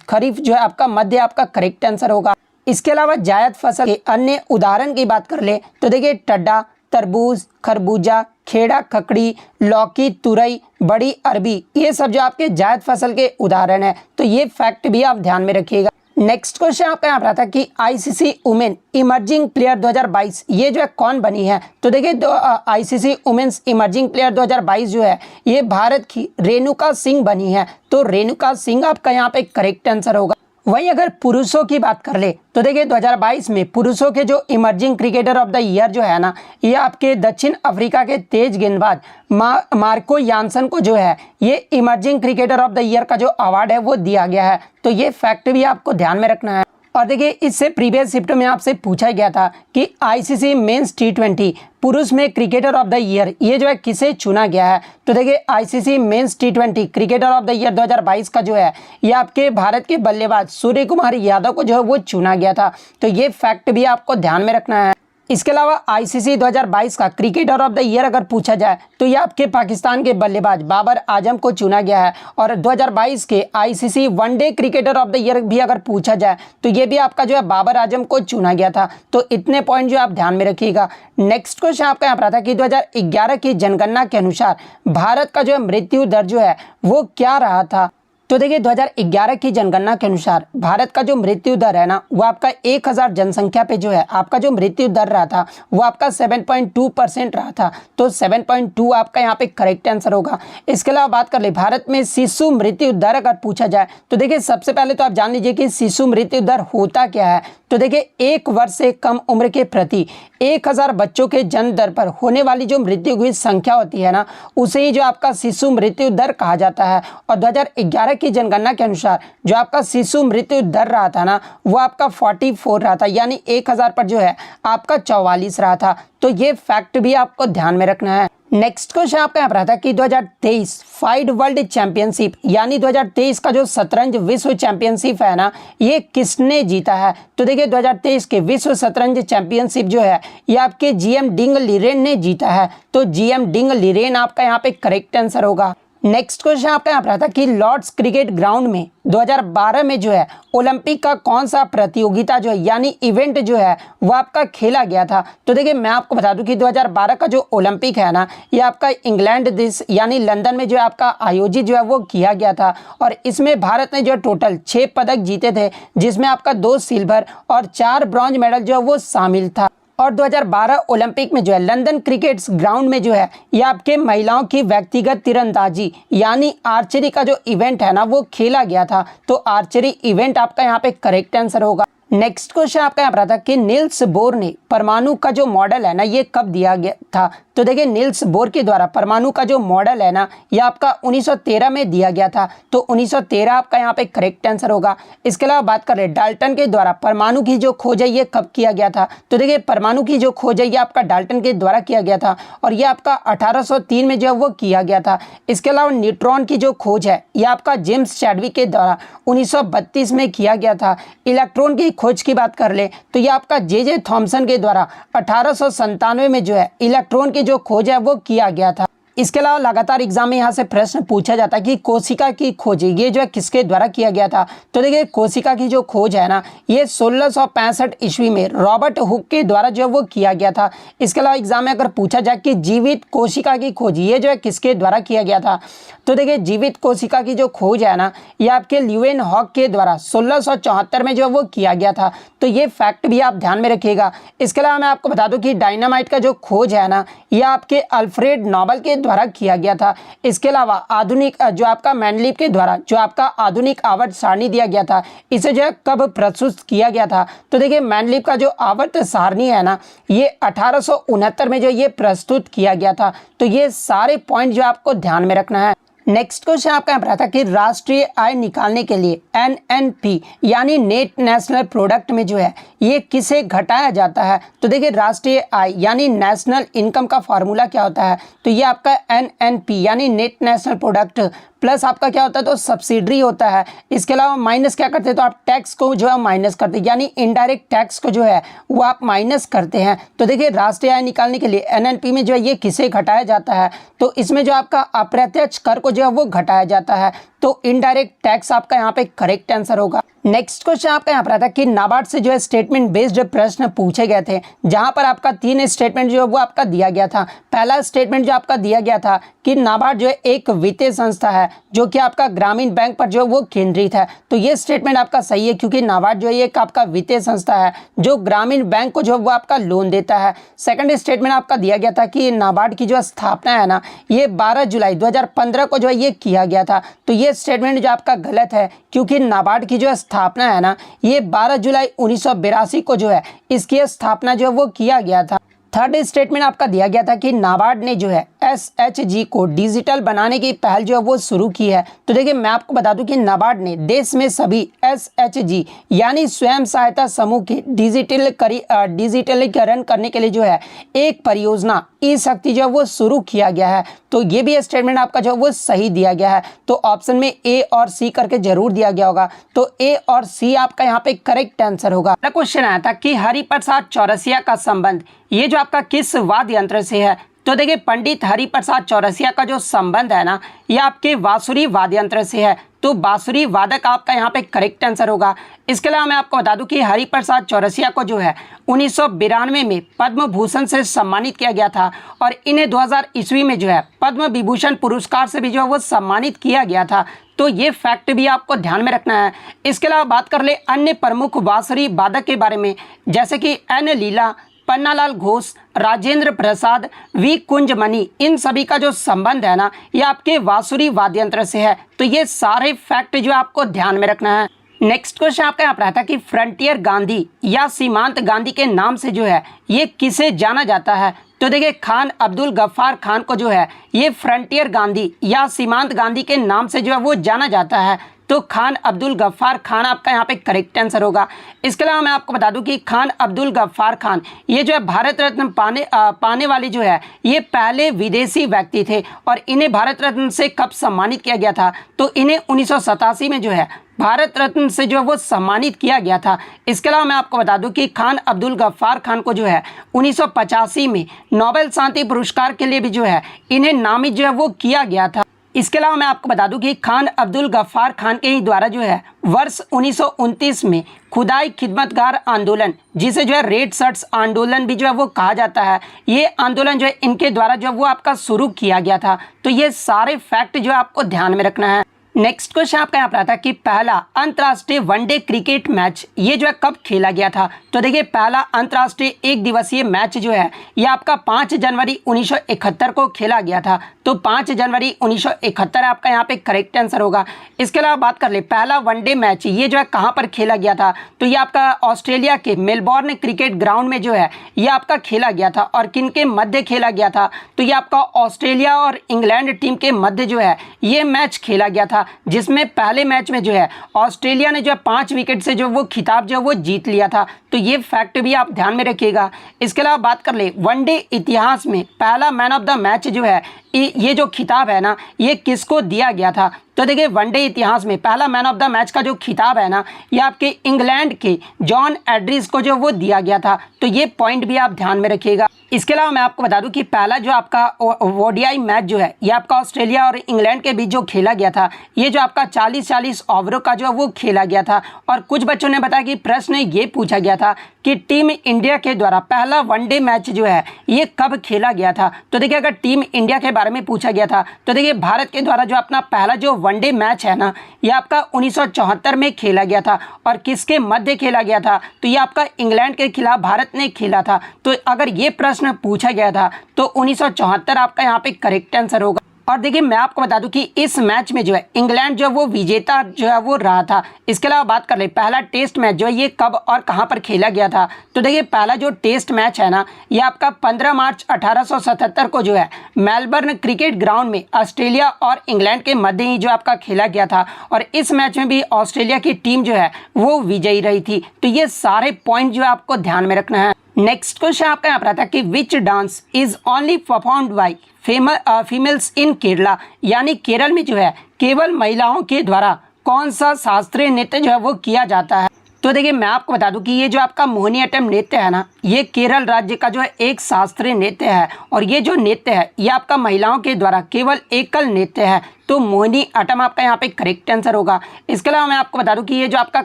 खरीफ जो है आपका मध्य आपका करेक्ट आंसर होगा। इसके अलावा जायद फसल के अन्य उदाहरण की बात कर ले तो देखिए टड्डा, तरबूज, खरबूजा, खेड़ा, ककड़ी, लौकी, तुरई, बड़ी अरबी, ये सब जो आपके जायद फसल के उदाहरण है। तो ये फैक्ट भी आप ध्यान में रखिएगा। नेक्स्ट क्वेश्चन आपका यहाँ पर आता है कि आईसीसी वुमेन इमर्जिंग प्लेयर 2022 ये जो है कौन बनी है। तो देखिए आईसीसी वुमेन्स इमर्जिंग प्लेयर 2022 जो है ये भारत की रेणुका सिंह बनी है। तो रेणुका सिंह आपका यहाँ पे करेक्ट आंसर होगा। वहीं अगर पुरुषों की बात कर ले तो देखिए 2022 में पुरुषों के जो emerging cricketer of the year जो है ना ये आपके दक्षिण अफ्रीका के तेज गेंदबाज मार्को यानसन को जो है ये emerging cricketer of the year का जो अवार्ड है वो दिया गया है। तो ये फैक्ट भी आपको ध्यान में रखना है। और देखिए इससे प्रीवियस शिफ्ट में आपसे पूछा गया था कि आईसीसी मेंस T20 पुरुष में क्रिकेटर ऑफ द ईयर ये जो है किसे चुना गया है। तो देखिए ICC men's T20 cricketer of the year 2022 का जो है ये आपके भारत के बल्लेबाज सूर्य कुमार यादव को जो है वो चुना गया था। तो ये फैक्ट भी आपको ध्यान में रखना है। इसके अलावा आईसीसी 2022 का क्रिकेटर ऑफ द ईयर अगर पूछा जाए तो ये आपके पाकिस्तान के बल्लेबाज बाबर आजम को चुना गया है। और 2022 के ICC one day cricketer of the year भी अगर पूछा जाए तो ये भी आपका जो है बाबर आजम को चुना गया था। तो इतने पॉइंट जो आप ध्यान में रखिएगा। नेक्स्ट क्वेश्चन आपका यहाँ पर आता है कि 2011 की जनगणना के अनुसार भारत का जो है मृत्यु दर जो है वो क्या रहा था। तो देखिए 2011 की जनगणना के अनुसार भारत का जो मृत्यु दर है ना वो आपका 1000 जनसंख्या पे जो है आपका जो मृत्यु दर रहा था वो आपका 7.2% रहा था। तो 7.2 आपका यहाँ पे करेक्ट आंसर होगा। इसके अलावा बात कर ले भारत में शिशु मृत्यु दर अगर पूछा जाए तो देखिए सबसे पहले तो आप जान लीजिए कि शिशु मृत्यु दर होता क्या है। तो देखिए 1 वर्ष से कम उम्र के प्रति 1000 बच्चों के जन्म दर पर होने वाली जो मृत्यु की संख्या होती है ना उसे ही जो आपका शिशु मृत्यु दर कहा जाता है। और 2011 की जनगणना के अनुसार जो आपका शिशु मृत्यु दर रहा था ना वो आपका 44 रहा था, यानी 1000 पर जो है आपका 44 रहा था। तो ये फैक्ट भी आपको ध्यान में रखना है। नेक्स्ट क्वेश्चन आपका यहाँ पर आता है कि 2023 फाइड वर्ल्ड चैंपियनशिप यानी 2023 का जो शतरंज विश्व चैंपियनशिप है ना ये किसने जीता है। तो देखिए 2023 के विश्व शतरंज चैंपियनशिप जो है ये आपके जीएम डिंग लीरेन ने जीता है। तो जीएम डिंग लीरेन आपका यहाँ पे करेक्ट आंसर होगा। नेक्स्ट क्वेश्चन आपका यहाँ पर आता कि लॉर्ड्स क्रिकेट ग्राउंड में 2012 में जो है ओलंपिक का कौन सा प्रतियोगिता जो है यानी इवेंट जो है वो आपका खेला गया था। तो देखिए मैं आपको बता दूं कि 2012 का जो ओलंपिक है ना ये आपका इंग्लैंड देश यानी लंदन में जो है आपका आयोजित जो है वो किया गया था और इसमें भारत ने जो टोटल 6 पदक जीते थे, जिसमें आपका 2 सिल्वर और 4 ब्रॉन्ज मेडल जो है वो शामिल था। और 2012 ओलंपिक में जो है लंदन क्रिकेट्स ग्राउंड में जो है ये आपके महिलाओं की व्यक्तिगत तीरंदाजी यानी आर्चरी का जो इवेंट है ना वो खेला गया था। तो आर्चरी इवेंट आपका यहाँ पे करेक्ट आंसर होगा। नेक्स्ट क्वेश्चन आपका यहाँ पर था कि नील्स बोर ने परमाणु का जो मॉडल है ना ये कब दिया गया था। तो देखिए नील्स बोर के द्वारा परमाणु का जो मॉडल है ना ये आपका 1913 में दिया गया था। तो 1913 आपका यहाँ पे करेक्ट आंसर होगा। इसके अलावा बात कर रहे डाल्टन के द्वारा परमाणु की जो खोज है ये कब किया गया था। तो देखिए परमाणु की जो खोज है ये आपका डाल्टन के द्वारा किया गया था और ये आपका 1803 में जो है वो किया गया था। इसके अलावा न्यूट्रॉन की जो खोज है ये आपका जेम्स चैडविक के द्वारा 1932 में किया गया था। इलेक्ट्रॉन की खोज की बात कर ले तो ये आपका जे थॉमसन के द्वारा 1897 में जो है इलेक्ट्रॉन की जो खोज है वो किया गया था। इसके अलावा लगातार एग्जाम में यहाँ से प्रश्न पूछा जाता है कि कोशिका की खोज ये जो है किसके द्वारा किया गया था। तो देखिए कोशिका की जो खोज है ना ये 1665 ईस्वी में रॉबर्ट हुक के द्वारा जो है वो किया गया था। इसके अलावा एग्जाम में अगर पूछा जाए कि जीवित कोशिका की खोज ये जो है किसके द्वारा किया गया था। तो देखिए जीवित कोशिका की जो खोज है ना ये आपके ल्यूवेन हॉक के द्वारा 1674 में जो है वो किया गया था। तो ये फैक्ट भी आप ध्यान में रखिएगा। इसके अलावा मैं आपको बता दूं कि डायनामाइट का जो खोज है ना ये आपके अल्फ्रेड नोबल के द्वारा किया गया था। इसके अलावा आधुनिक जो आपका मेंडलीव के द्वारा जो आपका आधुनिक आवर्त सारणी दिया गया था इसे जो है कब प्रस्तुत किया गया था। तो देखिए मेंडलीव का जो आवर्त सारणी है ना ये 1869 में जो ये प्रस्तुत किया गया था। तो ये सारे पॉइंट जो आपको ध्यान में रखना है। नेक्स्ट क्वेश्चन आपका यहाँ पर था कि राष्ट्रीय आय निकालने के लिए एनएनपी यानी नेट नेशनल प्रोडक्ट में जो है ये किसे घटाया जाता है। तो देखिए राष्ट्रीय आय यानी नेशनल इनकम का फॉर्मूला क्या होता है। तो ये आपका एनएनपी यानी नेट नेशनल प्रोडक्ट प्लस आपका क्या होता है तो सब्सिडरी होता है। इसके अलावा माइनस क्या करते हैं तो आप टैक्स को जो है माइनस करते हैं यानी इनडायरेक्ट टैक्स को जो है वो आप माइनस करते हैं। तो देखिए राष्ट्रीय आय निकालने के लिए एनएनपी में जो है ये किसे घटाया जाता है। तो इसमें जो आपका अप्रत्यक्ष कर को जो है वो घटाया जाता है। तो इनडायरेक्ट टैक्स आपका यहाँ पे करेक्ट आंसर होगा। नेक्स्ट क्वेश्चन आपका यहाँ पर आता है कि नाबार्ड से जो है स्टेटमेंट बेस्ड प्रश्न पूछे गए थे, जहां पर आपका 3 स्टेटमेंट जो है वो आपका दिया गया था। पहला स्टेटमेंट जो आपका दिया गया था कि नाबार्ड जो है एक वित्तीय संस्था है जो कि आपका ग्रामीण बैंक पर जो है वो केंद्रित है। तो ये स्टेटमेंट आपका सही है क्योंकि नाबार्ड जो है एक आपका वित्तीय संस्था है जो ग्रामीण बैंक को जो है वो आपका लोन देता है। सेकंड स्टेटमेंट आपका दिया गया था कि नाबार्ड की जो स्थापना है ना ये 12 जुलाई 2015 को जो है ये किया गया था। तो ये स्टेटमेंट जो आपका गलत है क्योंकि नाबार्ड की जो स्थापना है ना ये 12 जुलाई 1982 को जो है इसकी स्थापना जो है वो किया गया था। थर्ड स्टेटमेंट आपका दिया गया था कि नाबार्ड ने जो है एसएचजी को डिजिटल बनाने की पहल जो है वो शुरू की है। तो देखिए मैं आपको बता दूं कि नाबार्ड ने देश में सभी एसएचजी यानी स्वयं सहायता समूह के डिजिटलीकरण करने के लिए जो है एक परियोजना ई शक्ति जो है वो शुरू किया गया है। तो ये भी स्टेटमेंट आपका जो है वो सही दिया गया है। तो ऑप्शन में ए और सी करके जरूर दिया गया होगा। तो ए और सी आपका यहाँ पे करेक्ट आंसर होगा। अगला क्वेश्चन आया था कि हरिप्रसाद चौरसिया का संबंध ये जो आपका किस वाद्य यंत्र से है। तो देखिए पंडित हरिप्रसाद चौरसिया का जो संबंध है ना ये आपके बांसुरी वाद्य यंत्र से है। तो बांसुरी वादक आपका यहाँ पे करेक्ट आंसर होगा। इसके अलावा मैं आपको बता दूं कि हरिप्रसाद चौरसिया को जो है 1992 में पद्म भूषण से सम्मानित किया गया था और इन्हें 2000 ईस्वी में जो है पद्म विभूषण पुरस्कार से भी जो है वो सम्मानित किया गया था। तो ये फैक्ट भी आपको ध्यान में रखना है। इसके अलावा बात कर ले अन्य प्रमुख बांसुरी वादक के बारे में, जैसे कि एन लीला, पन्नालाल घोष, राजेंद्र प्रसाद, वी कुंजमणि, इन सभी का जो संबंध है ना ये आपके बांसुरी वाद्य यंत्र से है। तो ये सारे फैक्ट जो आपको ध्यान में रखना है। नेक्स्ट क्वेश्चन आपका यहाँ पर आता है कि फ्रंटियर गांधी या सीमांत गांधी के नाम से जो है ये किसे जाना जाता है। तो देखिए खान अब्दुल गफ्फार खान को जो है ये फ्रंटियर गांधी या सीमांत गांधी के नाम से जो है वो जाना जाता है। तो खान अब्दुल गफ्फार खान आपका यहाँ पे करेक्ट आंसर होगा। इसके अलावा मैं आपको बता दूं कि खान अब्दुल गफ्फार खान ये जो है भारत रत्न पाने वाले जो है ये पहले विदेशी व्यक्ति थे और इन्हें भारत रत्न से कब सम्मानित किया गया था। तो इन्हें 1987 में जो है भारत रत्न से जो है वो सम्मानित किया गया था। इसके अलावा मैं आपको बता दूं कि खान अब्दुल गफ्फार खान को जो है 1985 में नोबेल शांति पुरस्कार के लिए भी जो है इन्हें नामित जो है वो किया गया था। इसके अलावा मैं आपको बता दूं कि खान अब्दुल गफ्फार खान के ही द्वारा जो है वर्ष 1929 में खुदाई खिदमतगार आंदोलन, जिसे जो है रेड शर्ट्स आंदोलन भी जो है वो कहा जाता है, ये आंदोलन जो है इनके द्वारा जो है वो आपका शुरू किया गया था। तो ये सारे फैक्ट जो है आपको ध्यान में रखना है। नेक्स्ट क्वेश्चन आपका यहाँ पर आता है कि पहला अंतर्राष्ट्रीय वनडे क्रिकेट मैच ये जो है कब खेला गया था। तो देखिए पहला अंतर्राष्ट्रीय एक दिवसीय मैच जो है ये आपका 5 जनवरी 1971 को खेला गया था। तो 5 जनवरी 1971 आपका यहाँ पे करेक्ट आंसर होगा। इसके अलावा बात कर ले पहला वनडे मैच ये जो है कहाँ पर खेला गया था। तो ये आपका ऑस्ट्रेलिया के मेलबोर्न क्रिकेट ग्राउंड में जो है ये आपका खेला गया था। और किन के मध्य खेला गया था। तो ये आपका ऑस्ट्रेलिया और इंग्लैंड टीम के मध्य जो है ये मैच खेला गया था, जिसमें पहले मैच में जो है ऑस्ट्रेलिया ने जो है 5 विकेट से जो वो खिताब जो है वो जीत लिया था। तो ये फैक्ट भी आप ध्यान में रखिएगा। इसके अलावा बात कर ले वनडे इतिहास में पहला मैन ऑफ द मैच जो है ये जो खिताब है ना ये किसको दिया गया था। तो देखिए वनडे इतिहास में पहला मैन ऑफ द मैच का जो खिताब है ना ये आपके इंग्लैंड के जॉन एड्रिस को जो वो दिया गया था। तो ये पॉइंट भी आप ध्यान में रखिएगा। इसके अलावा मैं आपको बता दूं कि पहला जो आपका ओडीआई मैच जो है ये आपका ऑस्ट्रेलिया और इंग्लैंड के बीच जो खेला गया था ये जो आपका 40-40 ओवरों का जो वो खेला गया था। और कुछ बच्चों ने बताया कि प्रश्न ये पूछा गया था कि टीम इंडिया के द्वारा पहला वनडे मैच जो है ये कब खेला गया था। तो देखिए अगर टीम इंडिया के बारे में पूछा गया था तो देखिए भारत के द्वारा जो अपना पहला जो वनडे मैच है ना ये आपका 1974 में खेला गया था। और किसके मध्य खेला गया था। तो ये आपका इंग्लैंड के खिलाफ भारत ने खेला था। तो अगर ये प्रश्न पूछा गया था तो 1974 आपका यहाँ पे करेक्ट आंसर होगा। और देखिए मैं आपको बता दूं कि इस मैच में जो है इंग्लैंड जो है वो विजेता जो है वो रहा था। इसके अलावा बात कर ले पहला टेस्ट मैच जो है ये कब और कहां पर खेला गया था। तो देखिए पहला जो टेस्ट मैच है ना ये आपका 15 मार्च 1877 को जो है मेलबर्न क्रिकेट ग्राउंड में ऑस्ट्रेलिया और इंग्लैंड के मध्य ही जो आपका खेला गया था। और इस मैच में भी ऑस्ट्रेलिया की टीम जो है वो विजयी रही थी। तो ये सारे पॉइंट जो है आपको ध्यान में रखना है। नेक्स्ट क्वेश्चन आपका यहाँ पर आता है कि which dance is only performed by females in Kerala, यानी केरल में जो है केवल महिलाओं के द्वारा कौन सा शास्त्रीय नृत्य जो है वो किया जाता है। तो देखिए मैं आपको बता दूं कि ये जो आपका मोहिनीअट्टम नृत्य है ना ये केरल राज्य का जो है एक शास्त्रीय नृत्य है। और ये जो नृत्य है ये आपका महिलाओं के द्वारा केवल एकल नृत्य है। तो मोहिनीअट्टम आपका यहाँ पे करेक्ट आंसर होगा। इसके अलावा मैं आपको बता दूं कि ये जो आपका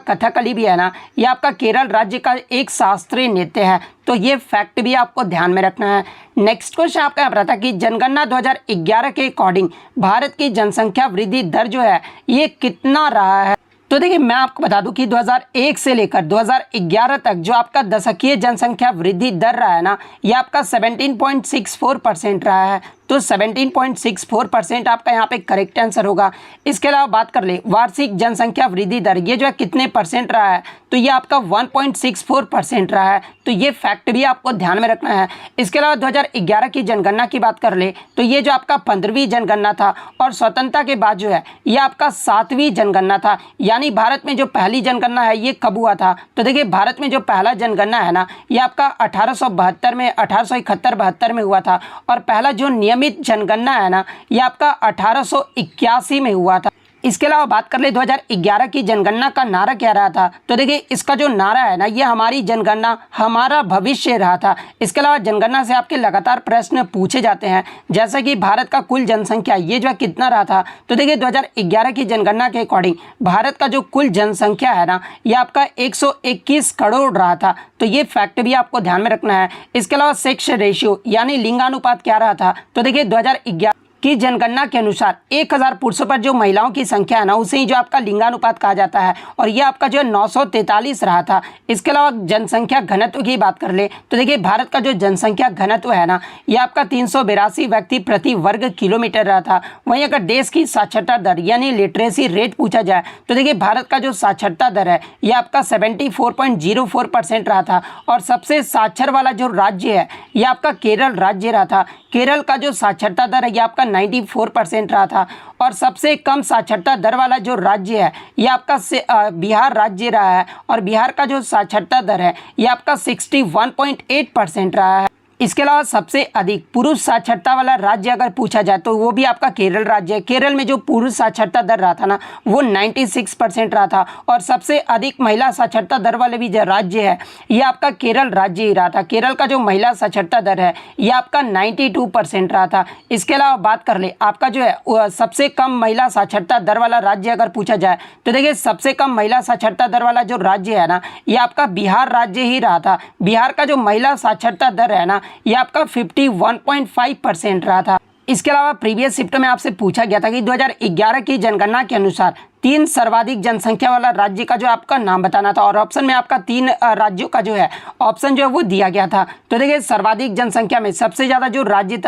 कथकली भी है ना ये आपका केरल राज्य का एक शास्त्रीय नृत्य है। तो ये फैक्ट भी आपको ध्यान में रखना है। नेक्स्ट क्वेश्चन आपका यहाँ पर आता है कि जनगणना 2011 के अकॉर्डिंग भारत की जनसंख्या वृद्धि दर जो है ये कितना रहा है। तो देखिए मैं आपको बता दूं कि 2001 से लेकर 2011 तक जो आपका दशकीय जनसंख्या वृद्धि दर रहा है ना ये आपका 17.64% रहा है। तो 17.64% आपका यहाँ पे करेक्ट आंसर होगा। इसके अलावा बात कर ले वार्षिक जनसंख्या वृद्धि दर ये जो है कितने परसेंट रहा है। तो ये आपका 1.64% रहा है। तो ये फैक्ट भी आपको ध्यान में रखना है। इसके अलावा 2011 की जनगणना की बात कर ले तो ये जो आपका 15वीं जनगणना था और स्वतंत्रता के बाद जो है ये आपका 7वीं जनगणना था। यानी भारत में जो पहली जनगणना है ये कब हुआ था। तो देखिए भारत में जो पहला जनगणना है ना ये आपका 1872 में 1871-72 में हुआ था। और पहला जो नियमित जनगणना है ना ये आपका 1881 में हुआ था। इसके अलावा बात कर ले 2011 की जनगणना का नारा क्या रहा था। तो देखिए इसका जो नारा है ना ये हमारी जनगणना हमारा भविष्य रहा था। इसके अलावा जनगणना से आपके लगातार प्रश्न पूछे जाते हैं जैसे कि भारत का कुल जनसंख्या ये जो कितना रहा था। तो देखिए 2011 की जनगणना के अकॉर्डिंग भारत का जो कुल जनसंख्या है ना ये आपका 121 करोड़ रहा था। तो ये फैक्ट भी आपको ध्यान में रखना है। इसके अलावा सेक्स रेशियो यानी लिंगानुपात क्या रहा था। तो देखिए 2011 की जनगणना के अनुसार 1000 पुरुषों पर जो महिलाओं की संख्या है ना उसे ही जो आपका लिंगानुपात कहा जाता है। और ये आपका जो 943 रहा था। इसके अलावा जनसंख्या घनत्व की बात कर ले तो देखिए भारत का जो जनसंख्या घनत्व है ना ये आपका 382 व्यक्ति प्रति वर्ग किलोमीटर रहा था। वहीं अगर देश की साक्षरता दर यानी लिटरेसी रेट पूछा जाए तो देखिए भारत का जो साक्षरता दर है ये आपका 74.04% रहा था। और सबसे साक्षर वाला जो राज्य है ये आपका केरल राज्य रहा था। केरल का जो साक्षरता दर है ये आपका 94% रहा था। और सबसे कम साक्षरता दर वाला जो राज्य है ये आपका बिहार राज्य रहा है। और बिहार का जो साक्षरता दर है ये आपका 61.8% रहा है। इसके अलावा सबसे अधिक पुरुष साक्षरता वाला राज्य अगर पूछा जाए तो वो भी आपका केरल राज्य है। केरल में जो पुरुष साक्षरता दर रहा था ना वो 96% रहा था। और सबसे अधिक महिला साक्षरता दर वाले भी जो राज्य है ये आपका केरल राज्य ही रहा था। केरल का जो महिला साक्षरता दर है ये आपका 92% रहा था। इसके अलावा बात कर ले आपका जो है सबसे कम महिला साक्षरता दर वाला राज्य अगर पूछा जाए तो देखिए सबसे कम महिला साक्षरता दर वाला जो राज्य है ना ये आपका बिहार राज्य ही रहा था। बिहार का जो महिला साक्षरता दर है ना ये आपका 51.5% रहा था। इसके अलावा प्रीवियस शिफ्ट में आपसे पूछा गया था कि 2011 की जनगणना के अनुसार 3 सर्वाधिक जनसंख्या वाला राज्य का जो आपका नाम बताना था और ऑप्शन में आपका 3 राज्यों का जो है ऑप्शन जो है वो दिया गया था। तो देखिए सर्वाधिक जनसंख्या में सबसे ज़्यादा जो राज्य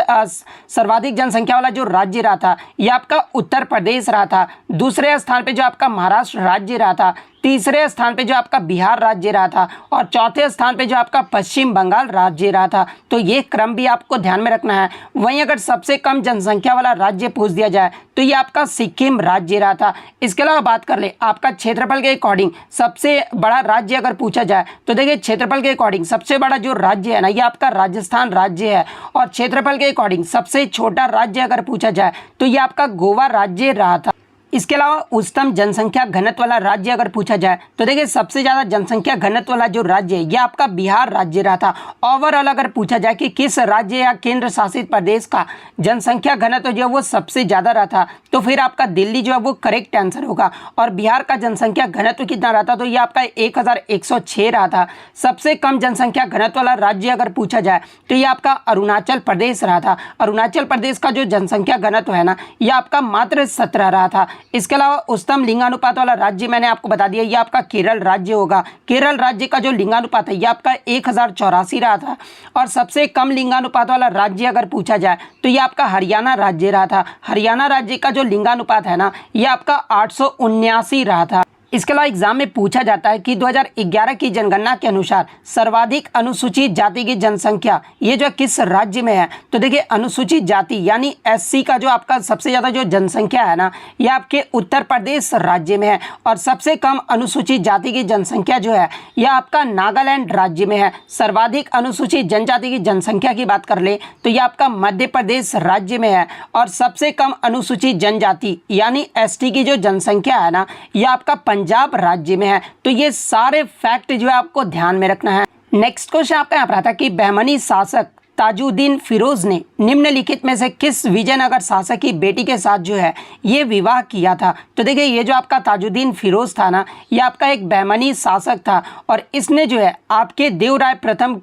सर्वाधिक जनसंख्या वाला जो राज्य रहा था ये आपका उत्तर प्रदेश रहा था। दूसरे स्थान पे जो आपका महाराष्ट्र राज्य रहा था, तीसरे स्थान पे जो आपका बिहार राज्य रहा था और चौथे स्थान पे जो आपका पश्चिम बंगाल राज्य रहा था। तो ये क्रम भी आपको ध्यान में रखना है। वहीं अगर सबसे कम जनसंख्या वाला राज्य पूछ दिया जाए तो ये आपका सिक्किम राज्य रहा था। इसके अलावा बात कर ले आपका क्षेत्रफल के अकॉर्डिंग सबसे बड़ा राज्य अगर पूछा जाए तो देखिए क्षेत्रफल के अकॉर्डिंग सबसे बड़ा जो राज्य है ना ये आपका राजस्थान राज्य है। और क्षेत्रफल के अकॉर्डिंग सबसे छोटा राज्य अगर पूछा जाए तो ये आपका गोवा राज्य रहा था। इसके अलावा उच्चतम जनसंख्या घनत्व वाला राज्य अगर पूछा जाए तो देखिए सबसे ज़्यादा जनसंख्या घनत्व वाला जो राज्य है ये आपका बिहार राज्य रहा था। ओवरऑल अगर पूछा जाए कि किस राज्य या केंद्र शासित प्रदेश का जनसंख्या घनत्व जो है वो सबसे ज़्यादा रहा था तो फिर आपका दिल्ली जो है वो करेक्ट आंसर होगा। और बिहार का जनसंख्या घनत्व कितना रहा था तो ये आपका 1106 रहा था। सबसे कम जनसंख्या घनत्व वाला राज्य अगर पूछा जाए तो ये आपका अरुणाचल प्रदेश रहा था। अरुणाचल प्रदेश का जो जनसंख्या घनत्व है ना ये आपका मात्र 17 रहा था। इसके अलावा उच्चतम लिंगानुपात वाला राज्य मैंने आपको बता दिया ये आपका केरल राज्य होगा। केरल राज्य का जो लिंगानुपात है ये आपका 1084 रहा था। और सबसे कम लिंगानुपात वाला राज्य अगर पूछा जाए तो ये आपका हरियाणा राज्य रहा था। हरियाणा राज्य का जो लिंगानुपात है ना ये आपका 879 रहा था। इसके अलावा एग्जाम में पूछा जाता है कि 2011 की जनगणना के अनुसार सर्वाधिक अनुसूचित जाति की जनसंख्या ये जो किस राज्य में है तो देखिए अनुसूचित जाति यानी एससी का जो आपका सबसे ज़्यादा जो जनसंख्या है ना ये आपके उत्तर प्रदेश राज्य में है। और सबसे कम अनुसूचित जाति की जनसंख्या जो है यह आपका नागालैंड राज्य में है। सर्वाधिक अनुसूचित जनजाति की जनसंख्या की बात कर ले तो ये आपका मध्य प्रदेश राज्य में है। और सबसे कम अनुसूचित जनजाति यानी एसटी की जो जनसंख्या है ना ये आपका पंजाब राज्य में है। तो ये सारे फैक्ट जो है आपको ध्यान में रखना है। नेक्स्ट क्वेश्चन आपका यहाँ पर आता है कि बहमनी शासक ताजुद्दीन फिरोज ने निम्नलिखित में से किस विजयनगर शासक की बेटी के साथ जो है ये विवाह किया था। तो देखिए ये जो आपका ताजुद्दीन फिरोज था ना ये आपका एक बहमनी शासक था और इसने जो है आपके देवराय प्रथम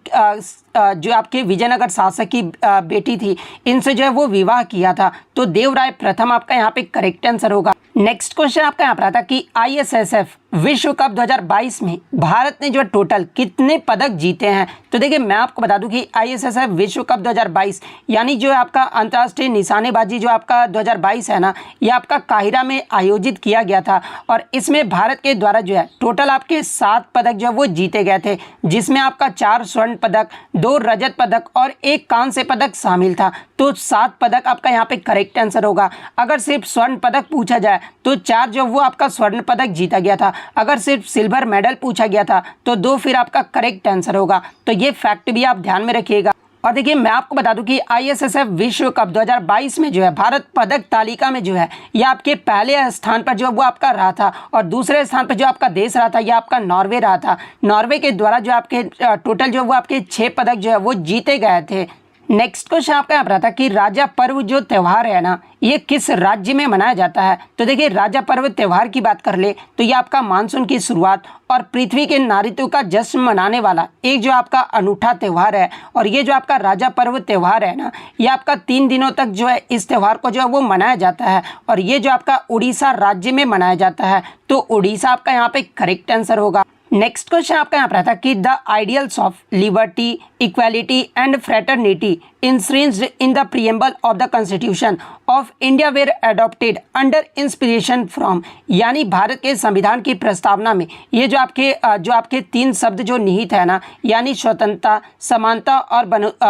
जो आपके विजयनगर शासक की बेटी थी इनसे जो है वो विवाह किया था। तो देवराय प्रथम आपका यहाँ पे करेक्ट आंसर होगा। नेक्स्ट क्वेश्चन आपका यहाँ पर आता कि ISSF विश्व कप 2022 में भारत ने जो टोटल कितने पदक जीते हैं। तो देखिए मैं आपको बता दूं कि ISSF विश्व कप 2022 यानी जो आपका अंतर्राष्ट्रीय निशानेबाजी जो आपका 2022 है ना ये आपका काहिरा में आयोजित किया गया था। और इसमें भारत के द्वारा जो है टोटल आपके 7 पदक जो है वो जीते गए थे जिसमें आपका 4 स्वर्ण पदक, 2 रजत पदक और 1 कांस्य पदक शामिल था। तो 7 पदक आपका यहाँ पे करेक्ट आंसर होगा। अगर सिर्फ स्वर्ण पदक पूछा जाए तो 4 जो वो आपका स्वर्ण पदक जीता गया था। अगर सिर्फ सिल्वर मेडल पूछा गया था तो 2 फिर आपका करेक्ट आंसर होगा। तो ये फैक्ट भी आप ध्यान में रखिएगा। और देखिए मैं आपको बता दूं कि ISSF विश्व कप 2022 में जो है भारत पदक तालिका में जो है ये आपके पहले स्थान पर जो वो आपका रहा था। और दूसरे स्थान पर जो आपका देश रहा था ये आपका नॉर्वे रहा था। नॉर्वे के द्वारा जो आपके टोटल जो वो आपके 6 पदक जो है वो जीते गए थे। नेक्स्ट क्वेश्चन आपका यहाँ पर आता कि राजा पर्व जो त्यौहार है ना ये किस राज्य में मनाया जाता है। तो देखिए राजा पर्व त्यौहार की बात कर ले तो ये आपका मानसून की शुरुआत और पृथ्वी के नारित्व का जश्न मनाने वाला एक जो आपका अनूठा त्यौहार है। और ये जो आपका राजा पर्व त्यौहार है ना ये आपका 3 दिनों तक जो है इस त्यौहार को जो है वो मनाया जाता है। और ये जो आपका उड़ीसा राज्य में मनाया जाता है। तो उड़ीसा आपका यहाँ पे करेक्ट आंसर होगा। नेक्स्ट क्वेश्चन आपका यहाँ पर था कि the ideals of liberty, equality and fraternity enshrined in the preamble of the constitution of India were adopted under inspiration from यानी भारत के संविधान की प्रस्तावना में ये जो आपके 3 शब्द जो निहित है ना यानी स्वतंत्रता, समानता और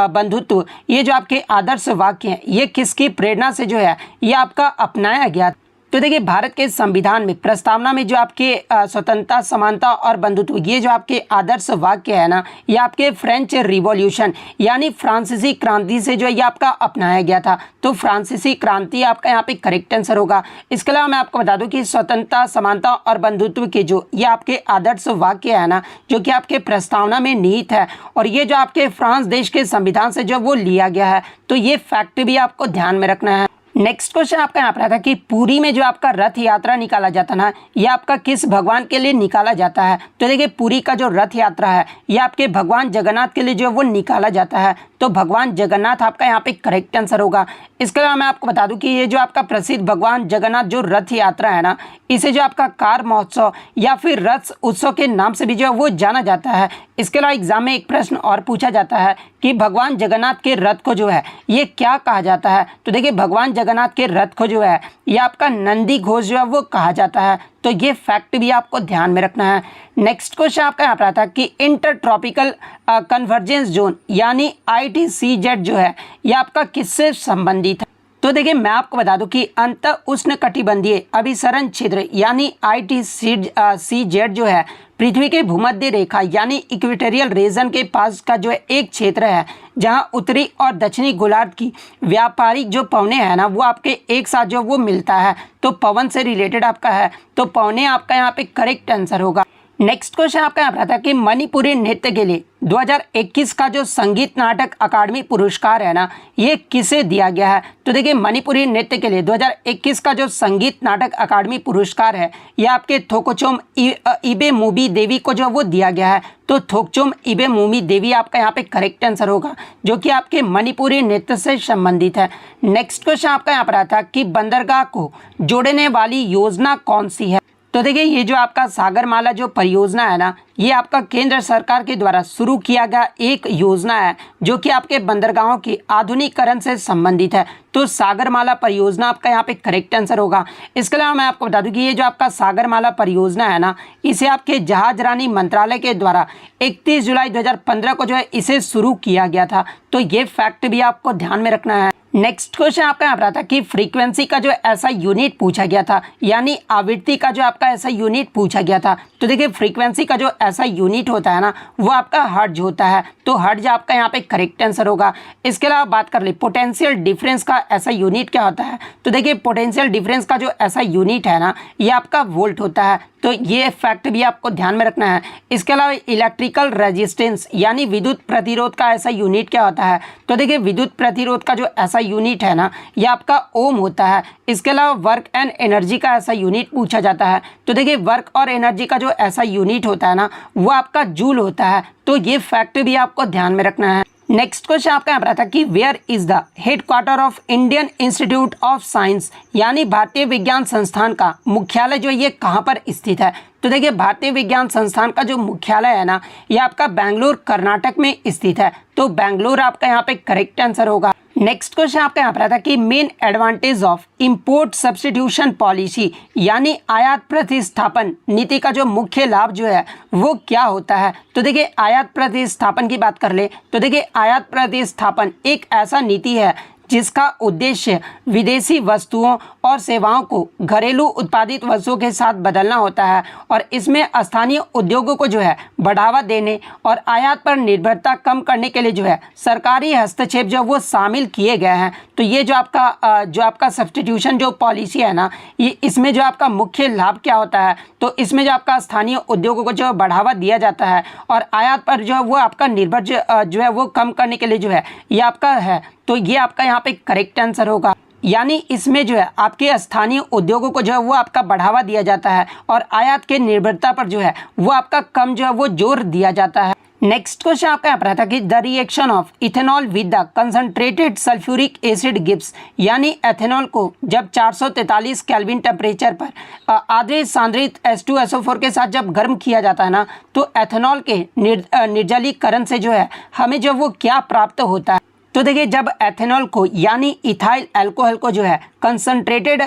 बंधुत्व ये जो आपके आदर्श वाक्य हैं ये किसकी प्रेरणा से जो है ये आपका अपनाया गया। तो देखिए भारत के संविधान में प्रस्तावना में जो आपके स्वतंत्रता, समानता और बंधुत्व, ये जो आपके आदर्श वाक्य है ना, ये आपके फ्रेंच रिवॉल्यूशन यानी फ्रांसीसी क्रांति से जो है ये आपका अपनाया गया था। तो फ्रांसीसी क्रांति आपका यहाँ पे करेक्ट आंसर होगा। इसके अलावा मैं आपको बता दूं कि स्वतंत्रता, समानता और बंधुत्व के जो ये आपके आदर्श वाक्य है ना, जो कि आपके प्रस्तावना में निहित है और ये जो आपके फ्रांस देश के संविधान से जो वो लिया गया है। तो ये फैक्ट भी आपको ध्यान में रखना है। नेक्स्ट क्वेश्चन आपका यहाँ पर आता है कि पुरी में जो आपका रथ यात्रा निकाला जाता है ना, ये आपका किस भगवान के लिए निकाला जाता है। तो देखिए पुरी का जो रथ यात्रा है ये आपके भगवान जगन्नाथ के लिए जो है वो निकाला जाता है। तो भगवान जगन्नाथ आपका यहाँ पे करेक्ट आंसर होगा। इसके अलावा मैं आपको बता दूं कि ये जो आपका प्रसिद्ध भगवान जगन्नाथ जो रथ यात्रा है ना, इसे जो आपका कार महोत्सव या फिर रथ उत्सव के नाम से भी जो है वो जाना जाता है। इसके अलावा एग्जाम में एक प्रश्न और पूछा जाता है कि भगवान जगन्नाथ के रथ को जो है ये क्या कहा जाता है। तो देखिए भगवान जगन्नाथ के रथ को जो है ये आपका नंदी घोष जो है वो कहा जाता है। तो ये फैक्ट भी आपको ध्यान में रखना है। नेक्स्ट क्वेश्चन आपका यहाँ पर आता है कि इंटर ट्रॉपिकल कन्वर्जेंस जोन यानी ITCZ जो है ये आपका किससे संबंधित है। तो देखिए मैं आपको बता दूं कि अंत उष्णकटिबंधीय अभिसरण क्षेत्र यानी ITCZ जो है पृथ्वी के भूमध्य रेखा यानी इक्वेटोरियल रीजन के पास का जो है एक क्षेत्र है जहां उत्तरी और दक्षिणी गोलार्ध की व्यापारिक जो पवने हैं ना वो आपके एक साथ जो वो मिलता है। तो पवन से रिलेटेड आपका है, तो पवने आपका यहाँ पे करेक्ट आंसर होगा। नेक्स्ट क्वेश्चन आपका यहाँ पर आता है कि मणिपुरी नृत्य के लिए 2021 का जो संगीत नाटक अकादमी पुरस्कार है ना ये किसे दिया गया है। तो देखिए मणिपुरी नृत्य के लिए 2021 का जो संगीत नाटक अकादमी पुरस्कार है ये आपके थोकोचोम इबेमुबी देवी को जो वो दिया गया है। तो थोकचोम इबेमुबी देवी आपका यहाँ पे करेक्ट आंसर होगा, जो कि आपके मणिपुरी नृत्य से संबंधित है। नेक्स्ट क्वेश्चन आपका यहाँ पर आता है कि बंदरगाह को जोड़ने वाली योजना कौन सी है। तो देखिए ये जो आपका सागरमाला जो परियोजना है ना ये आपका केंद्र सरकार के द्वारा शुरू किया गया एक योजना है जो कि आपके बंदरगाहों के आधुनिकीकरण से संबंधित है। तो सागरमाला परियोजना आपका यहाँ पे करेक्ट आंसर होगा। इसके अलावा मैं आपको बता दूं कि ये जो आपका सागरमाला परियोजना है ना इसे आपके जहाजरानी मंत्रालय के द्वारा 31 जुलाई 2015 को जो है इसे शुरू किया गया था। तो ये फैक्ट भी आपको ध्यान में रखना है। नेक्स्ट क्वेश्चन आपका यहाँ पर था कि फ्रीक्वेंसी का जो ऐसा यूनिट पूछा गया था यानी आवृत्ति का जो आपका ऐसा यूनिट पूछा गया था। तो देखिए फ्रीक्वेंसी का जो ऐसा यूनिट होता है ना वो आपका हर्ट्ज होता है। तो हर्ट्ज आपका यहाँ पे करेक्ट आंसर होगा। इसके अलावा बात कर ले पोटेंशियल डिफरेंस का ऐसा यूनिट क्या होता है। तो देखिए पोटेंशियल डिफरेंस का जो ऐसा यूनिट है ना ये आपका वोल्ट होता है। तो ये फैक्ट भी आपको ध्यान में रखना है। इसके अलावा इलेक्ट्रिकल रेजिस्टेंस यानी विद्युत प्रतिरोध का ऐसा यूनिट क्या होता है। तो देखिए विद्युत प्रतिरोध का जो ऐसा यूनिट है ना ये आपका ओम होता है। इसके अलावा वर्क एंड एनर्जी का ऐसा यूनिट पूछा जाता है। तो देखिए वर्क और एनर्जी का जो ऐसा यूनिट होता है ना वो आपका जूल होता है। तो ये फैक्ट भी आपको ध्यान में रखना है। नेक्स्ट क्वेश्चन आपका यहाँ पर था कि where is the headquarter of Indian Institute of Science यानी भारतीय विज्ञान संस्थान का मुख्यालय जो ये कहाँ पर स्थित है। तो देखिए भारतीय विज्ञान संस्थान का जो मुख्यालय है ना ये आपका बेंगलुरु कर्नाटक में स्थित है। तो बेंगलुरु आपका यहाँ पे करेक्ट आंसर होगा। नेक्स्ट क्वेश्चन आपका यहाँ पर आता है कि main advantage of import substitution policy यानी आयात प्रतिस्थापन नीति का जो मुख्य लाभ जो है वो क्या होता है। तो देखिए आयात प्रतिस्थापन की बात कर ले तो देखिए आयात प्रतिस्थापन एक ऐसा नीति है जिसका उद्देश्य विदेशी वस्तुओं और सेवाओं को घरेलू उत्पादित वस्तुओं के साथ बदलना होता है और इसमें स्थानीय उद्योगों को जो है बढ़ावा देने और आयात पर निर्भरता कम करने के लिए जो है सरकारी हस्तक्षेप जो वो शामिल किए गए हैं। तो ये जो आपका सब्स्टिट्यूशन जो पॉलिसी है ना ये इसमें जो आपका मुख्य लाभ क्या होता है। तो इसमें जो आपका स्थानीय उद्योगों को जो बढ़ावा दिया जाता है और आयात पर जो है वो आपका निर्भर जो है वो कम करने के लिए जो है ये आपका है। तो ये आपका यहाँ पे करेक्ट आंसर होगा। यानी इसमें जो है आपके स्थानीय उद्योगों को जो है वो आपका बढ़ावा दिया जाता है और आयात के निर्भरता पर जो है वो आपका कम जो है वो जोर दिया जाता है। नेक्स्ट क्वेश्चन आपका यहाँ पर था कि the reaction of ethanol with the concentrated sulphuric acid gives यानी एथेनॉल को जब 443 केल्विन टेम्परेचर पर आधे सांद्रित H2SO4 के साथ जब गर्म किया जाता है ना तो एथेनॉल के निर्जलीकरण से जो है हमें जो वो क्या प्राप्त होता है। तो देखिए जब एथेनॉल को यानी इथाइल अल्कोहल को जो है कंसंट्रेटेड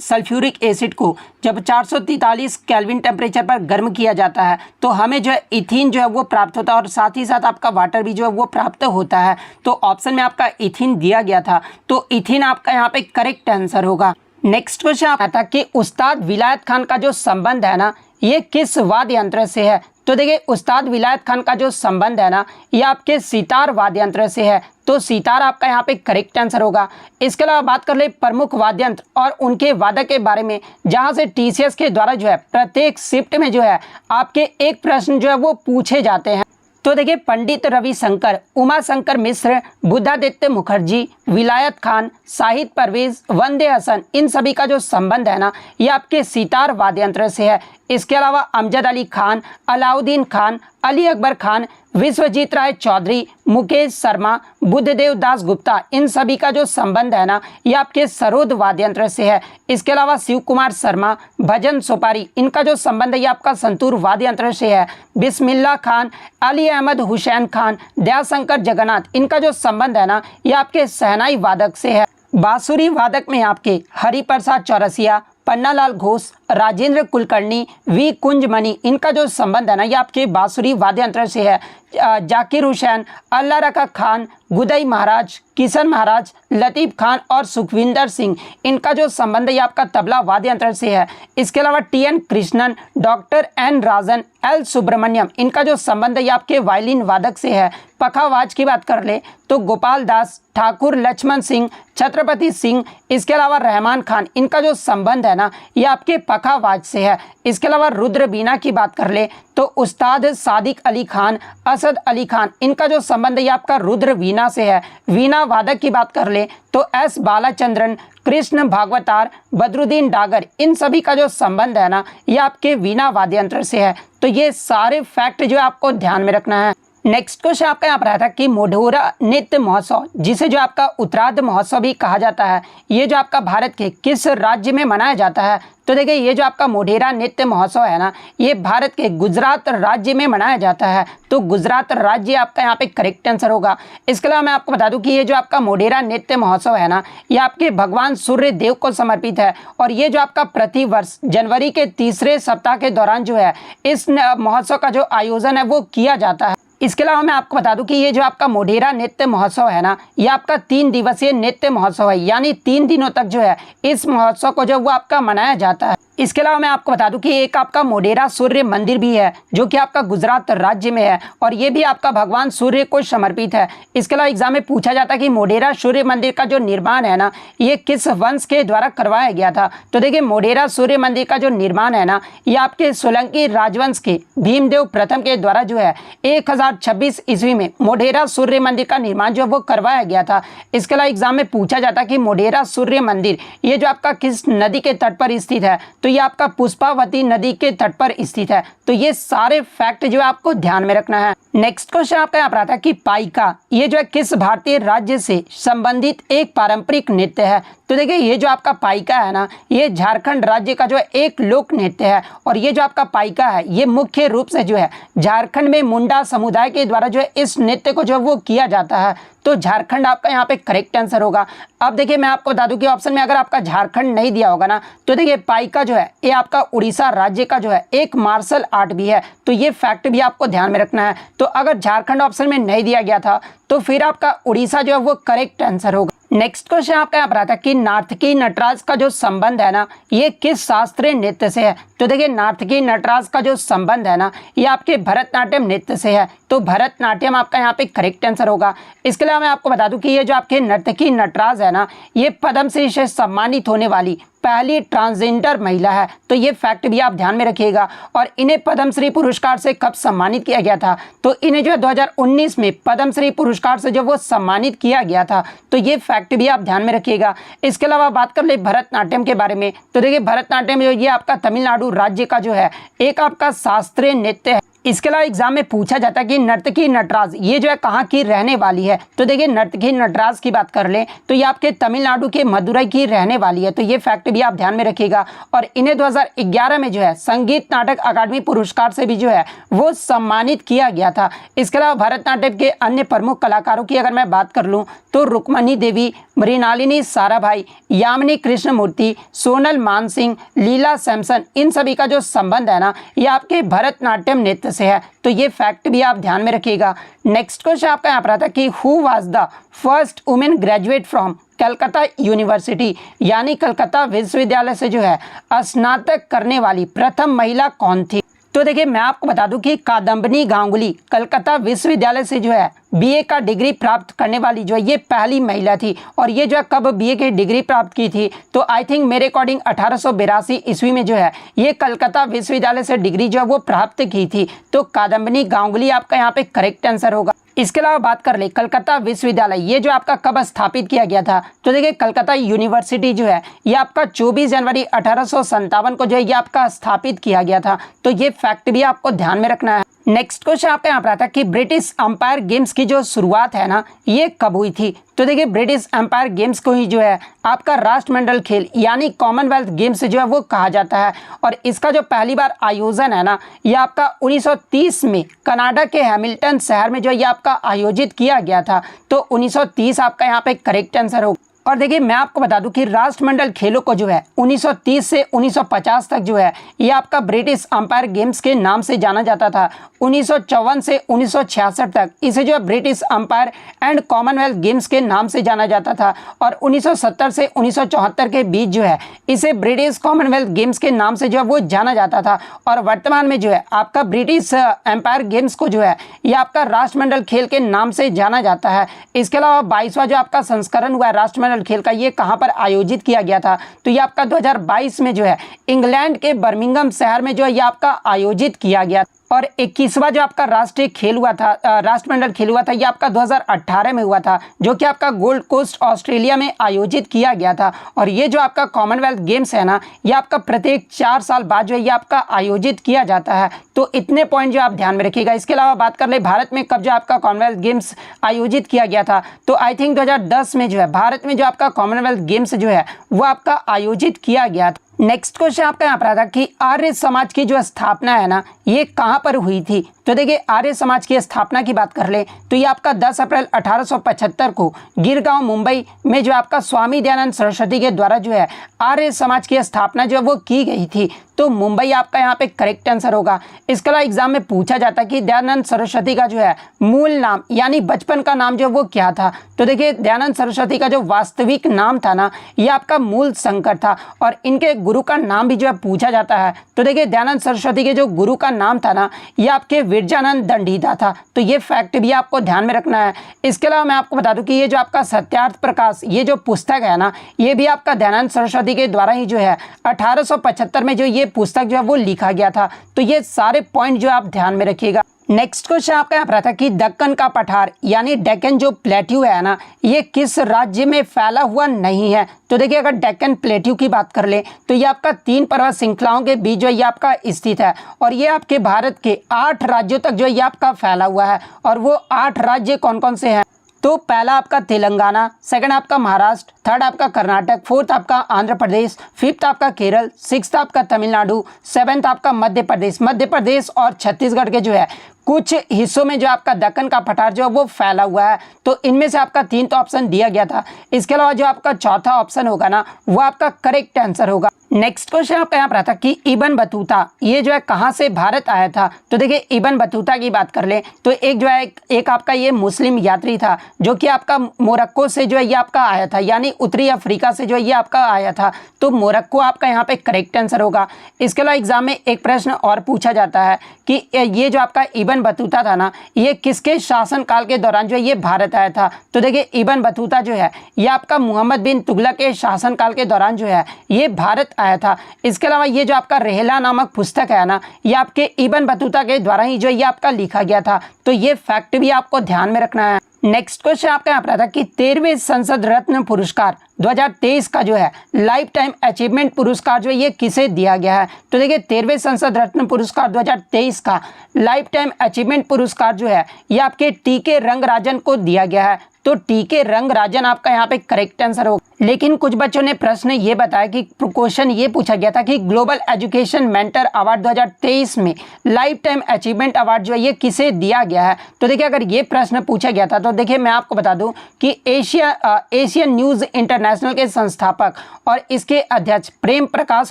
सल्फ्यूरिक एसिड को जब 443 केल्विन टेम्परेचर पर गर्म किया जाता है तो हमें जो है इथीन जो है वो प्राप्त होता है और साथ ही साथ आपका वाटर भी जो है वो प्राप्त होता है। तो ऑप्शन में आपका इथीन दिया गया था। तो इथीन आपका यहाँ पे करेक्ट आंसर होगा। नेक्स्ट क्वेश्चन आता था कि उस्ताद विलायत खान का जो संबंध है ना ये किस वाद्य यंत्र से है। तो देखिए उस्ताद विलायत खान का जो संबंध है ना ये आपके सितार वाद्य यंत्र से है। तो सितार आपका यहाँ पे करेक्ट आंसर होगा। इसके अलावा बात कर ले प्रमुख वाद्य यंत्र और उनके वादक के बारे में, जहाँ से टीसीएस के द्वारा जो है प्रत्येक शिफ्ट में जो है आपके एक प्रश्न जो है वो पूछे जाते हैं। तो देखिए पंडित रविशंकर, उमा शंकर मिश्र, बुद्धादित्य मुखर्जी, विलायत खान, शाहिद परवेज, वंदे हसन, इन सभी का जो संबंध है ना ये आपके सितार वाद्य यंत्र से है। इसके अलावा अमजद अली खान, अलाउद्दीन खान, अली अकबर खान, विश्वजीत राय चौधरी, मुकेश शर्मा, बुद्धदेव दास गुप्ता, इन सभी का जो संबंध है ना ये आपके सरोद वाद्य यंत्र से है। इसके अलावा शिव कुमार शर्मा, भजन सोपारी, इनका जो संबंध है ये आपका संतूर वाद्य यंत्र से है। बिस्मिल्लाह खान, अली अहमद हुसैन खान, दयाशंकर जगन्नाथ, इनका जो संबंध है ना ये आपके शहनाई वादक से है। बांसुरी वादक में आपके हरिप्रसाद चौरसिया, पन्नालाल घोष, राजेंद्र कुलकर्णी, वी कुंजमणि, इनका जो संबंध है ना ये आपके बांसुरी वाद्य यंत्र से है। जाकिर हुसैन, अल्लाह रखा खान, गुदई महाराज, किशन महाराज, लतीफ़ खान और सुखविंदर सिंह, इनका जो संबंध है ये आपका तबला वाद्य यंत्र से है। इसके अलावा T N. Krishnan, doctor N. Rajan, L. Subramaniam, इनका जो संबंध है ये आपके वायलिन वादक से है। पखावाज की बात कर ले तो गोपाल दास, ठाकुर लक्ष्मण सिंह, छत्रपति सिंह, इसके अलावा रहमान खान, इनका जो संबंध है ना ये आपके पखावाज से है। इसके अलावा रुद्र बीना की बात कर ले तो उस्ताद सादिक अली खान, असद अली खान, इनका जो संबंध है ये आपका रुद्र वीणा से है। वीणा वादक की बात कर ले तो एस. बालाचंद्रन, कृष्ण भागवतार, बदरुद्दीन डागर, इन सभी का जो संबंध है ना ये आपके वीणा वाद्य यंत्र से है। तो ये सारे फैक्ट जो आपको ध्यान में रखना है। नेक्स्ट क्वेश्चन आपका यहाँ पर आया था कि मोढेरा नृत्य महोत्सव, जिसे जो आपका उत्तरार्ध महोत्सव भी कहा जाता है, ये जो आपका भारत के किस राज्य में मनाया जाता है। तो देखिए ये जो आपका मोढेरा नृत्य महोत्सव है ना ये भारत के गुजरात राज्य में मनाया जाता है। तो गुजरात राज्य आपका यहाँ पे करेक्ट आंसर होगा। इसके अलावा मैं आपको बता दूं कि ये जो आपका मोढेरा नृत्य महोत्सव है ना ये आपके भगवान सूर्य देव को समर्पित है और ये जो आपका प्रतिवर्ष जनवरी के तीसरे सप्ताह के दौरान जो है इस महोत्सव का जो आयोजन है वो किया जाता है। इसके अलावा मैं आपको बता दूं कि ये जो आपका मोढेरा नृत्य महोत्सव है ना ये आपका 3 दिवसीय नृत्य महोत्सव है, यानी 3 दिनों तक जो है इस महोत्सव को जो वो आपका मनाया जाता है। इसके अलावा मैं आपको बता दूं कि एक आपका मोढेरा सूर्य मंदिर भी है जो कि आपका गुजरात राज्य में है और ये भी आपका भगवान सूर्य को समर्पित है। इसके अलावा एग्जाम में पूछा जाता है कि मोढेरा सूर्य मंदिर का जो निर्माण है ना ये किस वंश के द्वारा करवाया गया था। तो देखिए मोढेरा सूर्य मंदिर का जो निर्माण है ना ये आपके सोलंकी राजवंश के भीमदेव प्रथम के द्वारा जो है 1026 ईस्वी में मोढेरा सूर्य मंदिर का निर्माण जो वो करवाया गया था। इसके अलावा एग्जाम में पूछा जाता है कि मोढेरा सूर्य मंदिर ये जो आपका किस नदी के तट पर स्थित है। तो ये आपका पुष्पावती नदी के तट पर स्थित है। तो ये सारे फैक्ट जो आपको ध्यान में रखना है। नेक्स्ट क्वेश्चन आपका यहाँ पर आता है कि पाइका ये जो है किस भारतीय राज्य से संबंधित एक पारंपरिक नृत्य है। तो देखिए ये जो आपका पाइका है ना ये झारखंड राज्य का जो है एक लोक नृत्य है और ये जो आपका पाइका है ये मुख्य रूप से जो है झारखंड में मुंडा समुदाय के द्वारा जो है इस नृत्य को जो वो किया जाता है। तो झारखंड आपका यहाँ पे करेक्ट आंसर होगा। अब देखिए मैं आपको बता दूं कि ऑप्शन में अगर आपका झारखंड नहीं दिया होगा ना तो देखिए पाइका जो है ये आपका उड़ीसा राज्य का जो है एक मार्शल आर्ट भी है। तो ये फैक्ट भी आपको ध्यान में रखना है। तो अगर झारखंड ऑप्शन में नहीं दिया गया था तो फिर आपका उड़ीसा जो है वो करेक्ट आंसर होगा। नेक्स्ट क्वेश्चन आपका यहाँ पर आता है कि नार्तकी नटराज का जो संबंध है ना ये किस शास्त्रीय नृत्य से है। तो देखिए नार्तकी नटराज का जो संबंध है ना ये आपके भरतनाट्यम नृत्य से है। तो भरतनाट्यम आपका यहाँ पे करेक्ट आंसर होगा। इसके अलावा मैं आपको बता दूं कि ये जो आपके नर्तकी नटराज है ना ये पद्मश्री से सम्मानित होने वाली पहली ट्रांसजेंडर महिला है। तो ये फैक्ट भी आप ध्यान में रखिएगा। और इन्हें पद्मश्री पुरस्कार से कब सम्मानित किया गया था। तो इन्हें जो है 2019 में पद्मश्री पुरस्कार से जो वो सम्मानित किया गया था। तो ये फैक्ट भी आप ध्यान में रखिएगा। इसके अलावा बात कर ले भरतनाट्यम के बारे में तो देखिए भरतनाट्यम जो ये आपका तमिलनाडु राज्य का जो है एक आपका शास्त्रीय नृत्य है। इसके अलावा एग्जाम में पूछा जाता है कि नर्तकी नटराज ये जो है कहाँ की रहने वाली है। तो देखिए नर्तकी नटराज की बात कर लें तो ये आपके तमिलनाडु के मदुरई की रहने वाली है। तो ये फैक्ट भी आप ध्यान में रखिएगा। और इन्हें 2011 में जो है संगीत नाटक अकादमी पुरस्कार से भी जो है वो सम्मानित किया गया था। इसके अलावा भरतनाट्यम के अन्य प्रमुख कलाकारों की अगर मैं बात कर लूँ तो रुक्मणी देवी, मृणालिनी साराभाई, यामिनी कृष्णमूर्ति, सोनल मानसिंह, लीला सैमसन, इन सभी का जो संबंध है ना ये आपके भरतनाट्यम नृत्य से है। तो ये फैक्ट भी आप ध्यान में रखिएगा। नेक्स्ट क्वेश्चन आपका यहाँ पर आता है कि who was the first women graduate from Calcutta university यानी कलकत्ता विश्वविद्यालय से जो है स्नातक करने वाली प्रथम महिला कौन थी? तो देखिए मैं आपको बता दूं कि कादम्बिनी गांगुली कलकत्ता विश्वविद्यालय से जो है बीए का डिग्री प्राप्त करने वाली जो है ये पहली महिला थी। और ये जो है कब बीए की डिग्री प्राप्त की थी? तो आई थिंक मेरे अकॉर्डिंग 1882 ईस्वी में जो है ये कलकत्ता विश्वविद्यालय से डिग्री जो है वो प्राप्त की थी। तो कादम्बिनी गांगुली आपका यहाँ पे करेक्ट आंसर होगा। इसके अलावा बात कर ले कलकत्ता विश्वविद्यालय ये जो आपका कब स्थापित किया गया था? तो देखिए कलकत्ता यूनिवर्सिटी जो है ये आपका 24 जनवरी 1857 को जो है ये आपका स्थापित किया गया था। तो ये फैक्ट भी आपको ध्यान में रखना है। नेक्स्ट क्वेश्चन आपका यहाँ पर आता है कि ब्रिटिश अंपायर गेम्स की जो शुरुआत है ना ये कब हुई थी? तो देखिए ब्रिटिश अंपायर गेम्स को ही जो है आपका राष्ट्रमंडल खेल यानी कॉमनवेल्थ गेम्स जो है वो कहा जाता है। और इसका जो पहली बार आयोजन है ना ये आपका 1930 में कनाडा के हैमिल्टन शहर में जो ये आपका आयोजित किया गया था। तो 1930 आपका यहाँ पे करेक्ट आंसर होगा। और देखिए मैं आपको बता दूं कि राष्ट्रमंडल खेलों को जो है 1930 से 1950 तक जो है ये आपका ब्रिटिश अंपायर गेम्स के नाम से जाना जाता था। 1954 से 1966 तक इसे जो है British umpire and Commonwealth games के नाम से जाना जाता था। और 1970 से 1974 के बीच जो है इसे ब्रिटिश कॉमनवेल्थ गेम्स के नाम से जो है वो जाना जाता था। और वर्तमान में जो है आपका ब्रिटिश अंपायर गेम्स को जो है ये आपका राष्ट्रमंडल खेल के नाम से जाना जाता है। इसके अलावा 22वां जो आपका संस्करण हुआ है राष्ट्रमंडल खेल का ये कहां पर आयोजित किया गया था? तो ये आपका 2022 में जो है इंग्लैंड के बर्मिंघम शहर में जो है ये आपका आयोजित किया गया। और 21वां जो आपका राष्ट्रीय खेल हुआ था राष्ट्रमंडल खेल हुआ था ये आपका 2018 में हुआ था जो कि आपका गोल्ड कोस्ट ऑस्ट्रेलिया में आयोजित किया गया था। और ये जो आपका कॉमनवेल्थ गेम्स है ना ये आपका प्रत्येक 4 साल बाद जो है ये आपका आयोजित किया जाता है। तो इतने पॉइंट जो आप ध्यान में रखिएगा। इसके अलावा बात कर ले भारत में कब जो आपका कॉमनवेल्थ गेम्स आयोजित किया गया था? तो आई थिंक 2010 में जो है भारत में जो आपका कॉमनवेल्थ गेम्स जो है वो आपका आयोजित किया गया था। नेक्स्ट क्वेश्चन आपका यहाँ पर आता कि आर्य समाज की जो स्थापना है ना ये कहाँ पर हुई थी? तो देखिए आर्य समाज की स्थापना की बात कर ले तो ये आपका 10 अप्रैल 1875 को गिरगांव मुंबई में जो आपका स्वामी दयानंद सरस्वती के द्वारा जो है आर्य समाज की स्थापना जो है वो की गई थी। तो मुंबई आपका यहाँ पे करेक्ट आंसर होगा। इसके अलावा एग्जाम में पूछा जाता है कि दयानंद सरस्वती का जो है मूल नाम यानी बचपन का नाम जो वो क्या था? तो देखिए दयानंद सरस्वती का जो वास्तविक नाम था ना ये आपका मूल शंकर था। और इनके गुरु का नाम भी जो है पूछा जाता है। तो देखिए दयानंद सरस्वती के जो गुरु का नाम था ना ये आपके विरजानंद दंडीदा था। तो ये फैक्ट भी आपको ध्यान में रखना है। इसके अलावा मैं आपको बता दूं कि ये जो आपका सत्यार्थ प्रकाश ये जो पुस्तक है ना ये भी आपका दयानंद सरस्वती के द्वारा ही जो है 1875 में जो ये पुस्तक जो है वो लिखा गया था। तो ये सारे पॉइंट जो आप ध्यान में रखिएगा। नेक्स्ट क्वेश्चन आपका यहाँ पर था कि दक्कन का पठार यानी डेक्कन जो प्लेट्यू है ना ये किस राज्य में फैला हुआ नहीं है? तो देखिए अगर डेक्कन प्लेट्यू की बात कर ले तो ये आपका 3 पर्वत श्रृंखलाओं के बीच जो ये आपका स्थित है। और ये आपके भारत के 8 राज्यों तक जो ये आपका फैला हुआ है। और वो 8 राज्य कौन कौन से हैं? तो पहला आपका तेलंगाना, सेकंड आपका महाराष्ट्र, थर्ड आपका कर्नाटक, फोर्थ आपका आंध्र प्रदेश, फिफ्थ आपका केरल, सिक्स्थ आपका तमिलनाडु, सेवेंथ आपका मध्य प्रदेश और छत्तीसगढ़ के जो है कुछ हिस्सों में जो आपका दक्कन का पठार जो है वो फैला हुआ है। तो इनमें से आपका 3 तो ऑप्शन दिया गया था। इसके अलावा जो आपका चौथा ऑप्शन होगा ना वो आपका करेक्ट आंसर होगा। नेक्स्ट क्वेश्चन आपका यहाँ पर आता कि इब्न बतूता ये जो है कहाँ से भारत आया था? तो देखिए इब्न बतूता की बात कर ले तो एक जो है एक आपका ये मुस्लिम यात्री था जो कि आपका मोरक्को से जो है ये आपका आया था यानी उत्तरी अफ्रीका से जो है ये आपका आया था। तो मोरक्को आपका यहाँ पे करेक्ट आंसर होगा। इसके अलावा एग्जाम में एक प्रश्न और पूछा जाता है कि ये जो आपका इब्न बतूता था ना ये किसके शासनकाल के दौरान जो है ये भारत आया था? तो देखिए इब्न बतूता जो है ये आपका मोहम्मद बिन तुगलक के शासनकाल के दौरान जो है ये भारत आया था। इसके अलावा ये जो आपका रेहला नामक पुस्तक है ना ये आपके इब्न बतूता के द्वारा ही जो ये आपका लिखा गया था। तो ये फैक्ट भी आपको ध्यान में रखना है। नेक्स्ट क्वेश्चन आपका यहाँ पर था कि 13वें संसद रत्न पुरस्कार 2023 का जो है लाइफ टाइम अचीवमेंट पुरस्कार जो है ये किसे दिया गया है? तो देखिए 13वें संसद रत्न पुरस्कार 2023 का लाइफ टाइम अचीवमेंट पुरस्कार जो है ये आपके टी.के. रंगराजन को दिया गया है। तो टी.के. रंगराजन आपका यहाँ पे करेक्ट आंसर होगा। लेकिन कुछ बच्चों ने प्रश्न ये बताया कि क्वेश्चन ये पूछा गया था कि ग्लोबल एजुकेशन मेंटर अवार्ड 2023 में लाइफ टाइम अचीवमेंट अवार्ड जो है ये किसे दिया गया है? तो देखिए अगर ये प्रश्न पूछा गया था तो देखिए मैं आपको बता दूं कि एशियन न्यूज़ इंटरनेशनल के संस्थापक और इसके अध्यक्ष प्रेम प्रकाश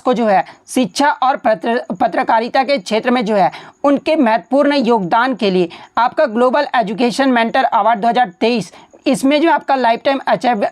को जो है शिक्षा और पत्रकारिता के क्षेत्र में जो है उनके महत्वपूर्ण योगदान के लिए आपका ग्लोबल एजुकेशन मेंटर अवार्ड 2023 इसमें जो आपका लाइफ टाइम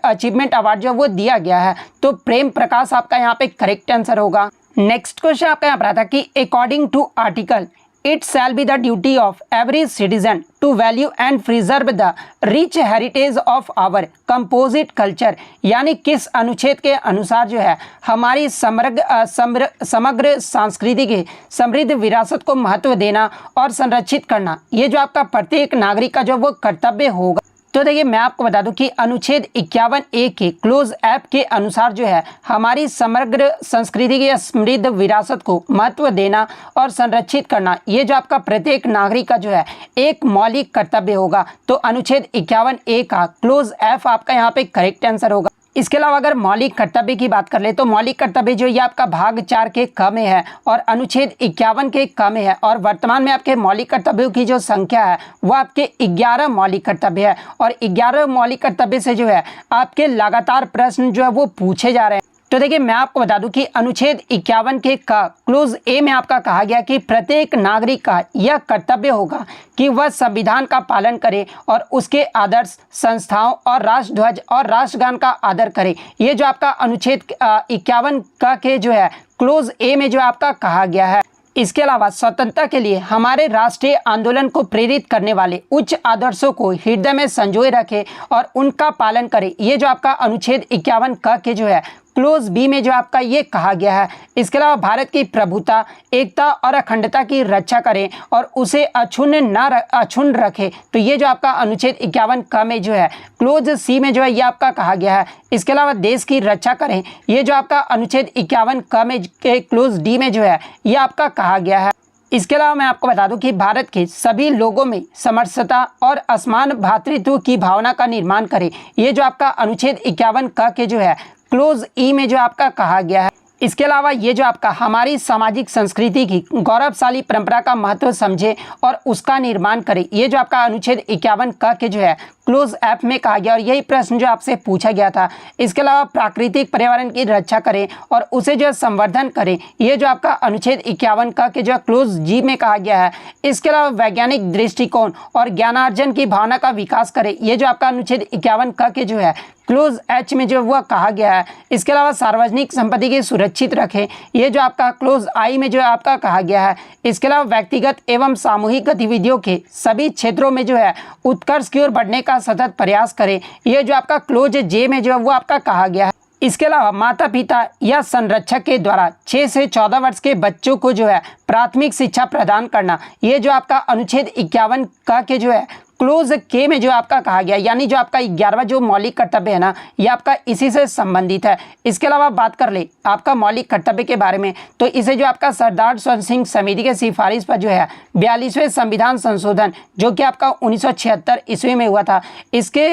अचीवमेंट अवार्ड जो वो दिया गया है, तो प्रेम प्रकाश आपका यहाँ पे करेक्ट आंसर होगा। नेक्स्ट क्वेश्चन आपका यहाँ पर आता है कि according to article it shall be the duty of every citizen to value and preserve the rich heritage of our composite culture, यानी किस अनुच्छेद के अनुसार जो है हमारी समग्र सांस्कृतिक की समृद्ध विरासत को महत्व देना और संरक्षित करना, ये जो आपका प्रत्येक नागरिक का जो वो कर्तव्य होगा। तो देखिए मैं आपको बता दूं कि अनुच्छेद 51A के क्लोज ऐप के अनुसार जो है हमारी समग्र संस्कृति की समृद्ध विरासत को महत्व देना और संरक्षित करना, ये जो आपका प्रत्येक नागरिक का जो है एक मौलिक कर्तव्य होगा। तो अनुच्छेद 51A का क्लोज ऐप आपका यहाँ पे करेक्ट आंसर होगा। इसके अलावा अगर मौलिक कर्तव्य की बात कर ले तो मौलिक कर्तव्य जो ये आपका भाग 4 के क में है और अनुच्छेद 51 के क में है, और वर्तमान में आपके मौलिक कर्तव्यों की जो संख्या है वो आपके 11 मौलिक कर्तव्य है, और 11 मौलिक कर्तव्य से जो है आपके लगातार प्रश्न जो है वो पूछे जा रहे हैं। तो देखिए मैं आपको बता दूं कि अनुच्छेद 51 के का क्लोज ए में आपका कहा गया कि प्रत्येक नागरिक का यह कर्तव्य होगा कि वह संविधान का पालन करे और उसके आदर्श संस्थाओं और राष्ट्रध्वज और राष्ट्रगान का आदर करे। ये जो आपका अनुच्छेद 51 का के जो है क्लोज ए में जो आपका कहा गया है। इसके अलावा स्वतंत्रता के लिए हमारे राष्ट्रीय आंदोलन को प्रेरित करने वाले उच्च आदर्शों को हृदय में संजोए रखे और उनका पालन करे, ये जो आपका अनुच्छेद 51 क के जो है क्लोज बी में जो आपका ये कहा गया है। इसके अलावा भारत की प्रभुता, एकता और अखंडता की रक्षा करें और उसे अक्षुण्ण रखे, तो ये जो आपका अनुच्छेद 51 क में जो है क्लोज सी में जो है ये आपका कहा गया है। इसके अलावा देश की रक्षा करें, ये जो आपका अनुच्छेद 51 क में के क्लोज डी में जो है ये आपका कहा गया है। इसके अलावा मैं आपको बता दूं कि भारत के सभी लोगों में समरसता और असमान भ्रातृत्व की भावना का निर्माण करें, ये जो आपका अनुच्छेद 51 क के जो है क्लोज ई में जो आपका कहा गया है। इसके अलावा ये जो आपका हमारी सामाजिक संस्कृति की गौरवशाली परंपरा का महत्व समझे और उसका निर्माण करे, ये जो आपका अनुच्छेद 51 क के जो है क्लोज ऐप में कहा गया, और यही प्रश्न जो आपसे पूछा गया था। इसके अलावा प्राकृतिक पर्यावरण की रक्षा करें और उसे जो है संवर्धन करें, ये जो आपका अनुच्छेद 51 क के जो है क्लोज जी में कहा गया है। इसके अलावा वैज्ञानिक दृष्टिकोण और ज्ञानार्जन की भावना का विकास करें, ये जो आपका अनुच्छेद 51 क के जो है क्लोज एच में जो वह कहा गया है। इसके अलावा सार्वजनिक संपत्ति की सुरक्षित रखें, ये जो आपका क्लोज आई में जो है आपका कहा गया है। इसके अलावा व्यक्तिगत एवं सामूहिक गतिविधियों के सभी क्षेत्रों में जो है उत्कर्ष की ओर बढ़ने का सतत प्रयास करें, ये जो आपका क्लोज जे में जो है वो आपका कहा गया है। इसके अलावा माता पिता या संरक्षक के द्वारा 6 से 14 वर्ष के बच्चों को जो है प्राथमिक शिक्षा प्रदान करना, ये जो आपका अनुच्छेद 51 क के जो है क्लोज के में जो आपका कहा गया, यानी जो आपका 11वां जो मौलिक कर्तव्य है ना ये आपका इसी से संबंधित है। इसके अलावा बात कर ले आपका मौलिक कर्तव्य के बारे में, तो इसे जो आपका सरदार स्वर्ण सिंह समिति के सिफारिश पर जो है 42वें संविधान संशोधन जो कि आपका 1976 ईस्वी में हुआ था, इसके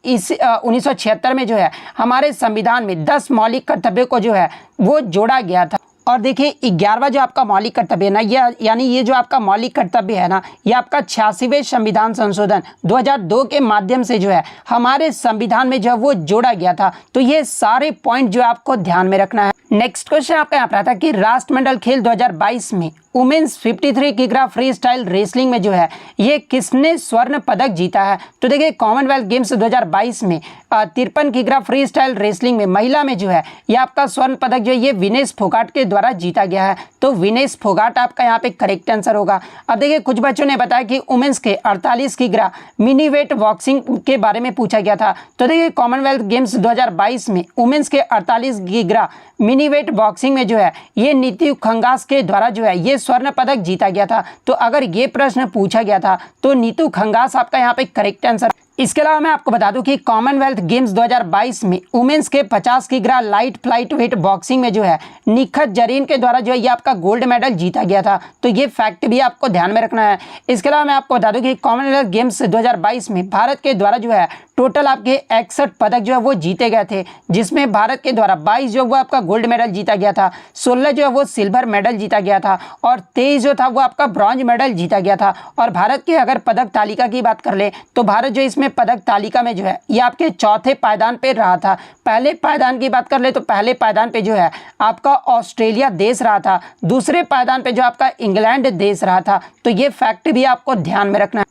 इस 1976 में जो है हमारे संविधान में 10 मौलिक कर्तव्यों को जो है वो जोड़ा गया था। और देखिए 11वां जो आपका मौलिक कर्तव्य है ना यानी ये जो आपका मौलिक कर्तव्य है ना ये आपका 86वें संविधान संशोधन 2002 के माध्यम से जो है हमारे संविधान में जो है वो जोड़ा गया था। तो ये सारे पॉइंट जो आपको ध्यान में रखना है। नेक्स्ट क्वेश्चन आपका यहाँ पर आता है कि राष्ट्रमंडल खेल 2022 में वुमेन्स 53 किग्रा फ्री स्टाइल रेसलिंग में जो है ये किसने स्वर्ण पदक जीता है। तो देखिए कॉमनवेल्थ गेम्स 2022 में 53 किग्रा फ्री स्टाइल रेसलिंग में महिला में जो है ये आपका स्वर्ण पदक जो है ये विनेश फोगाट के द्वारा जीता गया है। तो विनेश फोगाट आपका यहाँ पे करेक्ट आंसर होगा। अब देखिए कुछ बच्चों ने बताया कि वुमेन्स के 48 किग्रा मिनी वेट बॉक्सिंग के बारे में पूछा गया था। तो देखिए कॉमनवेल्थ गेम्स 2022 में वुमेन्स के 48 किग्रा मिनी वेट बॉक्सिंग में जो है ये नीतू खंगास के द्वारा जो है ये स्वर्ण पदक जीता गया था। तो अगर ये प्रश्न पूछा गया था तो नीतू खंगास आपका यहाँ पे करेक्ट आंसर। इसके अलावा मैं आपको बता दूं कि कॉमनवेल्थ गेम्स 2022 में वुमेन्स के 50 किग्रा लाइट फ्लाइट वेट बॉक्सिंग में जो है निखत जरीन के द्वारा जो है ये आपका गोल्ड मेडल जीता गया था। तो ये फैक्ट भी आपको ध्यान में रखना है। इसके अलावा मैं आपको बता दूं कि कॉमनवेल्थ गेम्स 2022 में भारत के द्वारा जो है टोटल आपके 61 पदक जो है वो जीते गए थे, जिसमें भारत के द्वारा 22 जो वो आपका गोल्ड मेडल जीता गया था, 16 जो है वो सिल्वर मेडल जीता गया था और 23 जो था वो आपका ब्रॉन्ज मेडल जीता गया था। और भारत के अगर पदक तालिका की बात कर ले तो भारत जो इसमें पदक तालिका में जो है ये आपके चौथे पायदान पे रहा था। पहले पायदान की बात कर ले तो पहले पायदान पे जो है आपका ऑस्ट्रेलिया देश रहा था, दूसरे पायदान पे जो आपका इंग्लैंड देश रहा था। तो ये फैक्ट भी आपको ध्यान में रखना है।